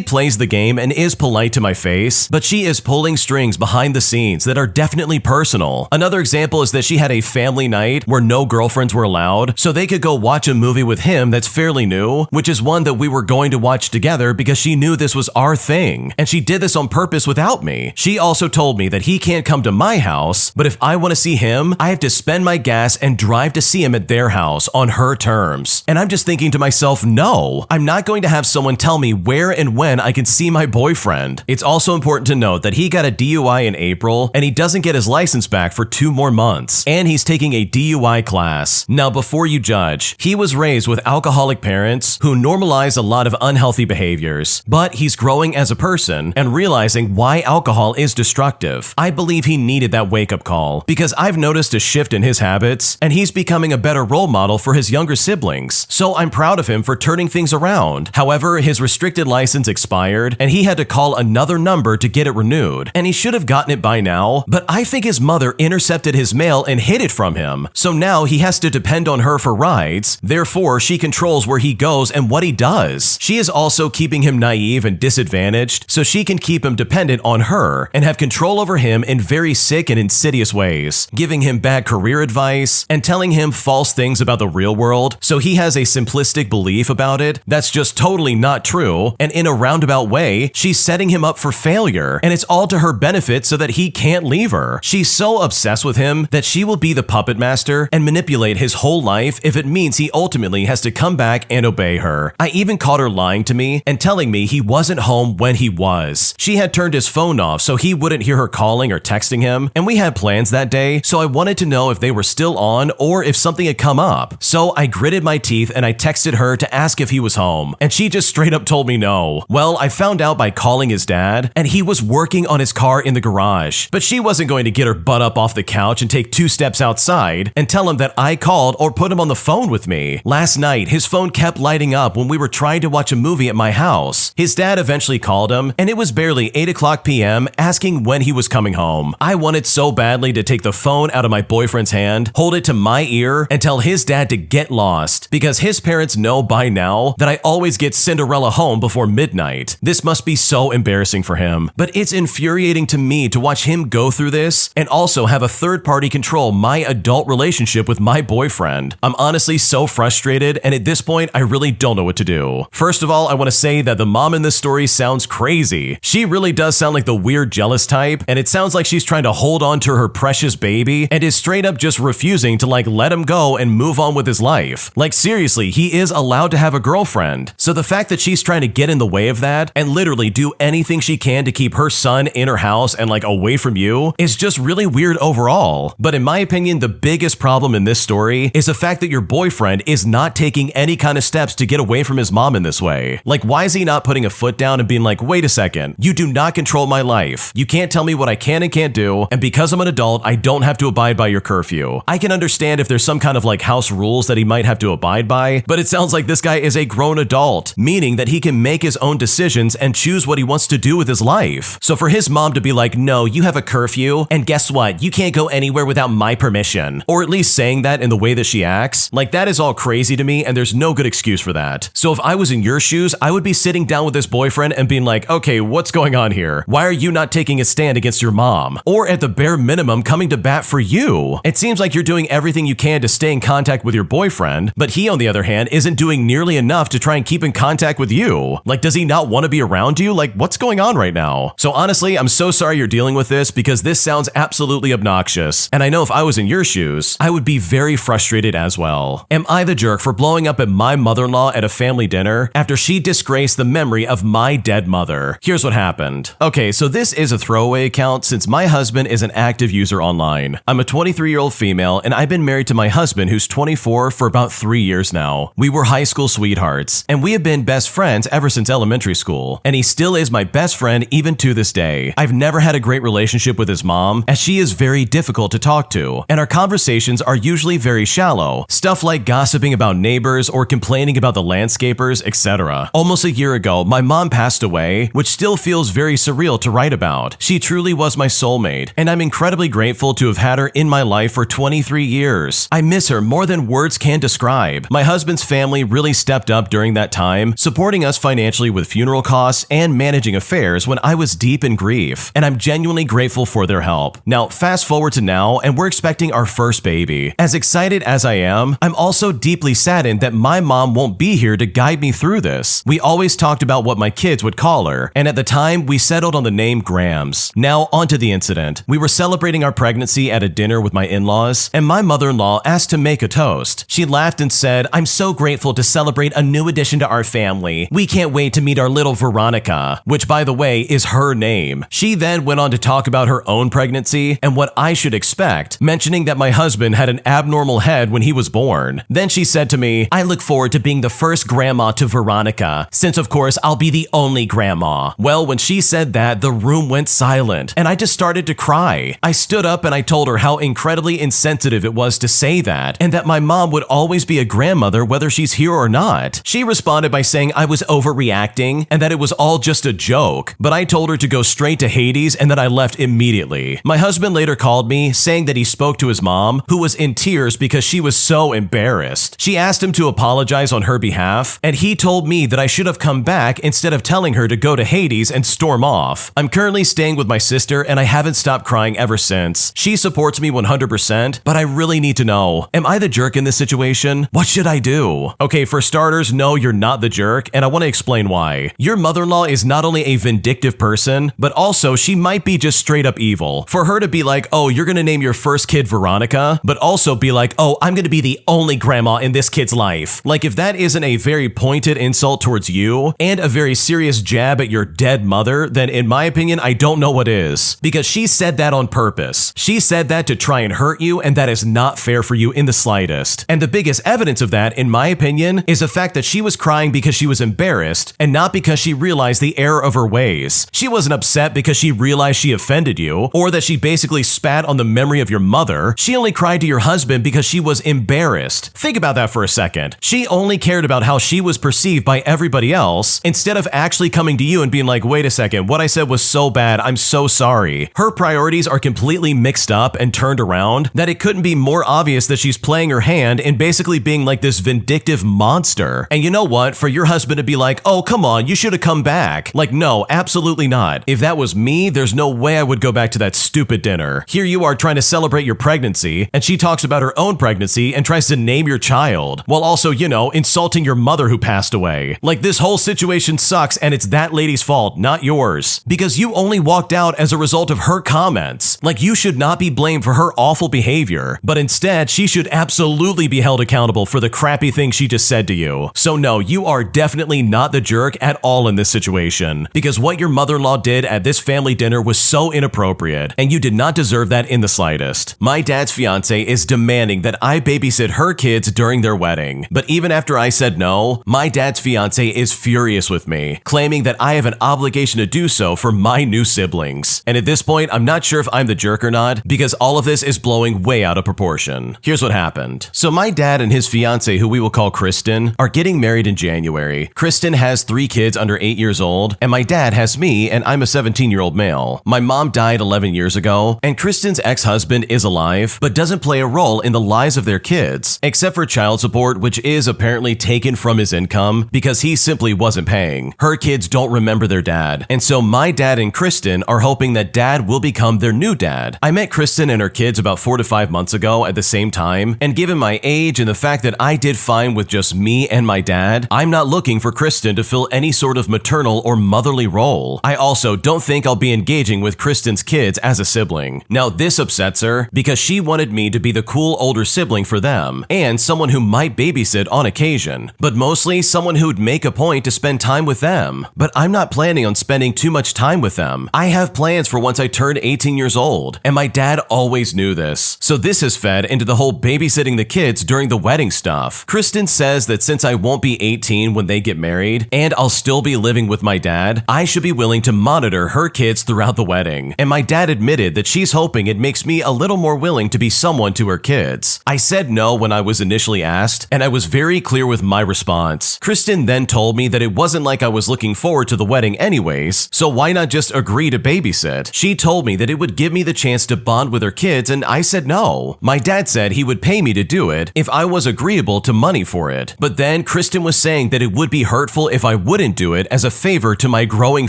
plays the game and is polite to my face, but she is pulling strings behind the scenes that are definitely personal. Another example is that she had a family night where no girlfriends were allowed, so they could go watch a movie with him that's fairly new, which is one that we were going to watch together because she knew this was our thing, and she did this on purpose without me. She also told me that he can't come to my house, but if I want to see him, I have to spend my gas and drive to see him at their house on her terms. And I'm just thinking to myself, no, I'm not going to have someone tell me where and when I can see my boyfriend. It's also important to note that he got a DUI in April, and he doesn't get his license back for 2 more months, and he's taking a DUI class. Now, before you judge, he was raised with alcoholic parents who normalize a lot of unhealthy behaviors, but he's growing as a person and realizing why alcohol is destructive. I believe he needed that wake-up call because I've noticed a shift in his habits, and he's becoming a better role model for his younger siblings, so I'm proud of him for turning things around. However, his restricted license expired, and he had to call another number to get it renewed, and he should have gotten it by now, but I think his mother intercepted his mail and hid it from him, so now he has to depend on her for rides. Therefore, she controls where he goes and what he does. She is also keeping him naive and disadvantaged so she can keep him dependent on her and have control over him in very sick and insidious ways, giving him bad career advice and telling him false things about the real world so he has a simplistic belief about it that's just totally not true, and in a roundabout way, she's setting him up for failure, and it's all to her benefit so that he can't leave her. She's so obsessed with him that she will be the puppet master and manipulate his whole life if it means he ultimately has to come back and obey her. I even caught her lying to me and telling me he wasn't home when he was. She had turned his phone off so he wouldn't hear her calling or texting him, and we had plans that day, so I wanted to know if they were still on or if something had come up. So I gritted my teeth and I texted her to ask if he was home, and she just straight up told me no. Well, I found out by calling his dad, and he was working on his car in the garage, but she wasn't going to get her butt up off the couch and take 2 steps outside and tell him that I called or put him on the phone with me. Last night, his phone kept lighting up when we were trying to watch a movie at my house. His dad eventually called him, and it was barely 8:00 p.m. asking when he was coming home. I wanted so badly to take the phone out of my boyfriend's hand, hold it to my ear, and tell his dad to get lost, because his parents know by now that I always get Cinderella home before midnight. This must be so embarrassing for him, but it's infuriating to me to watch him go through this and also have a third party control my adult relationship with my boyfriend. I'm honestly so frustrated, and at this point, I really don't know what to do. First of all, I want to say that the mom in this story sounds crazy. She really does sound like the weird jealous type, and it sounds like she's trying to hold on to her precious baby and is straight up just refusing to let him go and move on with his life. Like seriously, he is allowed to have a girlfriend. So the fact that she's trying to get in the way of that and literally do anything she can to keep her son in her house and away from you is just really weird overall. But in my opinion, the biggest problem in this story is the fact that your boyfriend is not taking any kind of steps to get away from his mom in this way. Why is he not putting a foot down and being like, wait a second, you do not control my life. You can't tell me what I can and can't do, and because I'm an adult, I don't have to abide by your curfew. I can understand if there's some kind of house rules that he might have to abide by, but it sounds like this guy is a grown adult, meaning that he can make his own decisions and choose what he wants to do with his life. So for his mom to be like, no, you have a curfew, and guess what? You can't go anywhere without my permission, or at least saying that in the way that she acts, that is all crazy to me, and there's no good excuse for that. So if I was in your shoes, I would be sitting down with this boyfriend and being like, okay, what's going on here? Why are you not taking a stand against your mom? Or at the bare minimum, coming to bat for you? It seems like you're doing everything you can to stay in contact with your boyfriend, but he, on the other hand, isn't doing nearly enough to try and keep in contact with you. Does he not want to be around you? What's going on right now? So honestly, I'm so sorry you're dealing with this because this sounds absolutely obnoxious. And I know if I was in your shoes, I would be very frustrated as well. Am I the jerk for blowing up at my mother-in-law at a family dinner after she disgraced the memory of my dead mother? Here's what happened. Okay, so this is a throwaway account since my husband is an active user online. I'm a 23-year-old female, and I've been married to my husband who's 24 for about 3 years now. We were high school sweethearts, and we have been best friends ever since elementary school, and he still is my best friend even to this day. I've never had a great relationship with his mom, as she is very difficult to talk to, and our conversations are usually very shallow, stuff like gossiping about neighbors or complaining about the landscapers, etc. Almost a year ago, my mom passed away, which still feels very surreal to write about. She truly was my soulmate, and I'm incredibly grateful to have had her in my life for 23 years. I miss her more than words can describe. My husband's family really stepped up during that time, supporting us financially with funeral costs and managing affairs when I was deep in grief, and I'm genuinely grateful for their help. Now, fast forward to now, and we're expecting our first baby. As excited as I am, I'm also deeply saddened that my mom won't be here to guide me through this. We always talked about what my kids would call her, and at the time, we settled on the name Grams. Now, onto the incident. We were celebrating our pregnancy at a dinner with my in-laws, and my mother-in-law asked to make a toast. She laughed and said, "I'm so grateful to celebrate a new addition to our family. We can't wait to meet our little Veronica," which, by the way, is her name. She then went on to talk about her own pregnancy and what I should expect, mentioning that my husband had an abnormal head when he was born. Then she said to me, "I look forward to being the first grandma to Veronica, since of course I'll be the only grandma." Well, when she said that, the room went silent, and I just started to cry. I stood up and I told her how incredibly insensitive it was to say that, and that my mom would always be a grandmother whether she's here or not. She responded by saying I was overreacting and that it was all just a joke, but I told her to go straight to Hades and that I left immediately. My husband later called me, saying that he spoke to his mom, who was in tears because she was so embarrassed. She asked him to apologize on her behalf, and he told me that I should have come back instead of telling her to go to Hades and storm off. I'm currently staying with my sister, and I haven't stopped crying ever since. She supports me 100%, but I really need to know, am I the jerk in this situation? What should I do? Okay, for starters, no, you're not the jerk, and I want to explain why. Your mother-in-law is not only a vindictive person, but also she might be just straight up evil. For her to be like, "Oh, you're gonna name your first kid Veronica," but also be like, "Oh, I'm gonna be the only grandma in this kid's life." Like, if that isn't a very pointed insult towards you and a very serious jab at your dead mother, then in my opinion, I don't know what is. Because she said that on purpose. She said that to try and hurt you, and that is not fair for you in the slightest. And the biggest evidence of that, in my opinion, is the fact that she was crying because she was embarrassed and not because she realized the error of her ways. She wasn't upset because she realized she offended you, or that she basically spat on the memory of your mother. She only cried to your husband because she was embarrassed. Think about that for a second. She only cared about how she was perceived by everybody else, instead of actually coming to you and being like, "Wait a second, what I said was so bad, I'm so sorry." Her priorities are completely mixed up and turned around that it couldn't be more obvious that she's playing her hand and basically being like this vindictive monster. And you know what? For your husband to be like, "Oh, come on, you should have come back." Like, no, absolutely not. If that was me, there's no way I would go back to that stupid dinner. Here you are trying to celebrate your pregnancy, and she talks about her own pregnancy and tries to name your child, while also, insulting your mother who passed away. Like, this whole situation sucks, and it's that lady's fault, not yours. Because you only walked out as a result of her comments. Like, you should not be blamed for her awful behavior, but instead, she should absolutely be held accountable for the crappy thing she just said to you. So no, you are definitely not the jerk at all in this situation, because what your mother-in-law did at this family dinner was so inappropriate, and you did not deserve that in the slightest. My dad's fiance is demanding that I babysit her kids during their wedding, but even after I said no, my dad's fiance is furious with me, claiming that I have an obligation to do so for my new siblings. And at this point, I'm not sure if I'm the jerk or not, because all of this is blowing way out of proportion. Here's what happened. So my dad and his fiance, who we will call Kristen, are getting married in January. Kristen has 3 kids under 8 years old, and my dad has me, and I'm a 17-year-old male. My mom died 11 years ago, and Kristen's ex-husband is alive, but doesn't play a role in the lives of their kids, except for child support, which is apparently taken from his income because he simply wasn't paying. Her kids don't remember their dad, and so my dad and Kristen are hoping that dad will become their new dad. I met Kristen and her kids about 4 to 5 months ago at the same time, and given my age and the fact that I did fine with just me and my dad, I'm not looking for Kristen to fill any sort of maternal or motherly role. I also don't think I'll be engaging with Kristen's kids as a sibling. Now, this upsets her because she wanted me to be the cool older sibling for them, and someone who might babysit on occasion, but mostly someone who'd make a point to spend time with them. But I'm not planning on spending too much time with them. I have plans for once I turn 18 years old, and my dad always knew this. So this has fed into the whole babysitting the kids during the wedding stuff. Kristen says that since I won't be 18 when they get married, and I'll still be living with my dad, I should be willing to monitor her kids throughout the wedding. And my dad admitted that she's hoping it makes me a little more willing willing to be someone to her kids. I said no when I was initially asked, and I was very clear with my response. Kristen then told me that it wasn't like I was looking forward to the wedding anyways, so why not just agree to babysit? She told me that it would give me the chance to bond with her kids, and I said no. My dad said he would pay me to do it if I was agreeable to money for it. But then Kristen was saying that it would be hurtful if I wouldn't do it as a favor to my growing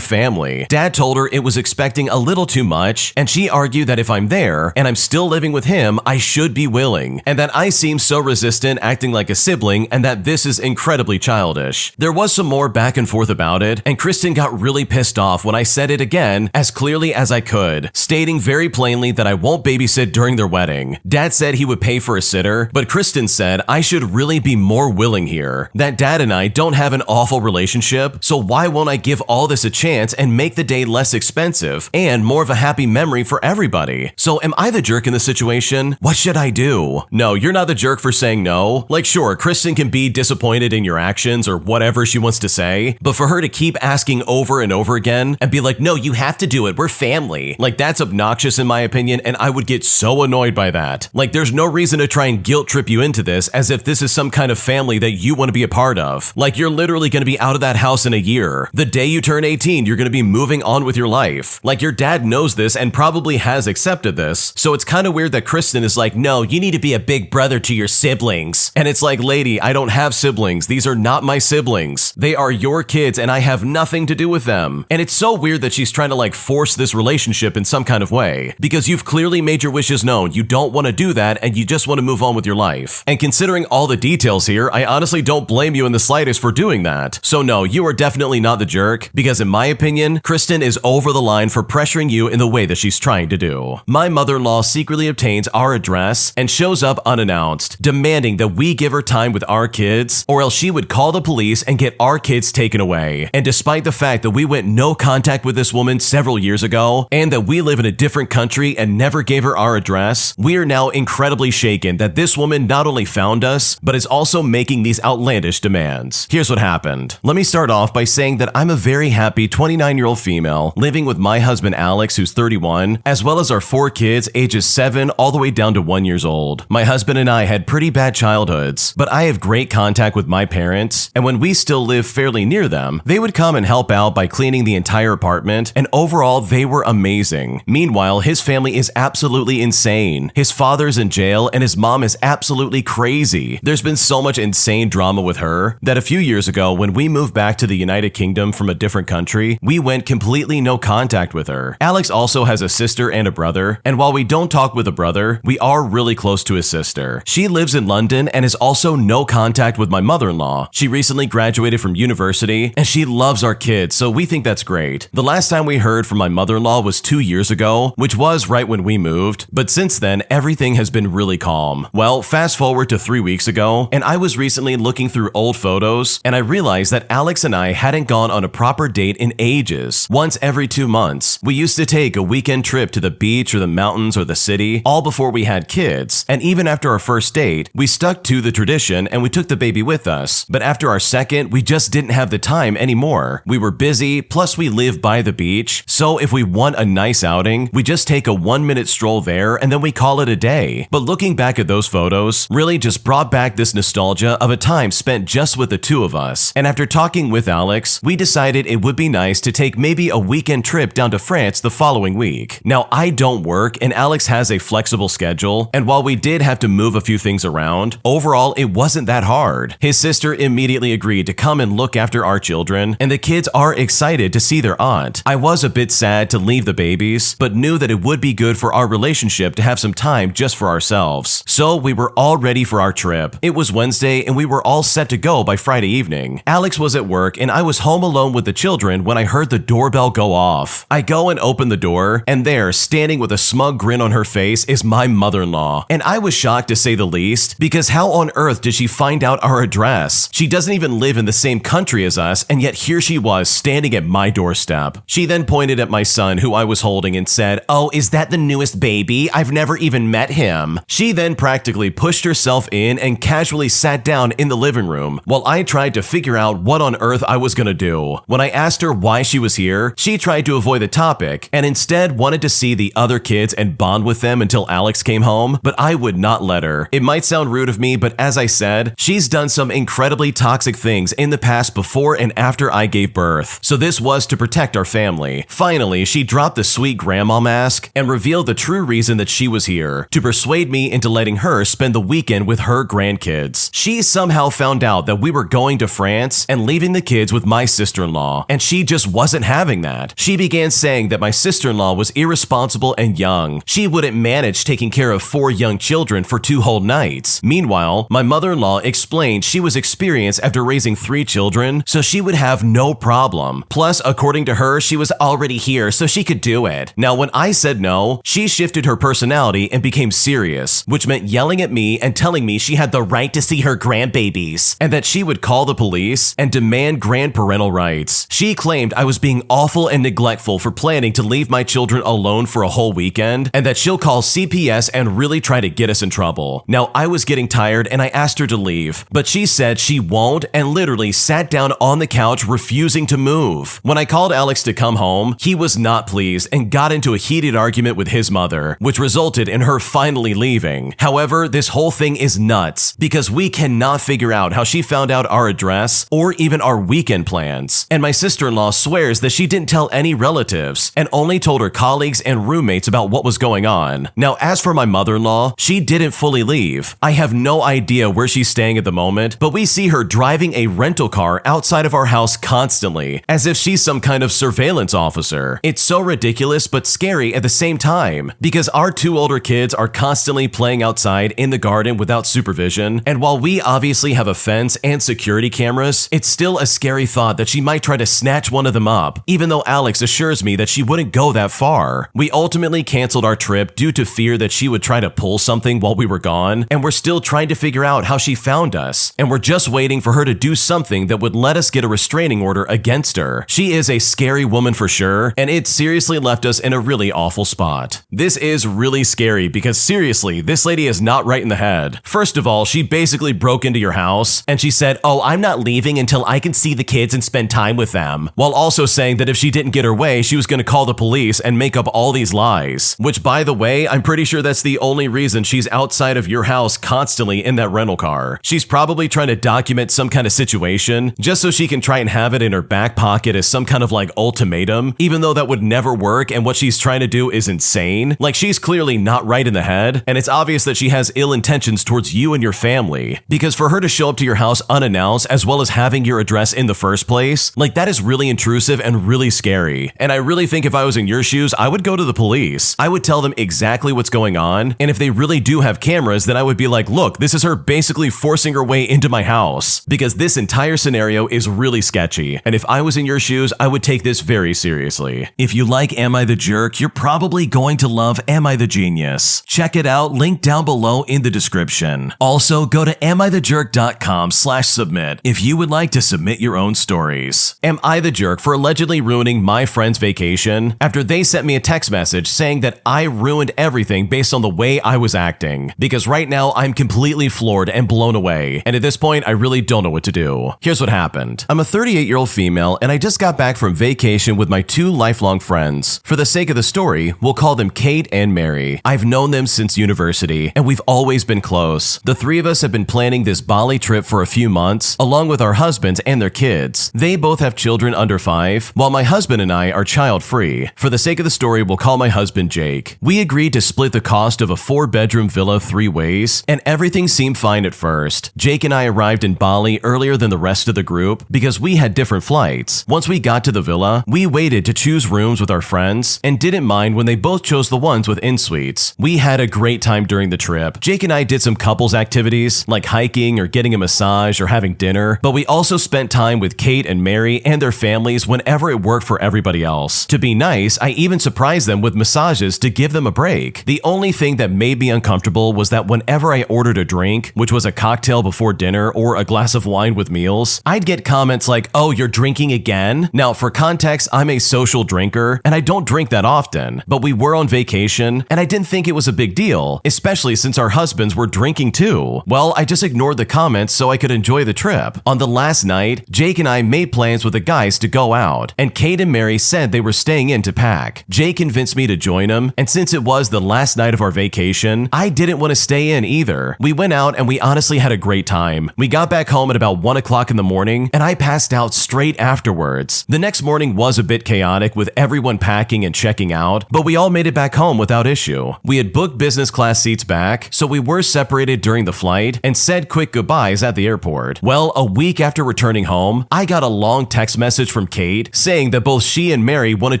family. Dad told her it was expecting a little too much, and she argued that if I'm there and I'm still living with him, I should be willing, and that I seem so resistant acting like a sibling, and that this is incredibly childish. There was some more back and forth about it, and Kristen got really pissed off when I said it again as clearly as I could, stating very plainly that I won't babysit during their wedding. Dad said he would pay for a sitter, but Kristen said I should really be more willing here, that Dad and I don't have an awful relationship, so why won't I give all this a chance and make the day less expensive and more of a happy memory for everybody? So am I the jerk in the situation? What should I do? No, you're not the jerk for saying no. Like, sure, Kristen can be disappointed in your actions or whatever she wants to say, but for her to keep asking over and over again and be like, no, you have to do it, we're family, like, that's obnoxious in my opinion, and I would get so annoyed by that. Like, there's no reason to try and guilt trip you into this as if this is some kind of family that you want to be a part of. Like, you're literally going to be out of that house in a year. The day you turn 18, you're going to be moving on with your life. Like, your dad knows this and probably has accepted this, so it's kind of weird that Kristen is like, no, you need to be a big brother to your siblings. And it's like, lady, I don't have siblings. These are not my siblings. They are your kids and I have nothing to do with them. And it's so weird that she's trying to like force this relationship in some kind of way, because you've clearly made your wishes known. You don't want to do that and you just want to move on with your life. And considering all the details here, I honestly don't blame you in the slightest for doing that. So no, you are definitely not the jerk, because in my opinion, Kristen is over the line for pressuring you in the way that she's trying to do. My mother-in-law secretly obtains our address and shows up unannounced, demanding that we give her time with our kids, or else she would call the police and get our kids taken away. And despite the fact that we went no contact with this woman several years ago, and that we live in a different country and never gave her our address, we are now incredibly shaken that this woman not only found us, but is also making these outlandish demands. Here's what happened. Let me start off by saying that I'm a very happy 29-year-old female living with my husband Alex, who's 31, as well as our 4 kids ages 7 all the way down to 1 year old. My husband and I had pretty bad childhoods, but I have great contact with my parents, and when we still live fairly near them, they would come and help out by cleaning the entire apartment, and overall they were amazing. Meanwhile, his family is absolutely insane. His father's in jail and his mom is absolutely crazy. There's been so much insane drama with her that a few years ago when we moved back to the United Kingdom from a different country, we went completely no contact with her. Alex also has a sister and a brother, and while we don't talk with a brother, we are really close to his sister. She lives in London and is also no contact with my mother-in-law. She recently graduated from university and she loves our kids, so we think that's great. The last time we heard from my mother-in-law was 2 years ago, which was right when we moved, but since then everything has been really calm. Well, fast forward to 3 weeks ago, and I was recently looking through old photos and I realized that Alex and I hadn't gone on a proper date in ages. Once every 2 months, we used to take a weekend trip to the beach or the mountains or the city, all before we had kids, and even after our first date, we stuck to the tradition and we took the baby with us. But after our second, we just didn't have the time anymore. We were busy, plus we live by the beach, so if we want a nice outing, we just take a 1-minute stroll there and then we call it a day. But looking back at those photos really just brought back this nostalgia of a time spent just with the two of us. And after talking with Alex, we decided it would be nice to take maybe a weekend trip down to France the following week. Now, I don't work and Alex has a flexible schedule, and while we did have to move a few things around, overall it wasn't that hard. His sister immediately agreed to come and look after our children, and the kids are excited to see their aunt. I was a bit sad to leave the babies, but knew that it would be good for our relationship to have some time just for ourselves. So we were all ready for our trip. It was Wednesday and we were all set to go by Friday evening. Alex was at work and I was home alone with the children when I heard the doorbell go off. I go and open the door, and there, standing with a smug grin on her face, is my mother-in-law. And I was shocked to say the least, because how on earth did she find out our address? She doesn't even live in the same country as us, and yet here she was standing at my doorstep. She then pointed at my son, who I was holding, and said, "Oh, is that the newest baby? I've never even met him." She then practically pushed herself in and casually sat down in the living room, while I tried to figure out what on earth I was gonna do. When I asked her why she was here, she tried to avoid the topic, and instead wanted to see the other kids and bond with them until until Alex came home, but I would not let her. It might sound rude of me, but as I said, she's done some incredibly toxic things in the past before and after I gave birth, so this was to protect our family. Finally, she dropped the sweet grandma mask and revealed the true reason that she was here, to persuade me into letting her spend the weekend with her grandkids. She somehow found out that we were going to France and leaving the kids with my sister-in-law, and she just wasn't having that. She began saying that my sister-in-law was irresponsible and young. She wouldn't manage taking care of 4 young children for 2 whole nights. Meanwhile, my mother-in-law explained she was experienced after raising 3 children, so she would have no problem. Plus, according to her, she was already here, so she could do it. Now, when I said no, she shifted her personality and became serious, which meant yelling at me and telling me she had the right to see her grandbabies, and that she would call the police and demand grandparental rights. She claimed I was being awful and neglectful for planning to leave my children alone for a whole weekend, and that she'll call CPS and really try to get us in trouble. Now, I was getting tired and I asked her to leave, but she said she won't and literally sat down on the couch refusing to move. When I called Alex to come home, he was not pleased and got into a heated argument with his mother, which resulted in her finally leaving. However, this whole thing is nuts because we cannot figure out how she found out our address or even our weekend plans. And my sister-in-law swears that she didn't tell any relatives and only told her colleagues and roommates about what was going on. Now, as for my mother-in-law, she didn't fully leave. I have no idea where she's staying at the moment, but we see her driving a rental car outside of our house constantly, as if she's some kind of surveillance officer. It's so ridiculous but scary at the same time, because our 2 older kids are constantly playing outside in the garden without supervision, and while we obviously have a fence and security cameras, it's still a scary thought that she might try to snatch one of them up, even though Alex assures me that she wouldn't go that far. We ultimately canceled our trip due to fear that she would try to pull something while we were gone, and we're still trying to figure out how she found us, and we're just waiting for her to do something that would let us get a restraining order against her. She is a scary woman for sure, and it seriously left us in a really awful spot. This is really scary because seriously, this lady is not right in the head. First of all, she basically broke into your house and she said, "Oh, I'm not leaving until I can see the kids and spend time with them," while also saying that if she didn't get her way, she was going to call the police and make up all these lies. Which, by the way, I'm pretty sure that's the only reason she's outside of your house constantly in that rental car. She's probably trying to document some kind of situation just so she can try and have it in her back pocket as some kind of like ultimatum, even though that would never work and what she's trying to do is insane. Like, she's clearly not right in the head, and it's obvious that she has ill intentions towards you and your family, because for her to show up to your house unannounced as well as having your address in the first place, like, that is really intrusive and really scary. And I really think if I was in your shoes, I would go to the police. I would tell them exactly what's going on, and if they really do have cameras, then I would be like, look, this is her basically forcing her way into my house, because this entire scenario is really sketchy, and if I was in your shoes, I would take this very seriously. If you like Am I the Jerk, you're probably going to love Am I the Genius. Check it out, link down below in the description. Also, go to amithejerk.com/submit if you would like to submit your own stories. Am I the jerk for allegedly ruining my friend's vacation after they sent me a text message saying that I ruined everything based on the way I was acting? Because right now I'm completely floored and blown away, and at this point I really don't know what to do. Here's what happened. I'm a 38-year-old female and I just got back from vacation with my 2 lifelong friends. For the sake of the story, we'll call them Kate and Mary. I've known them since university and we've always been close. The 3 of us have been planning this Bali trip for a few months, along with our husbands and their kids. They both have children under 5, while my husband and I are child-free. For the sake of the story, we'll call my husband Jake. We agreed to split the cost of a 4-bedroom villa 3 ways, and everything seemed fine at first. Jake and I arrived in Bali earlier than the rest of the group because we had different flights. Once we got to the villa, we waited to choose rooms with our friends and didn't mind when they both chose the ones with in-suites. We had a great time during the trip. Jake and I did some couples activities like hiking or getting a massage or having dinner, but we also spent time with Kate and Mary and their families whenever it worked for everybody else. To be nice, I even surprised them with massages to give them a break. The only thing that made me uncomfortable was that whenever I ordered a drink, which was a cocktail before dinner or a glass of wine with meals, I'd get comments like, "Oh, you're drinking again?" Now, for context, I'm a social drinker and I don't drink that often, but we were on vacation and I didn't think it was a big deal, especially since our husbands were drinking too. Well, I just ignored the comments so I could enjoy the trip. On the last night, Jake and I made plans with the guys to go out, and Kate and Mary said they were staying in to pack. Jake convinced me to join them, and since it was the last night of our vacation, I didn't want to stay in either. We went out and we honestly had a great time. We got back home at about 1 o'clock in the morning and I passed out straight afterwards. The next morning was a bit chaotic with everyone packing and checking out, but we all made it back home without issue. We had booked business class seats back, so we were separated during the flight and said quick goodbyes at the airport. Well, a week after returning home, I got a long text message from Kate saying that both she and Mary wanted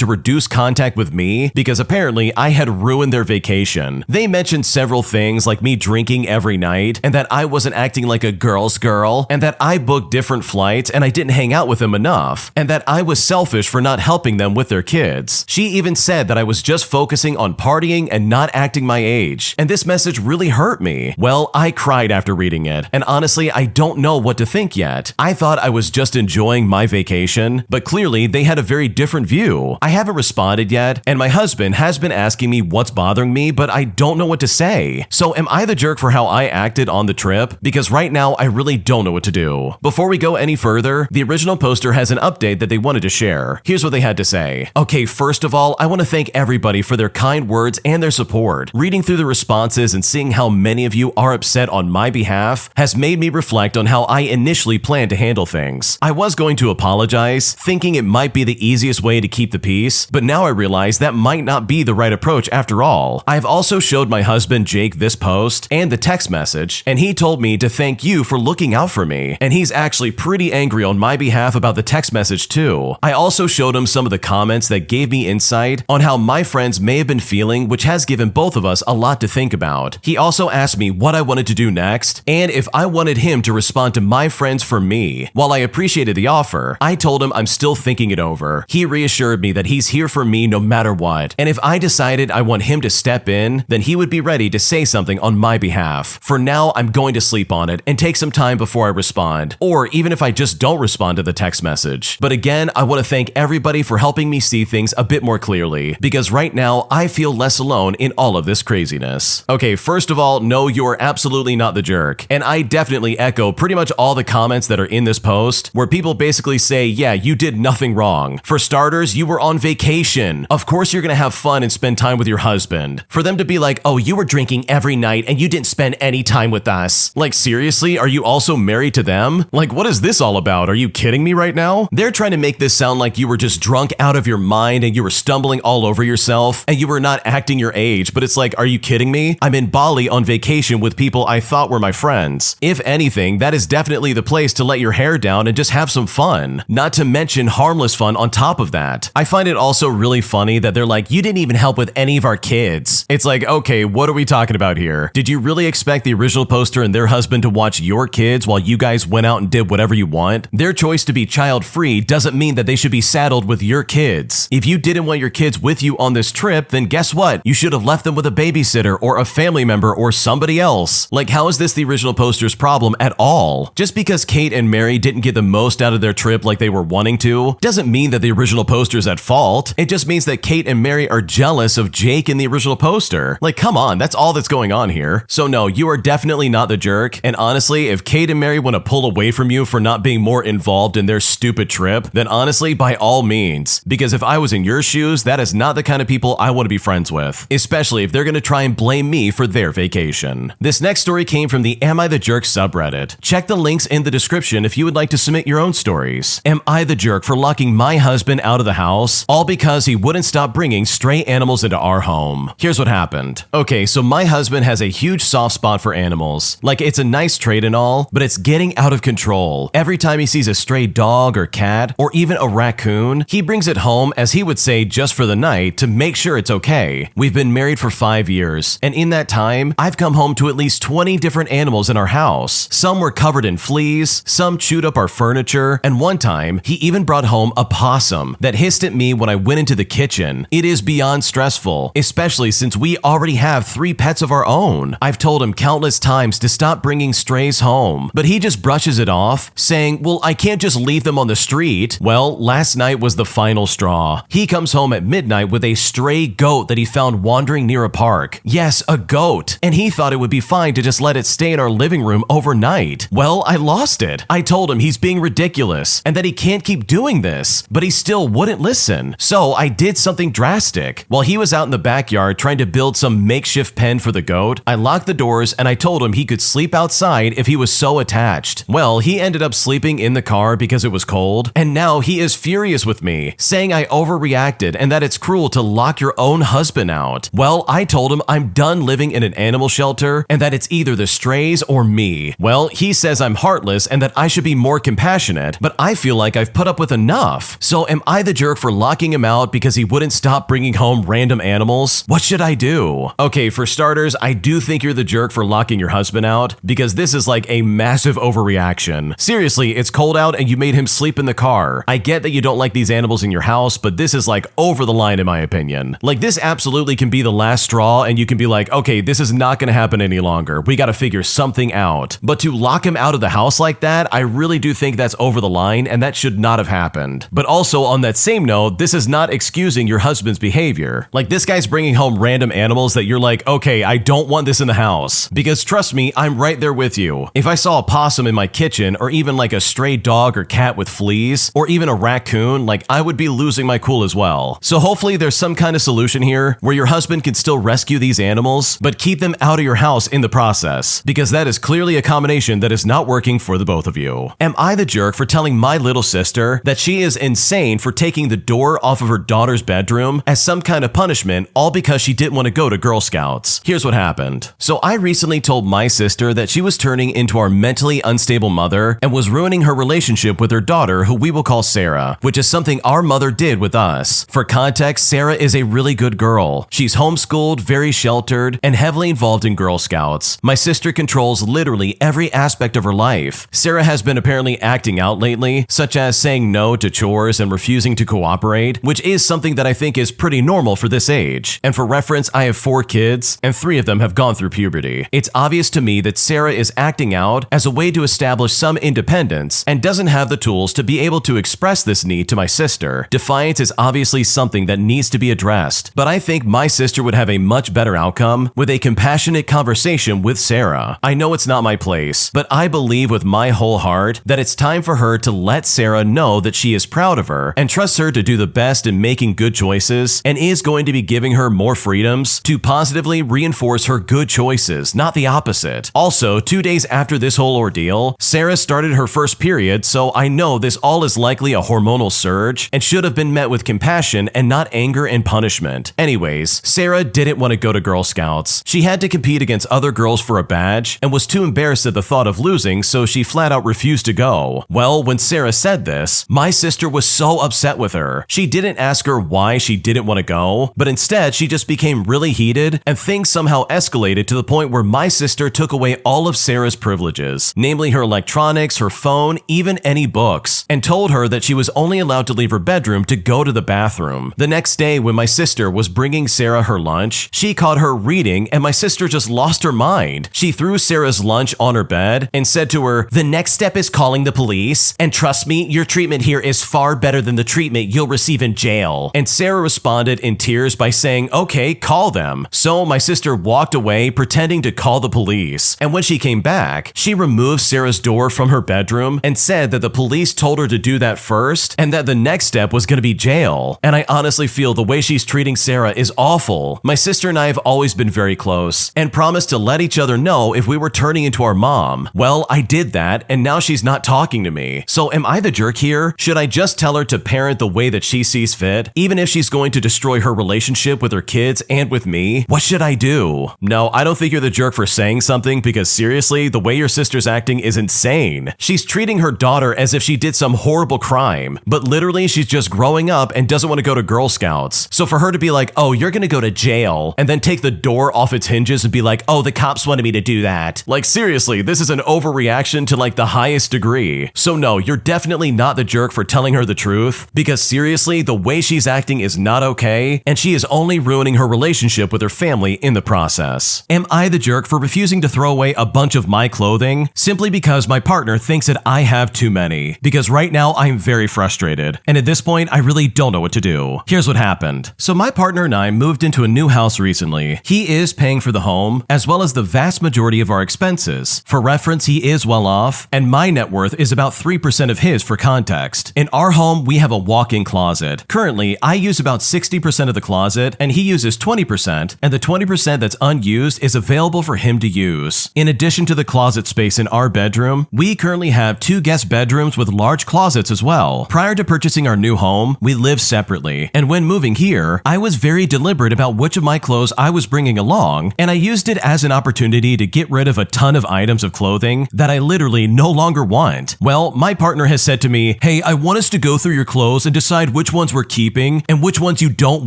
to reduce contact with me because apparently I had ruined their vacation. They mentioned several things like me drinking every night and that I wasn't acting like a girl's girl and that I booked different flights and I didn't hang out with them enough and that I was selfish for not helping them with their kids. She even said that I was just focusing on partying and not acting my age, and this message really hurt me. Well, I cried after reading it, and honestly, I don't know what to think yet. I thought I was just enjoying my vacation, but clearly they had a very different view. I haven't responded yet, and my husband has been asking me what's bothering me, but I don't know what to say. So am I the jerk for how I acted on the trip? Because right now, I really don't know what to do. Before we go any further, the original poster has an update that they wanted to share. Here's what they had to say. Okay, first of all, I want to thank everybody for their kind words and their support. Reading through the responses and seeing how many of you are upset on my behalf has made me reflect on how I initially planned to handle things. I was going to apologize, thinking it might be the easiest way to keep the peace, but now I realize that might not be the right approach after all. I've also showed my husband Jake this post and the text message, and he told me to thank you for looking out for me, and he's actually pretty angry on my behalf about the text message too. I also showed him some of the comments that gave me insight on how my friends may have been feeling, which has given both of us a lot to think about. He also asked me what I wanted to do next, and if I wanted him to respond to my friends for me. While I appreciated the offer, I told him I'm still thinking it over. He reassured me that he's here for me no matter what, and if I decided I want him to step in, then he would be ready to say something on my behalf. For now, I'm going to sleep on it and take some time before I respond, or even if I just don't respond to the text message. But again, I want to thank everybody for helping me see things a bit more clearly, because right now, I feel less alone in all of this craziness. Okay, first of all, no, you are absolutely not the jerk, and I definitely echo pretty much all the comments that are in this post, where people basically say, yeah, you did nothing wrong. For starters, you were on vacation. Of course you're gonna have fun and spend time with your husband. For them to be like, oh, you were drinking every night and you didn't spend any time with us. Like, seriously, are you also married to them? Like, what is this all about? Are you kidding me right now? They're trying to make this sound like you were just drunk out of your mind and you were stumbling all over yourself and you were not acting your age, but it's like, are you kidding me? I'm in Bali on vacation with people I thought were my friends. If anything, that is definitely the place to let your hair down and just have some fun. Not to mention harmless fun on top of that. I find it also really funny that they're like, you didn't even help with any of our kids. It's like, okay, what are we talking about here? Did you really expect the original poster and their husband to watch your kids while you guys went out and did whatever you want? Their choice to be child-free doesn't mean that they should be saddled with your kids. If you didn't want your kids with you on this trip, then guess what? You should have left them with a babysitter or a family member or somebody else. Like, how is this the original poster's problem at all? Just because Kate and Mary didn't get the most out of their trip like they were wanting to, doesn't mean that the original poster's at fault. It just means that Kate and Mary are jealous of Jake in the original poster. Like, come on, that's all that's going on here. So no, you are definitely not the jerk. And honestly, if Kate and Mary want to pull away from you for not being more involved in their stupid trip, then honestly, by all means. Because if I was in your shoes, that is not the kind of people I want to be friends with. Especially if they're going to try and blame me for their vacation. This next story came from the Am I the Jerk subreddit. Check the links in the description if you would like to submit your own stories. Am I the jerk for locking my husband out of the house, all because he wouldn't stop bringing stray animals into our home? Here's what happened. Okay, so my husband has a huge soft spot for animals. Like, it's a nice trait and all, but it's getting out of control. Every time he sees a stray dog or cat, or even a raccoon, he brings it home, as he would say, just for the night to make sure it's okay. We've been married for 5 years, and in that time, I've come home to at least 20 different animals in our house. Some were covered in fleas, some chewed up our furniture, and one time, he even brought home a possum that hissed at me when I went into the kitchen. It is beyond stressful, especially since we already have 3 pets of our own. I've told him countless times to stop bringing strays home, but he just brushes it off, saying, well, I can't just leave them on the street. Well, last night was the final straw. He comes home at midnight with a stray goat that he found wandering near a park. Yes, a goat. And he thought it would be fine to just let it stay in our living room overnight. Well, I lost it. I told him he's being ridiculous and that he can't keep doing this, but he still wouldn't listen. So I did something drastic. While he was out in the backyard backyard trying to build some makeshift pen for the goat, I locked the doors and I told him he could sleep outside if he was so attached. Well, he ended up sleeping in the car because it was cold, and now he is furious with me, saying I overreacted and that it's cruel to lock your own husband out. Well, I told him I'm done living in an animal shelter and that it's either the strays or me. Well, he says I'm heartless and that I should be more compassionate, but I feel like I've put up with enough. So am I the jerk for locking him out because he wouldn't stop bringing home random animals? What should I do? Okay, for starters, I do think you're the jerk for locking your husband out because this is like a massive overreaction. Seriously, it's cold out and you made him sleep in the car. I get that you don't like these animals in your house, but this is like over the line in my opinion. Like this absolutely can be the last straw and you can be like, okay, this is not gonna happen any longer. We gotta figure something out. But to lock him out of the house like that, I really do think that's over the line and that should not have happened. But also on that same note, this is not excusing your husband's behavior. Like this guy's bringing home random animals that you're like, okay, I don't want this in the house. Because trust me, I'm right there with you. If I saw a possum in my kitchen or even like a stray dog or cat with fleas or even a raccoon, like I would be losing my cool as well. So hopefully there's some kind of solution here where your husband can still rescue these animals, but keep them out of your house in the process, because that is clearly a combination that is not working for the both of you. Am I the jerk for telling my little sister that she is insane for taking the door off of her daughter's bedroom as some kind of punishment, all because she didn't want to go to Girl Scouts? Here's what happened. So I recently told my sister that she was turning into our mentally unstable mother and was ruining her relationship with her daughter, who we will call Sarah, which is something our mother did with us. For context, Sarah is a really good girl. She's homeschooled, very sheltered, and heavily involved in Girl Scouts. My sister controls literally every aspect of her life. Sarah has been apparently acting out lately, such as saying no to chores and refusing to cooperate, which is something that I think is pretty normal for this age. And for reference, I have 4 kids, and 3 of them have gone through puberty. It's obvious to me that Sarah is acting out as a way to establish some independence and doesn't have the tools to be able to express this need to my sister. Defiance is obviously something that needs to be addressed, but I think my sister would have a much better outcome with a compassionate conversation with Sarah. I know it's not my place, but I believe with my whole heart that it's time for her to let Sarah know that she is proud of her and trusts her to do the best in making good choices and is going to be giving her more freedoms to positively reinforce her good choices, not the opposite. Also, 2 days after this whole ordeal, Sarah started her first period, so I know this all is likely a hormonal surge and should have been met with compassion and not anger and punishment. Anyways, Sarah didn't want to go to Girl Scouts. She had to compete against other girls for a badge and was too embarrassed at the thought of losing, so she flat out refused to go. Well, when Sarah said this, my sister was so upset with her. She didn't ask her why she didn't want to go, but instead she just became really heated and things somehow escalated to the point where my sister took away all of Sarah's privileges, namely her electronics, her phone, even any books, and told her that she was only allowed to leave her bedroom to go to the bathroom. The next day, when my sister was bringing Sarah her lunch, she caught her reading and my sister just lost her mind. She threw Sarah's lunch on her bed and said to her, "The next step is calling the police, and trust me, your treatment here is far better than the treatment you'll receive in jail." And Sarah responded in tears by saying, "Okay, call them." So my sister walked away pretending to call the police, and when she came back, she removed Sarah's door from her bedroom and said that the police told her to do that first and that the next step was going to be jail. And I honestly feel the way she's treating Sarah is awful. My sister and I have always been very close and promised to let each other know if we were turning into our mom. Well, I did that, and now she's not talking to me. So am I the jerk here? Should I just tell her to parent the way that she sees fit, even if she's going to destroy her relationship with her kids and with me? What should I do? No, I don't think you're the jerk for saying something, because seriously, the way your sister's acting is insane. She's treating her daughter as if she did some horrible crime, but literally she's just growing up and doesn't want to go to Girl Scouts. So for her to be like, "Oh, you're gonna go to jail," and then take the door off its hinges and be like, "Oh, the cops wanted me to do that." Like seriously, this is an overreaction to like the highest degree. So no, you're definitely not the jerk for telling her the truth, because seriously, the way she's acting is not okay, and she is only ruining her relationship with her family in the process. Am I the jerk for refusing to throw away a bunch of my clothing simply because my partner thinks that I have too many? Because right now I'm very frustrated, and at this point I really don't know what to do. Here's what happened. So my partner and I moved into a new house recently. He is paying for the home, as well as the vast majority of our expenses. For reference, he is well off, and my net worth is about 3% of his for context. In our home, we have a walk-in closet. Currently, I use about 60% of the closet, and he uses uses 20%, and the 20% that's unused is available for him to use. In addition to the closet space in our bedroom, we currently have 2 guest bedrooms with large closets as well. Prior to purchasing our new home, we lived separately, and when moving here, I was very deliberate about which of my clothes I was bringing along, and I used it as an opportunity to get rid of a ton of items of clothing that I literally no longer want. Well, my partner has said to me, "Hey, I want us to go through your clothes and decide which ones we're keeping and which ones you don't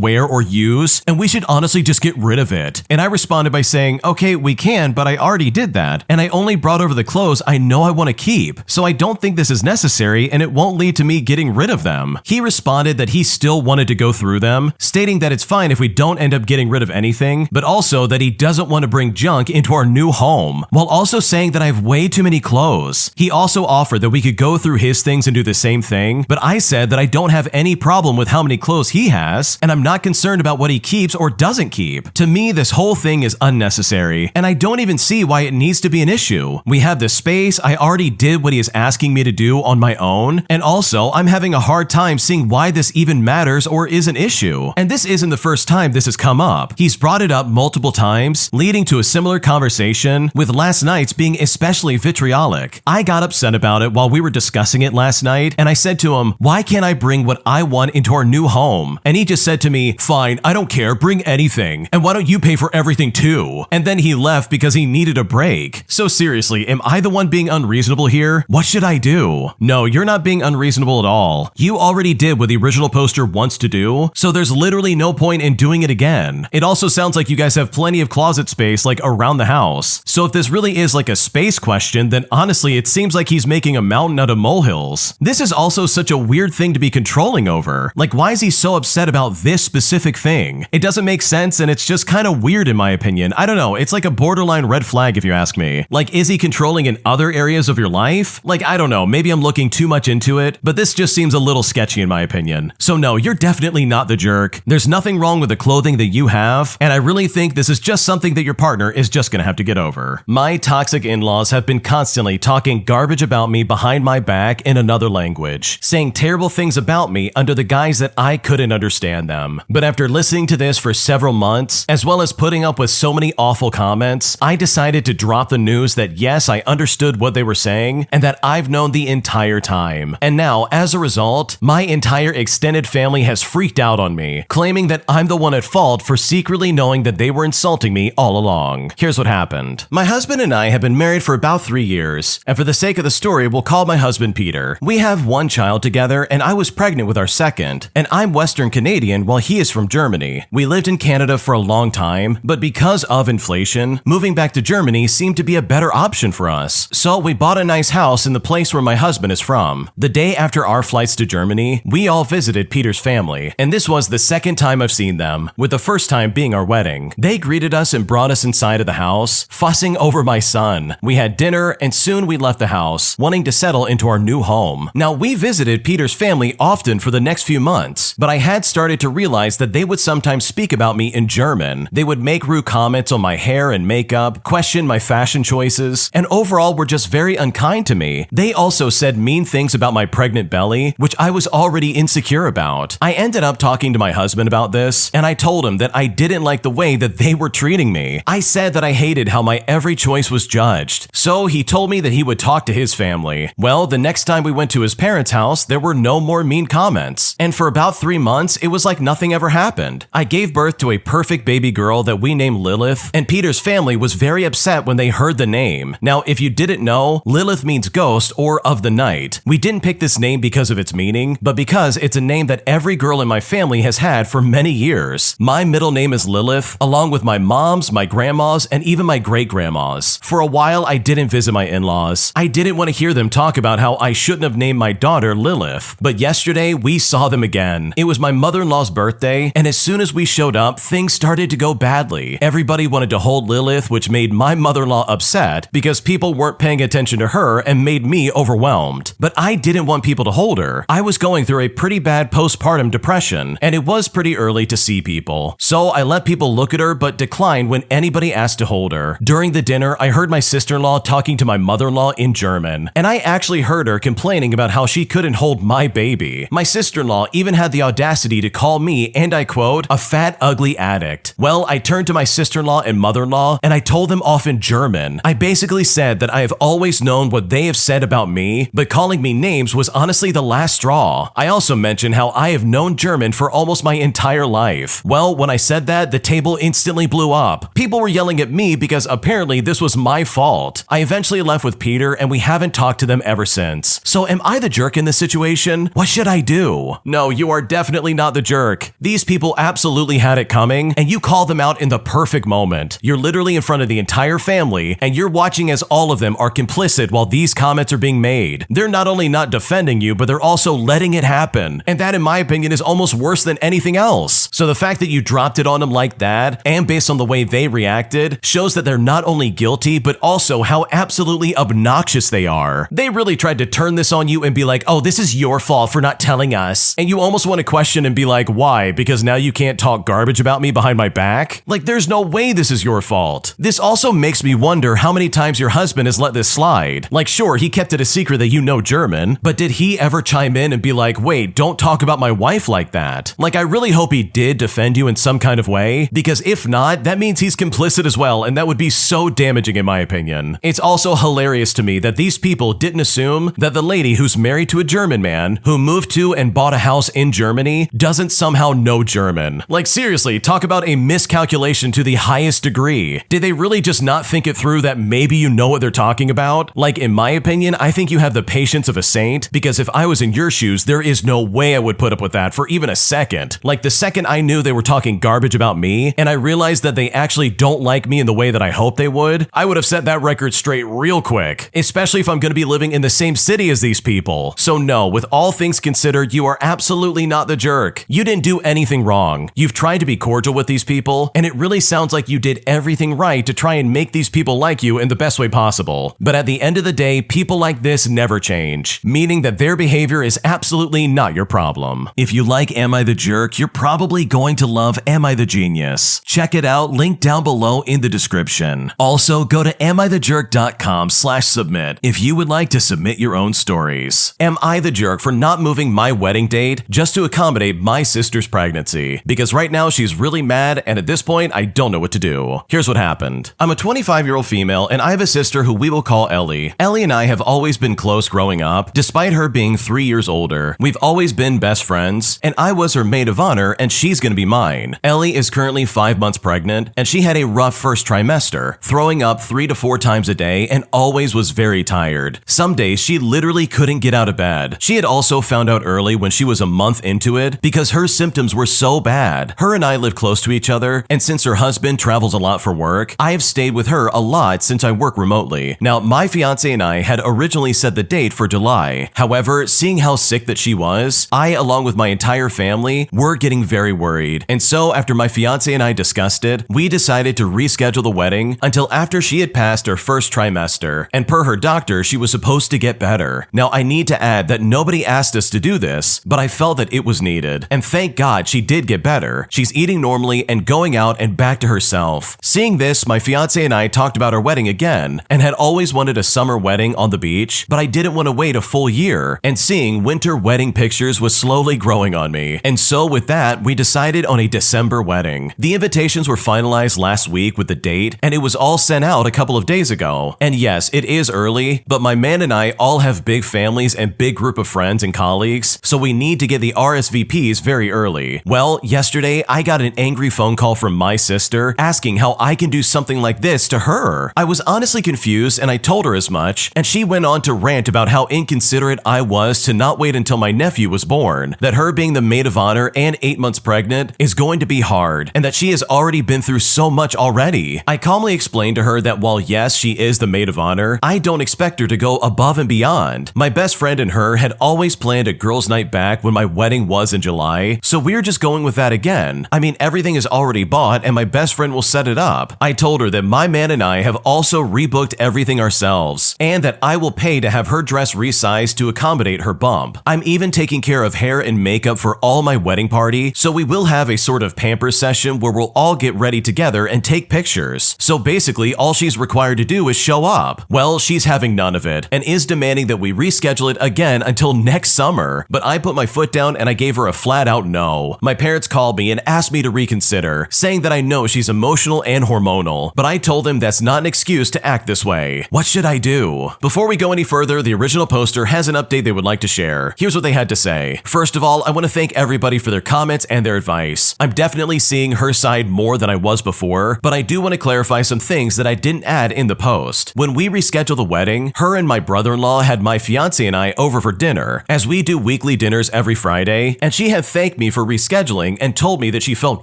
wear or use, and we should honestly just get rid of it." And I responded by saying, "Okay, we can, but I already did that, and I only brought over the clothes I know I want to keep, so I don't think this is necessary and it won't lead to me getting rid of them." He responded that he still wanted to go through them, stating that it's fine if we don't end up getting rid of anything, but also that he doesn't want to bring junk into our new home, while also saying that I have way too many clothes. He also offered that we could go through his things and do the same thing, but I said that I don't have any problem with how many clothes he has, and I'm not concerned about what he keeps or doesn't keep. To me, this whole thing is unnecessary, and I don't even see why it needs to be an issue. We have the space, I already did what he is asking me to do on my own, and also I'm having a hard time seeing why this even matters or is an issue. And this isn't the first time this has come up. He's brought it up multiple times, leading to a similar conversation, with last night's being especially vitriolic. I got upset about it while we were discussing it last night, and I said to him, "Why can't I bring what I want into our new home?" And he just said to me, "Fine, I don't care, bring anything, and why don't you pay for everything too?" And then he left because he needed a break. So seriously, am I the one being unreasonable here? What should I do? No, you're not being unreasonable at all. You already did what the original poster wants to do, so there's literally no point in doing it again. It also sounds like you guys have plenty of closet space like around the house. So if this really is like a space question, then honestly it seems like he's making a mountain out of molehills. This is also such a weird thing to be controlling over. Like, why is he so upset about this specific thing? It doesn't make sense, and it's just kind of weird in my opinion. I don't know, it's like a borderline red flag if you ask me. Like, is he controlling in other areas of your life? Like, I don't know, maybe I'm looking too much into it, but this just seems a little sketchy in my opinion. So no, you're definitely not the jerk. There's nothing wrong with the clothing that you have, and I really think this is just something that your partner is just gonna have to get over. My toxic in-laws have been constantly talking garbage about me behind my back in another language, saying terrible things about me under the guise that I couldn't understand them. But after listening to this for several months, as well as putting up with so many awful comments, I decided to drop the news that yes, I understood what they were saying, and that I've known the entire time. And now, as a result, my entire extended family has freaked out on me, claiming that I'm the one at fault for secretly knowing that they were insulting me all along. Here's what happened. My husband and I have been married for about 3 years, and for the sake of the story, we'll call my husband Peter. We have one child together, and I was pregnant with our second, and I'm Western Canadian while he is from Germany. We lived in Canada for a long time, but because of inflation, moving back to Germany seemed to be a better option for us. So we bought a nice house in the place where my husband is from. The day after our flights to Germany, we all visited Peter's family, and this was the second time I've seen them, with the first time being our wedding. They greeted us and brought us inside of the house, fussing over my son. We had dinner, and soon we left the house, wanting to settle into our new home. Now, we visited Peter's family often for the next few months, but I had started to realize that they would sometimes speak about me in German. They would make rude comments on my hair and makeup, question my fashion choices, and overall were just very unkind to me. They also said mean things about my pregnant belly, which I was already insecure about. I ended up talking to my husband about this, and I told him that I didn't like the way that they were treating me. I said that I hated how my every choice was judged. So he told me that he would talk to his family. Well, the next time we went to his parents' house, there were no more mean comments. And for about 3 months, it was like nothing ever happened. I gave birth to a perfect baby girl that we named Lilith, and Peter's family was very upset when they heard the name. Now, if you didn't know, Lilith means ghost or of the night. We didn't pick this name because of its meaning, but because it's a name that every girl in my family has had for many years. My middle name is Lilith, along with my mom's, my grandma's, and even my great-grandma's. For a while, I didn't visit my in-laws. I didn't want to hear them talk about how I shouldn't have named my daughter Lilith. But yesterday, we saw them again. It was my mother-in-law's birthday, and as soon as we showed up, things started to go badly. Everybody wanted to hold Lilith, which made my mother-in-law upset because people weren't paying attention to her and made me overwhelmed. But I didn't want people to hold her. I was going through a pretty bad postpartum depression, and it was pretty early to see people. So I let people look at her but declined when anybody asked to hold her. During the dinner, I heard my sister-in-law talking to my mother-in-law in German, and I actually heard her complaining about how she couldn't hold my baby. My sister-in-law even had the audacity to call me, and I quote, a fat that ugly addict. Well, I turned to my sister-in-law and mother-in-law and I told them off in German. I basically said that I have always known what they have said about me, but calling me names was honestly the last straw. I also mentioned how I have known German for almost my entire life. Well, when I said that, the table instantly blew up. People were yelling at me because apparently this was my fault. I eventually left with Peter and we haven't talked to them ever since. So am I the jerk in this situation? What should I do? No, you are definitely not the jerk. These people absolutely had it coming and you call them out in the perfect moment. You're literally in front of the entire family and you're watching as all of them are complicit while these comments are being made. They're not only not defending you, but they're also letting it happen. And that, in my opinion, is almost worse than anything else. So the fact that you dropped it on them like that, and based on the way they reacted, shows that they're not only guilty, but also how absolutely obnoxious they are. They really tried to turn this on you and be like, oh, this is your fault for not telling us. And you almost want to question and be like, why? Because now you can't talk garbage about me behind my back? Like, there's no way this is your fault. This also makes me wonder how many times your husband has let this slide. Like, sure, he kept it a secret that you know German, but did he ever chime in and be like, wait, don't talk about my wife like that? Like, I really hope he did defend you in some kind of way, because if not, that means he's complicit as well, and that would be so damaging in my opinion. It's also hilarious to me that these people didn't assume that the lady who's married to a German man who moved to and bought a house in Germany doesn't somehow know German. Like, seriously, talk about a miscalculation to the highest degree. Did they really just not think it through that maybe you know what they're talking about? Like, in my opinion, I think you have the patience of a saint, because if I was in your shoes, there is no way I would put up with that for even a second. Like, the second I knew they were talking garbage about me, and I realized that they actually don't like me in the way that I hoped they would, I would have set that record straight real quick, especially if I'm going to be living in the same city as these people. So no, with all things considered, you are absolutely not the jerk. You didn't do anything wrong. You've tried to be cordial with these people, and it really sounds like you did everything right to try and make these people like you in the best way possible. But at the end of the day, people like this never change, meaning that their behavior is absolutely not your problem. If you like Am I the Jerk, you're probably going to love Am I the Genius. Check it out, link down below in the description. Also, go to amithejerk.com/submit if you would like to submit your own stories. Am I the jerk for not moving my wedding date just to accommodate my sister's pregnancy? Because right now she's really mad, and at this point, I don't know what to do. Here's what happened. I'm a 25-year-old female, and I have a sister who we will call Ellie. Ellie and I have always been close growing up, despite her being 3 years older. We've always been best friends, and I was her maid of honor, and she's gonna be mine. Ellie is currently 5 months pregnant, and she had a rough first trimester, throwing up 3 to 4 times a day, and always was very tired. Some days she literally couldn't get out of bed. She had also found out early when she was a month into it because her symptoms were so bad. Her and I live close to each other, and since her husband travels a lot for work, I have stayed with her a lot since I work remotely. Now, my fiance and I had originally set the date for July. However, seeing how sick that she was, I, along with my entire family, were getting very worried. And so, after my fiance and I discussed it, we decided to reschedule the wedding until after she had passed her first trimester, and per her doctor, she was supposed to get better. Now, I need to add that nobody asked us to do this, but I felt that it was needed. And thank God she did get better. She's eating normally and going out and back to herself. Seeing this, my fiance and I talked about our wedding again, and had always wanted a summer wedding on the beach, but I didn't want to wait a full year, and seeing winter wedding pictures was slowly growing on me. And so with that, we decided on a December wedding. The invitations were finalized last week with the date, and it was all sent out a couple of days ago. And yes, it is early, but my man and I all have big families and big group of friends and colleagues, so we need to get the RSVPs very early. Well, yesterday I got an angry phone call from my sister asking how I can do something like this to her. I was honestly confused, and I told her as much, and she went on to rant about how inconsiderate I was to not wait until my nephew was born, that her being the maid of honor and 8 months pregnant is going to be hard, and that she has already been through so much already. I calmly explained to her that while yes, she is the maid of honor, I don't expect her to go above and beyond. My best friend and her had always planned a girls' night back when my wedding was in July, so we're just going with that again. I mean, everything is already bought and my best friend will set it up. I told her that my man and I have also rebooked everything ourselves, and that I will pay to have her dress resized to accommodate her bump. I'm even taking care of hair and makeup for all my wedding party, so we will have a sort of pamper session where we'll all get ready together and take pictures. So basically, all she's required to do is show up. Well, she's having none of it, and is demanding that we reschedule it again until next summer. But I put my foot down and I gave her a flat out no. My parents called me and asked me to reconsider, saying that I know she's emotional and hormonal, but I told him that's not an excuse to act this way. What should I do? Before we go any further, the original poster has an update they would like to share. Here's what they had to say. First of all, I want to thank everybody for their comments and their advice. I'm definitely seeing her side more than I was before, but I do want to clarify some things that I didn't add in the post. When we rescheduled the wedding, her and my brother-in-law had my fiance and I over for dinner, as we do weekly dinners every Friday, and she had thanked me for rescheduling and told me that she felt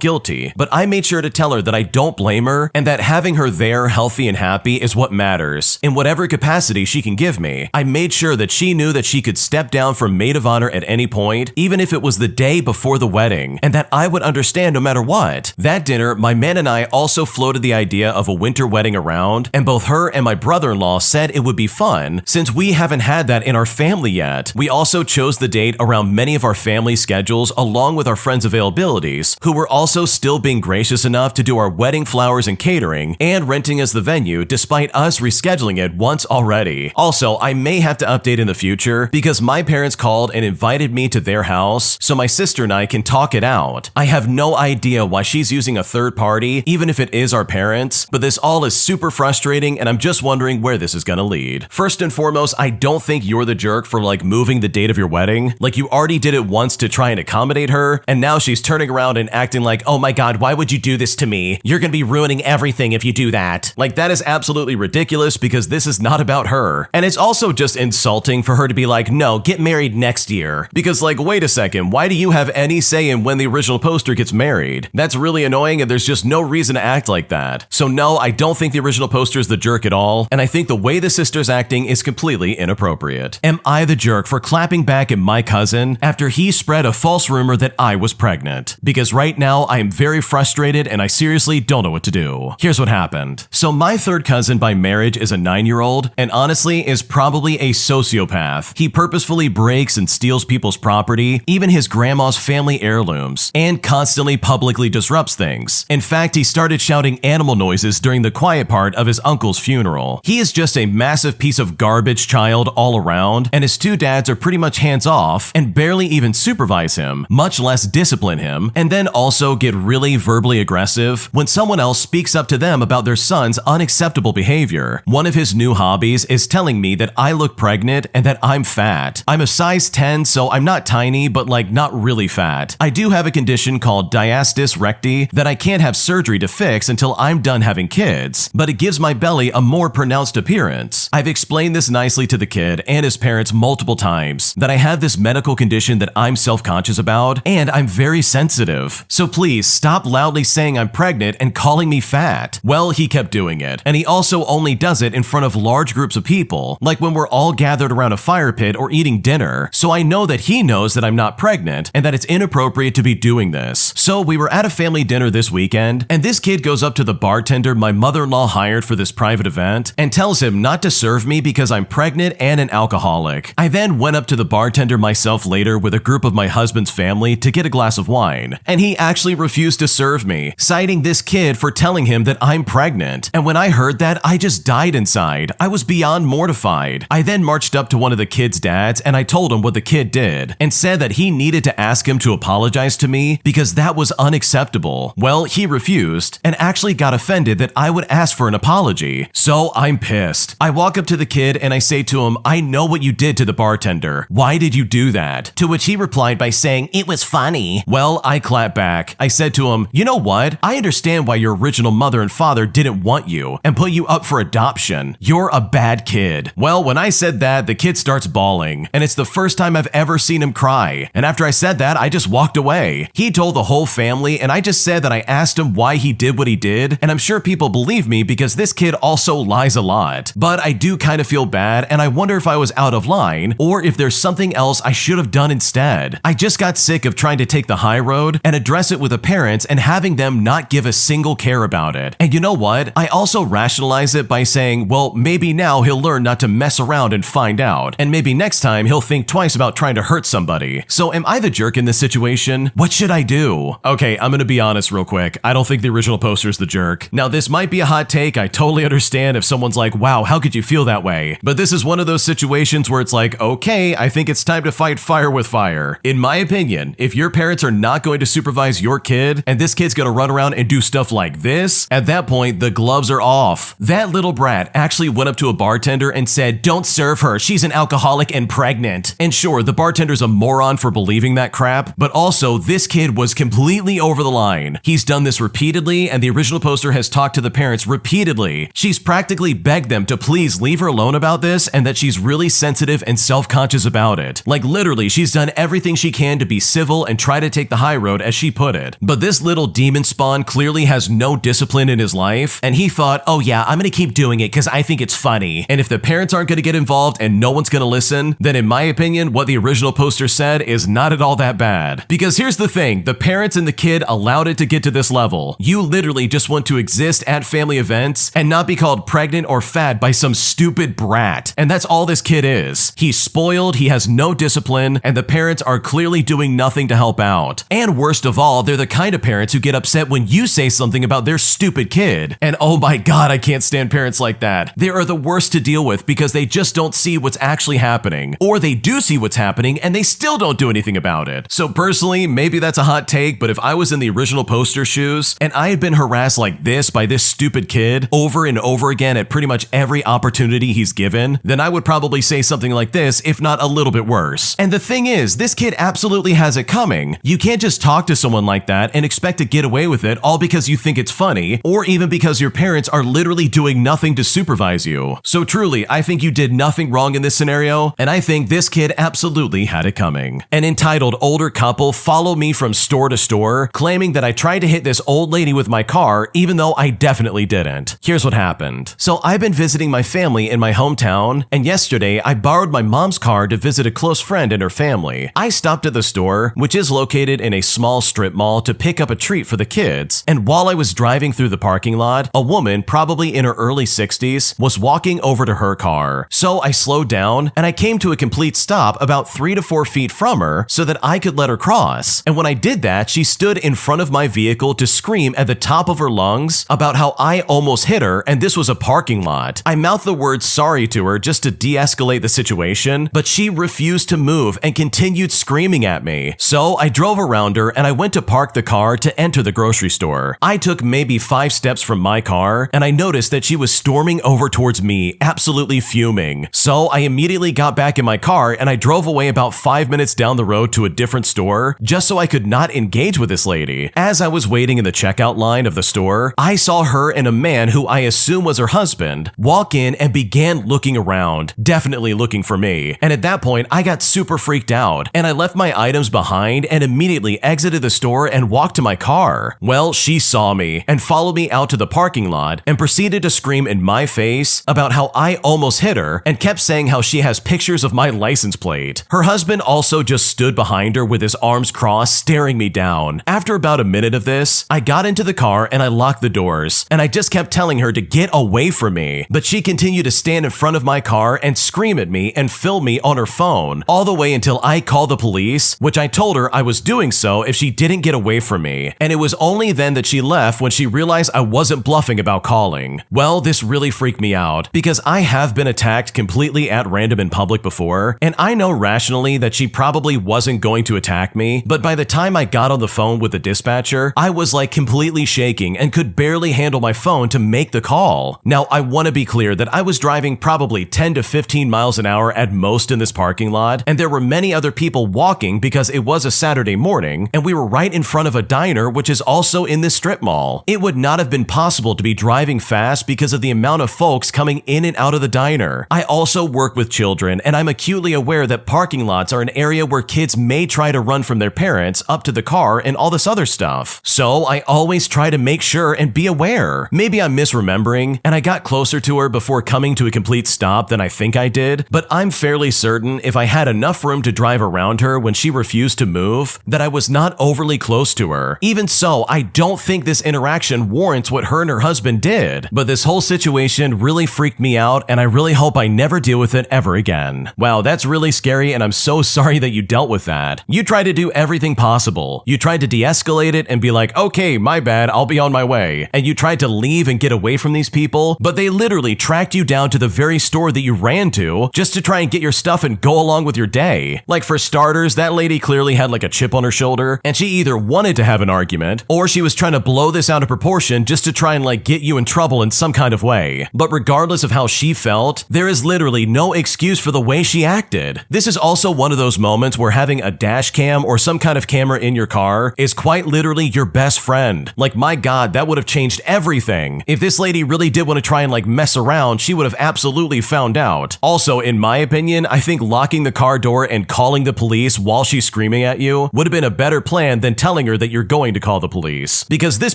guilty, but I made sure to tell her that I don't blame her and that having her there healthy and happy is what matters, in whatever capacity she can give me. I made sure that she knew that she could step down from maid of honor at any point, even if it was the day before the wedding, and that I would understand no matter what. That dinner, my man and I also floated the idea of a winter wedding around, and both her and my brother-in-law said it would be fun since we haven't had that in our family yet. We also chose the date around many of our family schedules along with our friends' availabilities, who were also still being gracious enough to do our wedding flowers and catering and renting us the venue despite us rescheduling it once already. Also, I may have to update in the future because my parents called and invited me to their house so my sister and I can talk it out. I have no idea why she's using a third party, even if it is our parents, but this all is super frustrating and I'm just wondering where this is gonna lead. First and foremost, I don't think you're the jerk for moving the date of your wedding. You already did it once to try and accommodate her, and now she's turning around and acting like, oh my god, why would you do this to me? You're gonna be ruining everything if you do that. That is absolutely ridiculous because this is not about her. And it's also just insulting for her to be like, no, get married next year. Because wait a second, why do you have any say in when the original poster gets married? That's really annoying and there's just no reason to act like that. So no, I don't think the original poster is the jerk at all, and I think the way the sister's acting is completely inappropriate. Am I the jerk for clapping back at my cousin after he spread a false rumor that I was pregnant? Because right now I am very frustrated and I seriously don't know what to do. Here's what happened. So my third cousin by marriage is a 9-year-old and honestly is probably a sociopath. He purposefully breaks and steals people's property, even his grandma's family heirlooms, and constantly publicly disrupts things. In fact, he started shouting animal noises during the quiet part of his uncle's funeral. He is just a massive piece of garbage child all around, and his two dads are pretty much hands-off and barely even supervise him, much less discipline him, and then also get really verbally aggressive when someone else speaks up to them about their son's unacceptable behavior. One of his new hobbies is telling me that I look pregnant and that I'm fat. I'm a size 10, so I'm not tiny, but not really fat. I do have a condition called diastasis recti that I can't have surgery to fix until I'm done having kids, but it gives my belly a more pronounced appearance. I've explained this nicely to the kid and his parents multiple times, that I have this medical condition that I'm self-conscious about, and I'm very sensitive. So please stop loudly saying I'm pregnant and calling me fat. Well, he kept doing it, and he also only does it in front of large groups of people, like when we're all gathered around a fire pit or eating dinner. So I know that he knows that I'm not pregnant and that it's inappropriate to be doing this. So we were at a family dinner this weekend, and this kid goes up to the bartender my mother-in-law hired for this private event and tells him not to serve me because I'm pregnant and an alcoholic. I then went up to the bartender myself later with a group of my husband's family to get a glass of wine, and he actually refused to serve me, citing this kid for telling him that I'm pregnant. And when I heard that, I just died inside. I was beyond mortified. I then marched up to one of the kid's dads and I told him what the kid did and said that he needed to ask him to apologize to me because that was unacceptable. Well, he refused and actually got offended that I would ask for an apology. So I'm pissed. I walk up to the kid and I say to him, I know what you did to the bartender. Why did you do that? To which he replied by saying, it was funny. Well, I clapped back. I said to him, you know what? I understand why your original mother and father didn't want you and put you up for adoption. You're a bad kid. Well, when I said that, the kid starts bawling, and it's the first time I've ever seen him cry. And after I said that, I just walked away. He told the whole family, and I just said that I asked him why he did what he did, and I'm sure people believe me because this kid also lies a lot. But I do kind of feel bad, and I wonder if I was out of line, or if there's something else I should have done instead. I just got sick of trying to take the high road and address it with the parents and having them not give a single care about it. And you know what? I also rationalize it by saying, well, maybe now he'll learn not to mess around and find out, and maybe next time he'll think twice about trying to hurt somebody. So am I the jerk in this situation? What should I do? Okay, I'm gonna be honest real quick. I don't think the original poster's the jerk. Now, this might be a hot take. I totally understand if someone's like, wow, how could you feel that way? But this is one of those situations where it's like, okay, I think it's time to fight fire with fire. In my opinion, if your parents are not going to supervise your kid, and this kid's gonna run around and do stuff like this, at that point, the gloves are off. That little brat actually went up to a bartender and said, "Don't serve her, she's an alcoholic and pregnant." And sure, the bartender's a moron for believing that crap, but also this kid was completely over the line. He's done this repeatedly, and the original poster has talked to the parents repeatedly. She's practically begged them to please leave her alone about this, and that she's really sensitive and self-conscious about it. Like literally, she's done everything she can to be civil and try to take the high road, as she put it. But this little demon spawn clearly has no discipline in his life, and he thought, oh yeah, I'm gonna keep doing it because I think it's funny. And if the parents aren't gonna get involved and no one's gonna listen, then in my opinion, what the original poster said is not at all that bad. Because here's the thing, the parents and the kid allowed it to get to this level. You literally just want to exist at family events and not be called pregnant or fat by some stupid brat. And that's all this kid is. He's spoiled, he has no discipline, and the parents are clearly doing nothing to help out. And worst of all, they're the kind of parents who get upset when you say something about their stupid kid. And oh my god, I can't stand parents like that. They are the worst to deal with because they just don't see what's actually happening. Or they do see what's happening and they still don't do anything about it. So personally, maybe that's a hot take, but if I was in the original poster shoes and I had been harassed like this by this stupid kid over and over again at pretty much every opportunity he's given, then I would probably say something like this, if not a little bit worse. And the thing is, this kid absolutely has it coming. You can't just talk to someone like that and expect to get away with it all because you think it's funny, or even because your parents are literally doing nothing to supervise you. So truly, I think you did nothing wrong in this scenario, and I think this kid absolutely had it coming. An entitled older couple follow me from store to store, claiming that I tried to hit this old lady with my car, even though I definitely didn't. Here's what happened. So I've been visiting my family in my hometown, and yesterday I borrowed my mom's car to visit a close friend and her family. I stopped at the store, which is located in a small strip mall, to pick up a treat for the kids, and while I was driving through the parking lot, a woman, probably in her early 60s, was walking over to her car. So I slowed down, and I came to a complete stop about 3 to 4 feet from her so that I could let her cross. And when I did that, she stood in front of my vehicle to scream at the top of her lungs about how I almost hit her and this was a parking lot. I mouthed the word sorry to her just to de-escalate the situation, but she refused to move and continued screaming at me. So I drove around her and I went to park the car to enter the grocery store. I took maybe 5 steps from my car and I noticed that she was storming over towards me, absolutely fuming. So I immediately got back in my car and I drove away about 5 minutes down the road to a different store just so I could not engage with this lady. As I was waiting in the checkout line of the store, I saw her and a man who I assume was her husband walk in and began looking around, definitely looking for me. And at that point, I got super freaked out and I left my items behind and immediately exited the store and walked to my car. Well, she saw me and followed me out to the parking lot and proceeded to scream in my face about how I almost hit her and kept saying how she has pictures of my license plate. Her husband also just stood behind her with his arms crossed, staring me down. After about a minute of this, I got into the car and I locked the doors, and I just kept telling her to get away from me, but she continued to stand in front of my car and scream at me and film me on her phone, all the way until I called the police, which I told her I was doing so if she didn't get away from me, and it was only then that she left when she realized I wasn't bluffing about calling. Well, this really freaked me out, because I have been attacked completely at random in public before, and I know rationally that she probably wasn't going to attack me, but by the time I got on the phone with the dispatcher, I was like completely shaking and could barely handle my phone to make the call. Now, I want to be clear that I was driving probably 10 to 15 miles an hour at most in this parking lot, and there were many other people walking because it was a Saturday morning, and we were right in front of a diner which is also in this strip mall. It would not have been possible to be driving fast because of the amount of folks coming in and out of the diner. I also work with children, and I'm acutely aware that parking lots are an area where kids may try to run from their parents up to the car and all this other stuff. So I always try to make sure and be aware. Maybe I'm misremembering, and I got closer to her before coming to a complete stop than I think I did, but I'm fairly certain if I had enough room to drive around her when she refused to move, that I was not overly close to her. Even so, I don't think this interaction warrants what her and her husband did, but this whole situation really freaked me out, and I really hope I never deal with it ever again. Wow, that's really scary, and I'm so sorry that you dealt with that. You tried to do everything possible. You tried to de-escalate it and be like, okay, my bad, I'll be on my way. And you tried to leave and get away from these people, but they literally tracked you down to the very store that you ran to just to try and get your stuff and go along with your day. Like, for starters, that lady clearly had like a chip on her shoulder, and she either wanted to have an argument, or she was trying to blow this out of proportion just to try and get you in trouble in some kind of way. But regardless of how she felt, there is literally no excuse for the way she acted. This is also one of those moments where having a dash cam or some kind of camera in your car is quite literally your best friend. My God, that would have changed everything. If this lady really did want to try and mess around, she would have absolutely found out. Also, in my opinion, I think locking the car door and calling the police while she's screaming at you would have been a better plan than telling her that you're going to call the police. Because this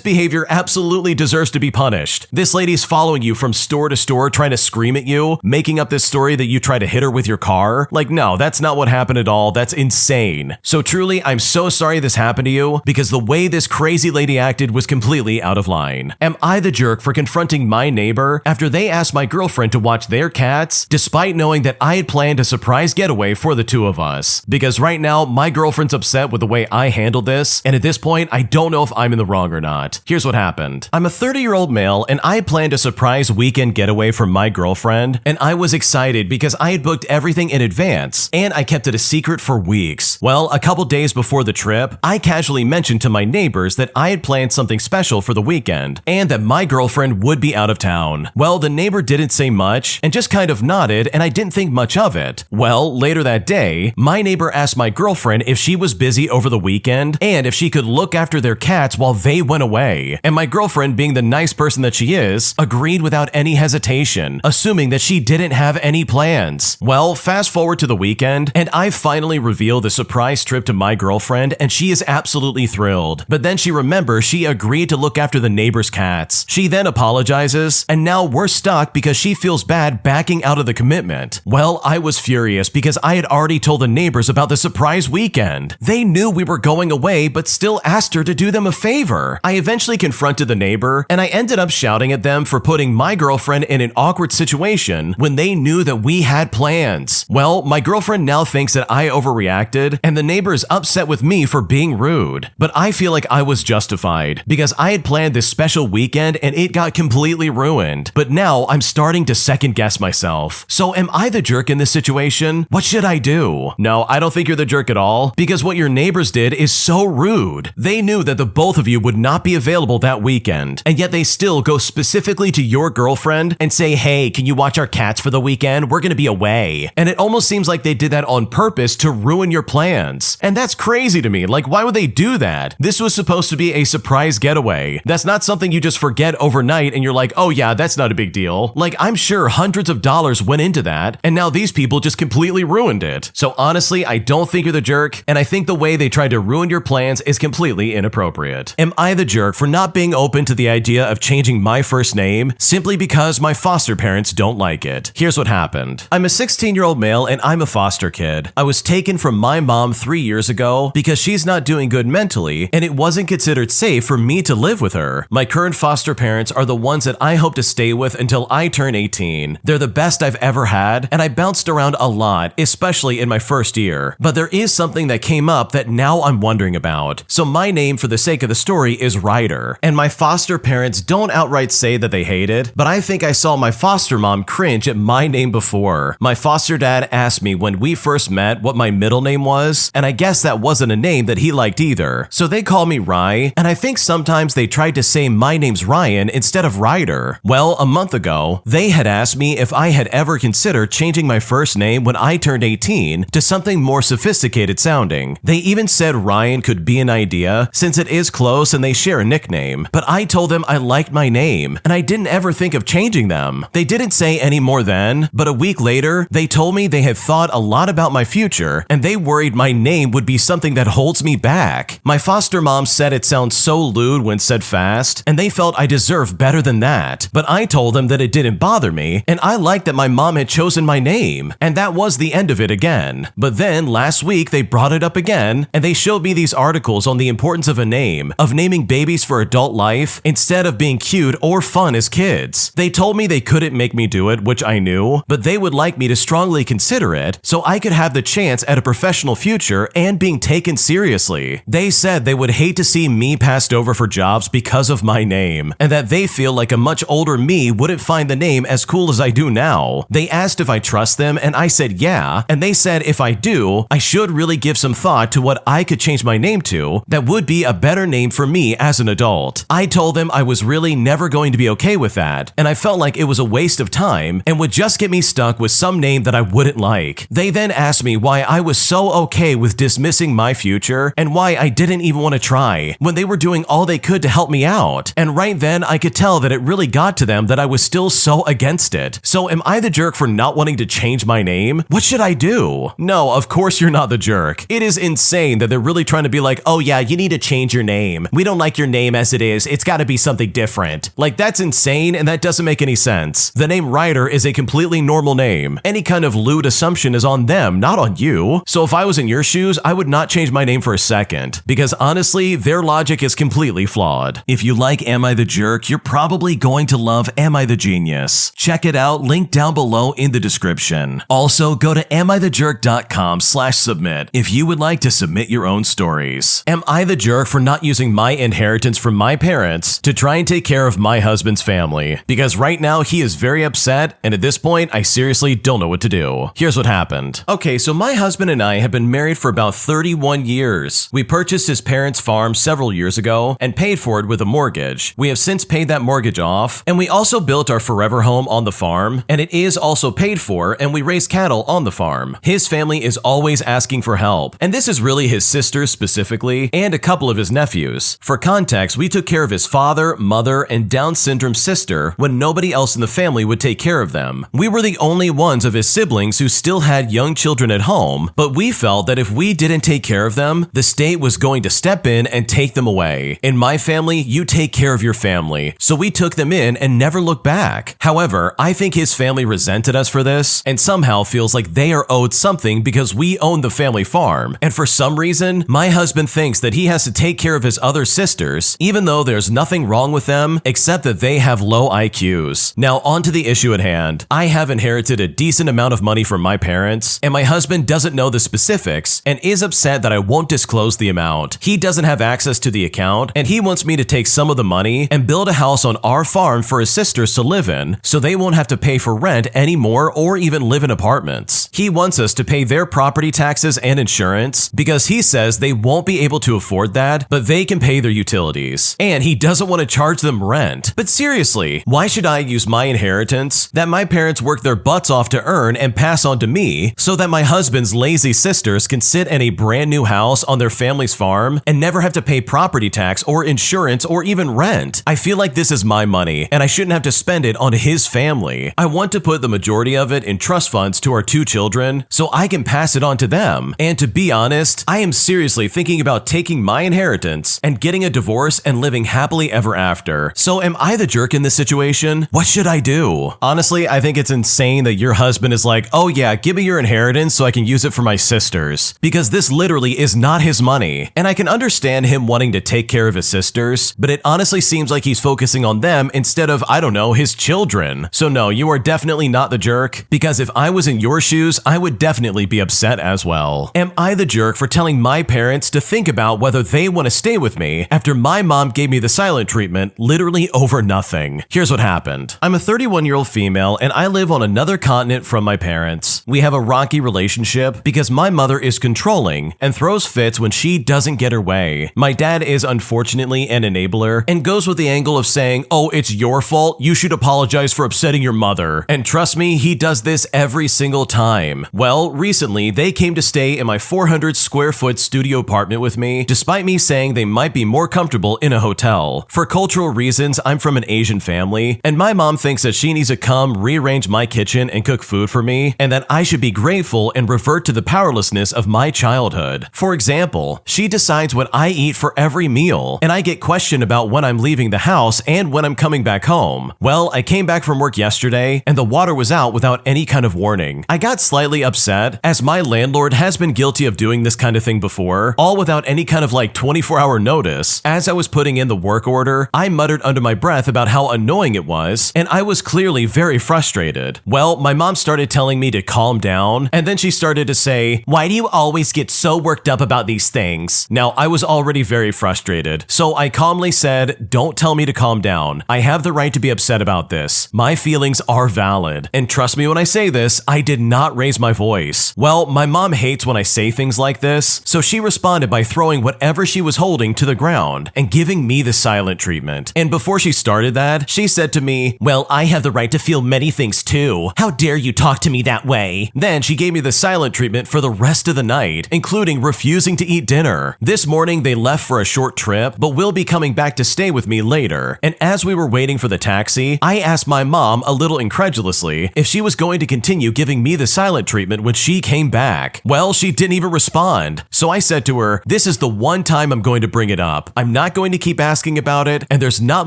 behavior absolutely deserves to be punished. This lady's following you from store to store trying to scream at you, making up this story that you try to hit her with your car. No, that's not what happened at all. That's insane. So truly, I'm so sorry this happened to you, because the way this crazy lady acted was completely out of line. Am I the jerk for confronting my neighbor after they asked my girlfriend to watch their cats, despite knowing that I had planned a surprise getaway for the two of us? Because right now, my girlfriend's upset with the way I handled this, and at this point, I don't know if I'm in the wrong or not. Here's what happened. I'm a 30-year-old male, and I planned a surprise weekend getaway for my girlfriend, and I was excited because I had booked everything in advance, and I kept it a secret for weeks. Well, a couple days before the trip, I casually mentioned to my neighbors that I had planned something special for the weekend, and that my girlfriend would be out of town. Well, the neighbor didn't say much, and just kind of nodded, and I didn't think much of it. Well, later that day, my neighbor asked my girlfriend if she was busy over the weekend, and if she could look after their cats while they went away. And my girlfriend, being the nice person that she is, agreed without any hesitation, assuming that she didn't have any plans. Well, fast forward to the weekend, and I finally reveal the surprise trip to my girlfriend, and she is absolutely thrilled. But then she remembers she agreed to look after the neighbor's cats. She then apologizes, and now we're stuck because she feels bad backing out of the commitment. Well, I was furious because I had already told the neighbors about the surprise weekend. They knew we were going away, but still asked her to do them a favor. I eventually confronted the neighbor, and I ended up shouting at them for putting my girlfriend in an awkward situation when they knew that we had plans. Well, my girlfriend now thinks that I overreacted, and the neighbor is upset with me for being rude. But I feel like I was justified, because I had planned this special weekend and it got completely ruined. But now I'm starting to second guess myself. So am I the jerk in this situation? What should I do? No, I don't think you're the jerk at all, because what your neighbors did is so rude. They knew that the both of you would not be available that weekend, and yet they still go specifically to your girlfriend and say, hey, can you watch our cats for the weekend? We're gonna be away. And it almost seems like they did that on purpose to ruin your plans. And that's crazy to me. Why would they do that? This was supposed to be a surprise getaway. That's not something you just forget overnight and you're like, oh yeah, that's not a big deal. I'm sure hundreds of dollars went into that, and now these people just completely ruined it. So honestly, I don't think you're the jerk, and I think the way they tried to ruin your plans is completely inappropriate. Am I the jerk for not being open to the idea of changing my first name simply because my foster parents don't like it? Here's what happened. I'm a 16-year-old male and I'm a foster kid. I was taken from my mom 3 years ago because she's not doing good mentally, and it wasn't considered safe for me to live with her. My current foster parents are the ones that I hope to stay with until I turn 18. They're the best I've ever had, and I bounced around a lot, especially in my first year. But there is something that came up that now I'm wondering about. So my name, for the sake of the story, is Ryder, and my foster parents don't outright say that they hate it, but I think I saw my foster mom cringe at my name before. My foster dad asked me when we first met what my middle name was, and I guess that wasn't a name that he liked either. So they call me Rye, and I think sometimes they tried to say my name's Ryan instead of Ryder. Well, a month ago, they had asked me if I had ever considered changing my first name when I turned 18 to something more sophisticated sounding. They even said Ryan could be an idea since it is close and they share a nickname, but I told them I liked my name and I didn't ever think of changing them. They didn't say any more then, but a week later, they told me they had thought a lot about my future and they worried my name would be something that holds me back. My foster mom said it sounds so lewd when said fast, and they felt I deserved better than that. But I told them that it didn't bother me, and I liked that my mom had chosen my name, and that was the end of it again. But then last week they brought it up again, and they showed me these articles on the importance of a name, of naming babies for adult life instead of being cute or fun as kids. They told me they couldn't make me do it, which I knew, but they would like me to strongly consider it so I could have the chance at a professional future and being taken seriously. They said they would hate to see me passed over for jobs because of my name, and that they feel like a much older me wouldn't find the name as cool as I do now. They asked if I trust them, and I said yeah, and they said if I do, I should really give some thought to what I could change change my name to that would be a better name for me as an adult. I told them I was really never going to be okay with that, and I felt like it was a waste of time and would just get me stuck with some name that I wouldn't like. They then asked me why I was so okay with dismissing my future and why I didn't even want to try when they were doing all they could to help me out. And right then I could tell that it really got to them that I was still so against it. So am I the jerk for not wanting to change my name? What should I do? No, of course you're not the jerk. It is insane that they're really trying to be like, oh yeah, you need to change your name. We don't like your name as it is. It's got to be something different. Like, that's insane and that doesn't make any sense. The name Ryder is a completely normal name. Any kind of lewd assumption is on them, not on you. So if I was in your shoes, I would not change my name for a second, because honestly, their logic is completely flawed. If you like Am I the Jerk, you're probably going to love Am I the Genius. Check it out, link down below in the description. Also, go to amithejerk.com/submit if you would like to submit your own stories. Am I the jerk for not using my inheritance from my parents to try and take care of my husband's family? Because right now he is very upset, and at this point, I seriously don't know what to do. Here's what happened. Okay, so my husband and I have been married for about 31 years. We purchased his parents' farm several years ago and paid for it with a mortgage. We have since paid that mortgage off, and we also built our forever home on the farm, and it is also paid for, and we raise cattle on the farm. His family is always asking for help, and this is really his sisters specifically, and a couple of his nephews. For context, we took care of his father, mother, and Down syndrome sister when nobody else in the family would take care of them. We were the only ones of his siblings who still had young children at home, but we felt that if we didn't take care of them, the state was going to step in and take them away. In my family, you take care of your family, so we took them in and never looked back. However, I think his family resented us for this and somehow feels like they are owed something because we own the family farm. And for some reason, my husband thinks that he has to take care of his other sisters, even though there's nothing wrong with them except that they have low IQs. Now, on to the issue at hand. I have inherited a decent amount of money from my parents, and my husband doesn't know the specifics and is upset that I won't disclose the amount. He doesn't have access to the account, and he wants me to take some of the money and build a house on our farm for his sisters to live in, so they won't have to pay for rent anymore or even live in apartments. He wants us to pay their property taxes and insurance because he says they won't be able to afford that, but they can pay their utilities. And he doesn't want to charge them rent. But seriously, why should I use my inheritance that my parents worked their butts off to earn and pass on to me so that my husband's lazy sisters can sit in a brand new house on their family's farm and never have to pay property tax or insurance or even rent? I feel like this is my money and I shouldn't have to spend it on his family. I want to put the majority of it in trust funds to our 2 children so I can pass it on to them. And to be honest, I am seriously thinking about taking my inheritance and getting a divorce and living happily ever after. So am I the jerk in this situation? What should I do? Honestly, I think it's insane that your husband is like, oh yeah, give me your inheritance so I can use it for my sisters. Because this literally is not his money. And I can understand him wanting to take care of his sisters, but it honestly seems like he's focusing on them instead of, I don't know, his children. So no, you are definitely not the jerk, because if I was in your shoes, I would definitely be upset as well. Am I the jerk for telling my parents to think about whether they want to stay with me after my mom gave me the silent treatment literally over nothing? Here's what happened. I'm a 31-year-old female and I live on another continent from my parents. We have a rocky relationship because my mother is controlling and throws fits when she doesn't get her way. My dad is unfortunately an enabler and goes with the angle of saying, oh, it's your fault, you should apologize for upsetting your mother. And trust me, he does this every single time. Well, recently they came to stay in my 400 square foot studio apartment with me, despite me saying they might be more comfortable in a hotel. For cultural reasons, I'm from an Asian family, and my mom thinks that she needs to come rearrange my kitchen and cook food for me, and that I should be grateful and revert to the powerlessness of my childhood. For example, she decides what I eat for every meal, and I get questioned about when I'm leaving the house and when I'm coming back home. Well, I came back from work yesterday, and the water was out without any kind of warning. I got slightly upset, as my landlord has been guilty of doing this kind of thing before, all without any kind of 24-hour notice. As I was putting in the work order, I muttered under my breath about how annoying it was, and I was clearly very frustrated. Well, my mom started telling me to calm down, and then she started to say, why do you always get so worked up about these things? Now, I was already very frustrated, so I calmly said, don't tell me to calm down. I have the right to be upset about this. My feelings are valid. And trust me when I say this, I did not raise my voice. Well, my mom hates when I say things like this, so she responded by throwing whatever she was holding to the ground and giving me the silent treatment. And before she started that, she said to me, "Well, I have the right to feel many things too. How dare you talk to me that way?" Then she gave me the silent treatment for the rest of the night, including refusing to eat dinner. This morning they left for a short trip, but will be coming back to stay with me later. And as we were waiting for the taxi, I asked my mom a little incredulously if she was going to continue giving me the silent treatment when she came back. Well, she didn't even respond. So I said to her, "This is the one time I'm going to bring it up. I'm not going to keep asking about it, and there's not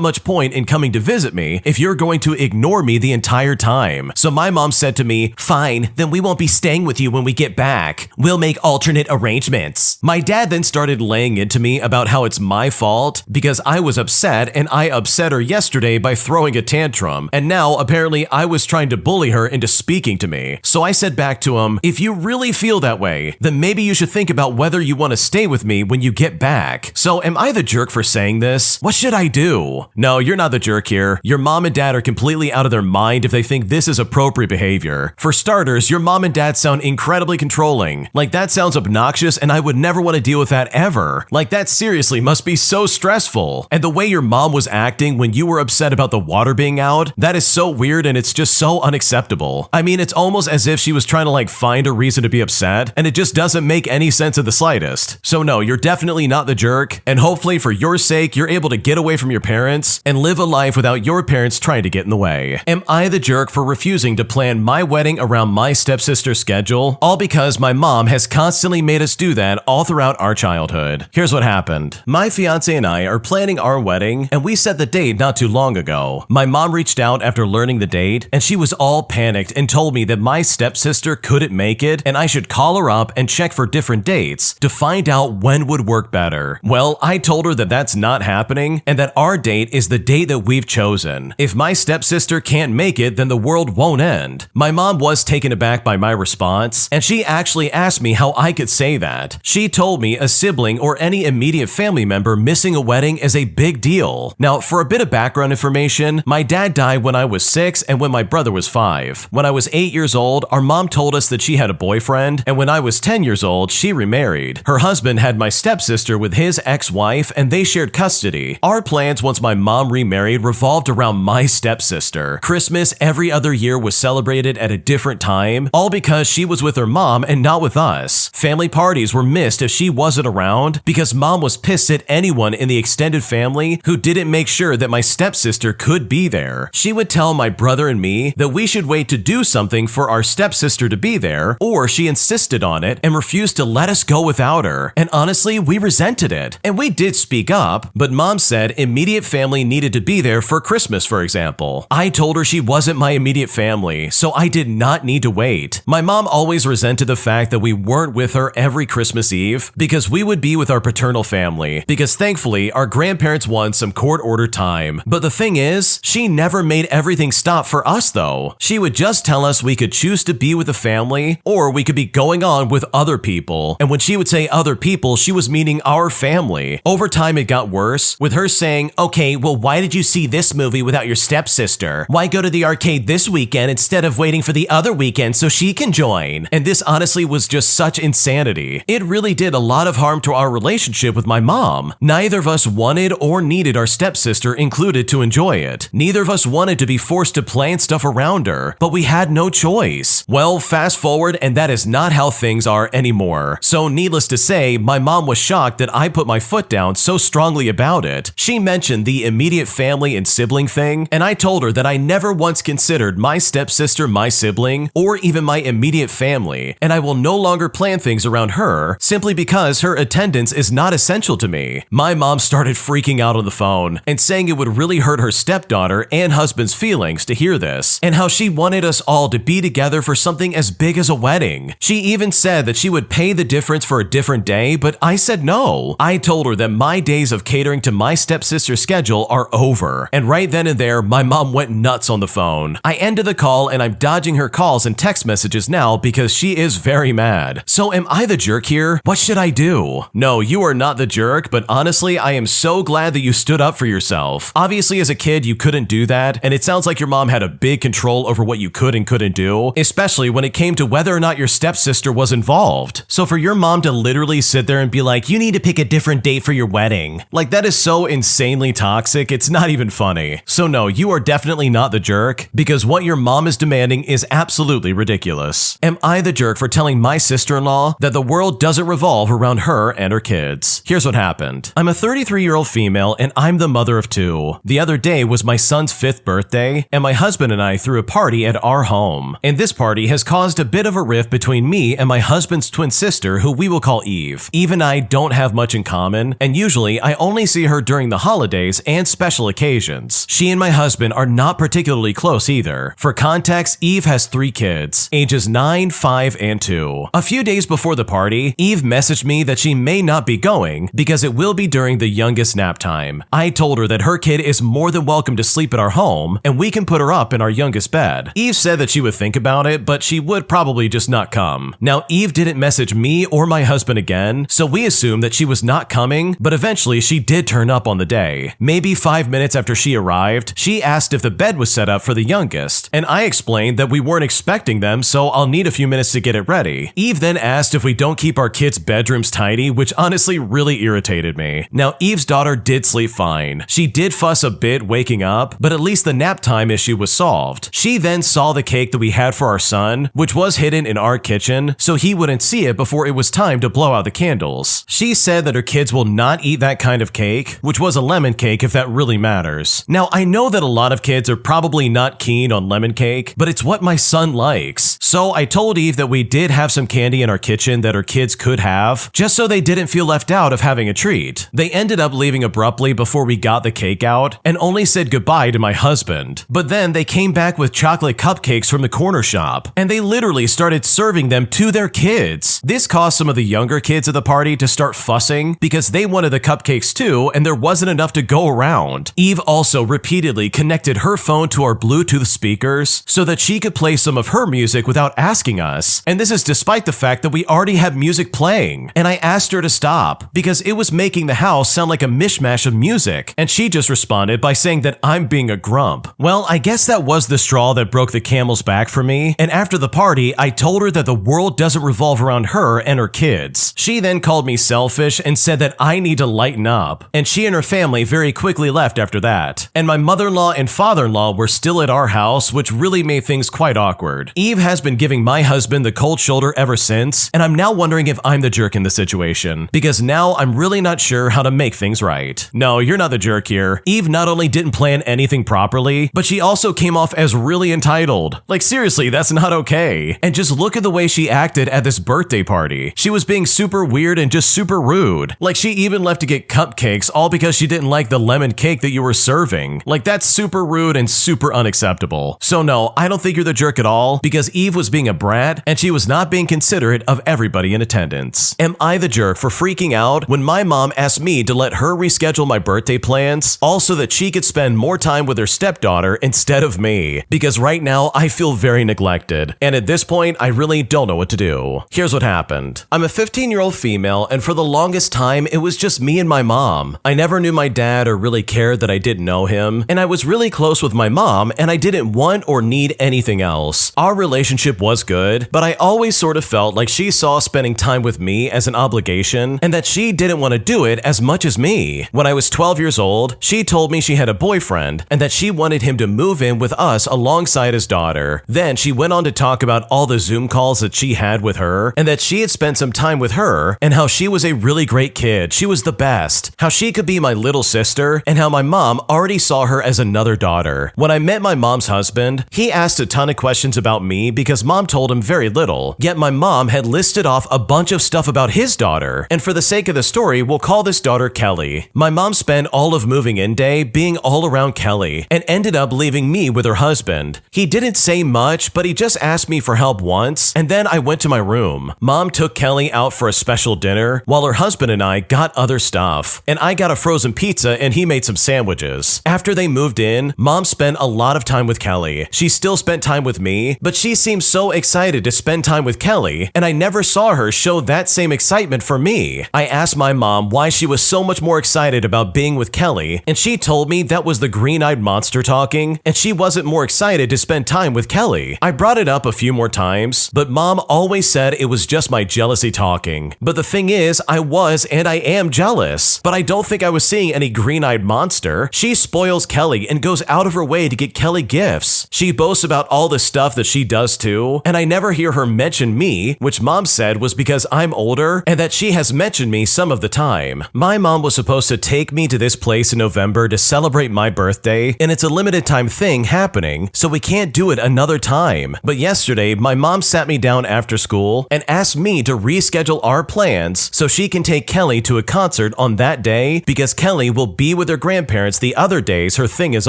much point in coming to visit me if you're going to ignore me the entire time." So my mom said to me, "Fine, then we won't be staying with you when we get back. We'll make alternate arrangements." My dad then started laying into me about how it's my fault because I was upset and I upset her yesterday by throwing a tantrum, and now apparently I was trying to bully her into speaking to me. So I said back to him, "If you really feel that way, then maybe you should think about whether you want to stay with me when you get back." So am I the jerk for saying this? What should I do? No, you're not the jerk here. Your mom and dad are completely out of their mind if they think this is appropriate behavior. For starters, your mom and dad sound incredibly controlling. Like, that sounds obnoxious and I would never want to deal with that ever. Like, that seriously must be so stressful. And the way your mom was acting when you were upset about the water being out, that is so weird and it's just so unacceptable. I mean, it's almost as if she was trying to find a reason to be upset, and it just doesn't make any sense in the slightest. So no, you're definitely not the jerk, and hopefully for your sake, you're able to get away from your parents and live a life without your parents trying to get in the way. Am I the jerk for refusing to plan my wedding around my stepsister's schedule? All because my mom has constantly made us do that all throughout our childhood. Here's what happened. My fiance and I are planning our wedding, and we set the date not too long ago. My mom reached out after learning the date, and she was all panicked and told me that my stepsister couldn't make it and I should call her up and check for different dates to find out when would work better. Well, I told her that that's not happening and that our date is the date that we've chosen. If my stepsister can't make it, then the world won't end. My mom was taken aback by my response, and she actually asked me how I could say that. She told me a sibling or any immediate family member missing a wedding is a big deal. Now, for a bit of background information, my dad died when I was 6 and when my brother was 5. When I was 8 years old, our mom told us that she had a boyfriend, and when I was 10 years old, she remarried. Her husband had my stepsister with his ex-wife, and they shared custody. Our plans once my mom remarried revolved around my stepsister. Christmas every other year was celebrated at a different time, all because she was with her mom and not with us. Family parties were missed if she wasn't around because mom was pissed at anyone in the extended family who didn't make sure that my stepsister could be there. She would tell my brother and me that we should wait to do something for our stepsister to be there, or she insisted on it and refused to let us go without her. And honestly, we resented it. And we did speak up, but mom said immediate family needed to be there for Christmas, for example. I told her she wasn't my immediate family, so I did not need to wait. My mom always resented the fact that we weren't with her every Christmas Eve because we would be with our paternal family, because thankfully our grandparents won some court-ordered time. But the thing is, she never made everything stop for us though. She would just tell us we could choose to be with the family or we could be going on with other people. And when she would say other people, she was meaning our family. Over time it got worse, with her saying, "Okay, well, why did you see this movie without your stepsister? Why go to the arcade this weekend instead of waiting for the other weekend so she can join?" And this honestly was just such insanity. It really did a lot of harm to our relationship with my mom. Neither of us wanted or needed our stepsister included to enjoy it. Neither of us wanted to be forced to plan stuff around her, but we had no choice. Well, fast forward, and that is not how things are anymore. So needless to say, my mom was shocked that I put my foot down so strongly about it. She mentioned the immediate family and sibling thing, and I told her that I never once considered my stepsister my sibling or even my immediate family, and I will no longer plan things around her simply because her attendance is not essential to me. My mom started freaking out on the phone and saying it would really hurt her stepdaughter and husband's feelings to hear this, and how she wanted us all to be together for something as big as a wedding. She even said that she would pay the difference for a different day, but I said no. I told her that my days of catering to my stepsister's schedule are over, and right then and there, my mom went nuts on the phone. I ended the call and I'm dodging her calls and text messages now because she is very mad. So am I the jerk here? What should I do? No, you are not the jerk, but honestly, I am so glad that you stood up for yourself. Obviously, as a kid, you couldn't do that, and it sounds like your mom had a big control over what you could and couldn't do, especially when it came to whether or not your stepsister was involved. So for your mom to literally sit there and be like, you need to pick a different date for your wedding. Like, that is so insanely toxic, it's not even funny. So no, you are definitely not the jerk, because what your mom is demanding is absolutely ridiculous. Am I the jerk for telling my sister-in-law that the world doesn't revolve around her and her kids? Here's what happened. I'm a 33-year-old female and I'm the mother of two. The other day was my son's 5th birthday, and my husband and I threw a party at our home. And this party has caused a bit of a rift between me and my husband's twin sister, who we will call Eve. Eve and I don't have much in common, and usually I only see her during the holidays and special occasions. She and my husband are not particularly close either. For context, Eve has 3 kids, ages 9, 5, and 2. A few days before the party, Eve messaged me that she may not be going because it will be during the youngest nap time. I told her that her kid is more than welcome to sleep at our home, and we can put her up in our youngest bed. Eve said that she would think about it, but she would probably just not come. Now, Eve didn't message me or my husband again, so we assumed that she was not coming, but eventually she did turn up on the day. Maybe 5 minutes after she arrived, she asked if the bed was set up for the youngest, and I explained that we weren't expecting them, so I'll need a few minutes to get it ready. Eve then asked if we don't keep our kids' bedrooms tidy, which honestly really irritated me. Now, Eve's daughter did sleep fine. She did fuss a bit waking up, but at least the nap time issue was solved. She then saw the cake that we had for our son, which was hidden in our kitchen, so he wouldn't see it before it was time to blow out the candles. She said that her kids will not eat that kind of cake, which was a lemon cake if that really matters. Now, I know that a lot of kids are probably not keen on lemon cake, but it's what my son likes. So I told Eve that we did have some candy in our kitchen that her kids could have, just so they didn't feel left out of having a treat. They ended up leaving abruptly before we got the cake out, and only said goodbye to my husband. But then they came back with chocolate cupcakes from the corner shop, and they literally started serving them to their kids. This caused some of the younger kids at the party to start fussing because they wanted the cupcakes too, and there wasn't enough to go around. Eve also repeatedly connected her phone to our Bluetooth speakers so that she could play some of her music without asking us, and this is despite the fact that we already have music playing. And I asked her to stop because it was making the house sound like a mishmash of music, and she just responded by saying that I'm being a grump. Well, I guess that was the straw that broke the camel's back for me, and after the party, I told her that the world doesn't revolve around her and her kids. She then called me selfish and said that I need to lighten up, and she and her family very quickly left after that. And my mother-in-law and father-in-law were still at our house, which really made things quite awkward. Eve has been giving my husband the cold shoulder ever since, and I'm now wondering if I'm the jerk in the situation, because now I'm really not sure how to make things right. No, you're not the jerk here. Eve not only didn't plan anything properly, but she also came off as really entitled. Like, seriously, that's not okay. And just look at the way she acted at this birthday party. She was being super weird and just super rude. Like, she even left to get cupcakes all because she didn't like the lemon cake that you were serving. Like, that's super rude and super unacceptable. So no, I don't think you're the jerk at all, because Eve was being a brat and she was not being considerate of everybody in attendance. Am I the jerk for freaking out when my mom asked me to let her reschedule my birthday plans, also that she could spend more time with her stepdaughter instead of me? Because right now I feel very neglected, and at this point I really don't know what to do. Here's what happened. I'm a 15-year-old female, and for the longest time it was just me and my mom. I never knew my dad or really cared that I didn't know him, and I was really close with my mom, and I didn't want or need anything else. Our relationship was good, but I always sort of felt like she saw spending time with me as an obligation, and that she didn't want to do it as much as me. When I was 12 years old, she told me she had a boyfriend, and that she wanted him to move in with us alongside his daughter. Then she went on to talk about all the Zoom calls that she had with her, and that she had spent some time with her, and how she was a really great kid. She was the best. How she could be my little sister, and how my mom already saw her as another daughter. When I met my mom's husband, he asked a ton of questions about me because mom told him very little, yet my mom had listed off a bunch of stuff about his daughter, and for the sake of the story, we'll call this daughter Kelly. My mom spent all of moving in day being all around Kelly, and ended up leaving me with her husband. He didn't say much, but he just asked me for help once, and then I went to my room. Mom took Kelly out for a special dinner, while her husband and I got other stuff, and I got a frozen pizza and he made some sandwiches. After they moved in, mom spent a lot of time with Kelly. She still spent time with me, but she seemed seemed so excited to spend time with Kelly, and I never saw her show that same excitement for me. I asked my mom why she was so much more excited about being with Kelly, and she told me that was the green-eyed monster talking, and she wasn't more excited to spend time with Kelly. I brought it up a few more times, but mom always said it was just my jealousy talking. But the thing is, I was and I am jealous, but I don't think I was seeing any green-eyed monster. She spoils Kelly and goes out of her way to get Kelly gifts. She boasts about all the stuff that she does too, and I never hear her mention me, which mom said was because I'm older and that she has mentioned me some of the time. My mom was supposed to take me to this place in November to celebrate my birthday, and it's a limited time thing happening, so we can't do it another time. But yesterday, my mom sat me down after school and asked me to reschedule our plans so she can take Kelly to a concert on that day because Kelly will be with her grandparents the other days her thing is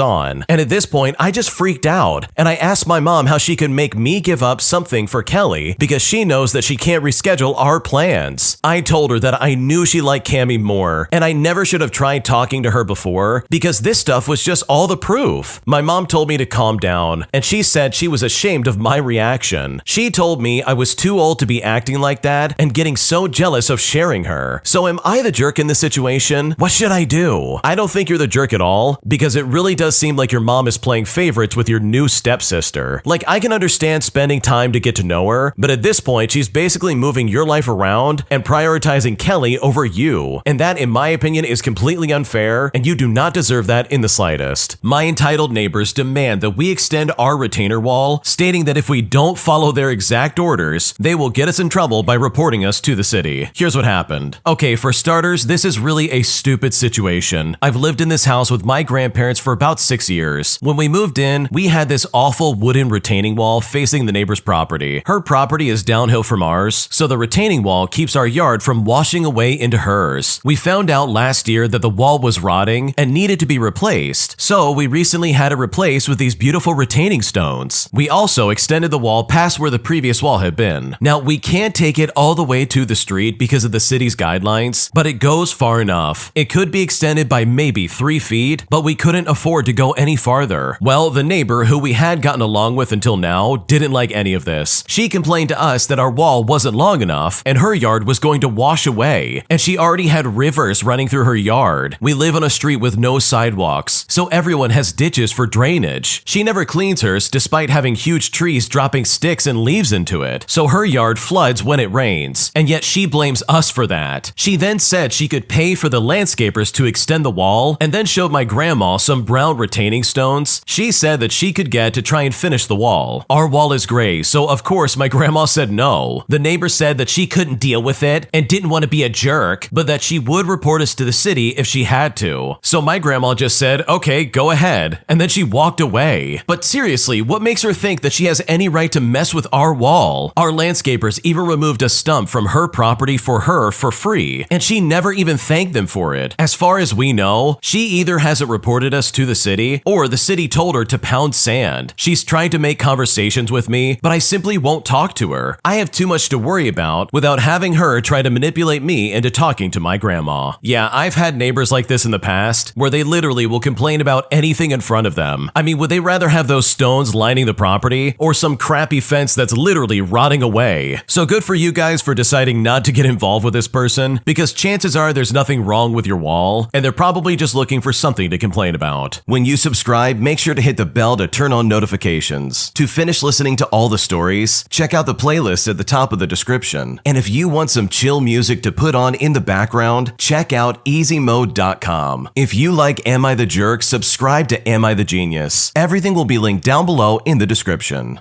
on. And at this point, I just freaked out, and I asked my mom how she could make me give up something for Kelly because she knows that she can't reschedule our plans. I told her that I knew she liked Cammy more, and I never should have tried talking to her before because this stuff was just all the proof. My mom told me to calm down, and she said she was ashamed of my reaction. She told me I was too old to be acting like that and getting so jealous of sharing her. So am I the jerk in this situation? What should I do? I don't think you're the jerk at all because it really does seem like your mom is playing favorites with your new stepsister. Like, I can understand spending time to get to know her, but at this point, she's basically moving your life around and prioritizing Kelly over you. And that, in my opinion, is completely unfair, and you do not deserve that in the slightest. My entitled neighbors demand that we extend our retainer wall, stating that if we don't follow their exact orders, they will get us in trouble by reporting us to the city. Here's what happened. Okay, for starters, this is really a stupid situation. I've lived in this house with my grandparents for about 6 years. When we moved in, we had this awful wooden retaining wall facing the neighbor's property. Her property is downhill from ours, so the retaining wall keeps our yard from washing away into hers. We found out last year that the wall was rotting and needed to be replaced, so we recently had it replaced with these beautiful retaining stones. We also extended the wall past where the previous wall had been. Now, we can't take it all the way to the street because of the city's guidelines, but it goes far enough. It could be extended by maybe 3 feet, but we couldn't afford to go any farther. Well, the neighbor who we had gotten along with until now didn't like any of this. She complained to us that our wall wasn't long enough and her yard was going to wash away, and she already had rivers running through her yard. We live on a street with no sidewalks, so everyone has ditches for drainage. She never cleans hers despite having huge trees dropping sticks and leaves into it, so her yard floods when it rains, and yet she blames us for that. She then said she could pay for the landscapers to extend the wall, and then showed my grandma some brown retaining stones she said that she could get to try and finish the wall. Our wall is gray, so of course my grandma said no. The neighbor said that she couldn't deal with it and didn't want to be a jerk, but that she would report us to the city if she had to. So my grandma just said, okay, go ahead, and then she walked away. But seriously, what makes her think that she has any right to mess with our wall? Our landscapers even removed a stump from her property for her for free, and she never even thanked them for it. As far as we know, she either hasn't reported us to the city, or the city told her to pound sand. She's trying to make conversations with me, but I simply won't talk to her. I have too much to worry about without having her try to manipulate me into talking to my grandma. Yeah, I've had neighbors like this in the past, where they literally will complain about anything in front of them. I mean, would they rather have those stones lining the property, or some crappy fence that's literally rotting away? So good for you guys for deciding not to get involved with this person, because chances are there's nothing wrong with your wall, and they're probably just looking for something to complain about. When you subscribe, make sure to hit the bell to turn on notifications. To finish listening to all the stories, check out the playlist at the top of the description. And if you want some chill music to put on in the background, check out easymode.com. If you like Am I the Jerk, subscribe to Am I the Genius. Everything will be linked down below in the description.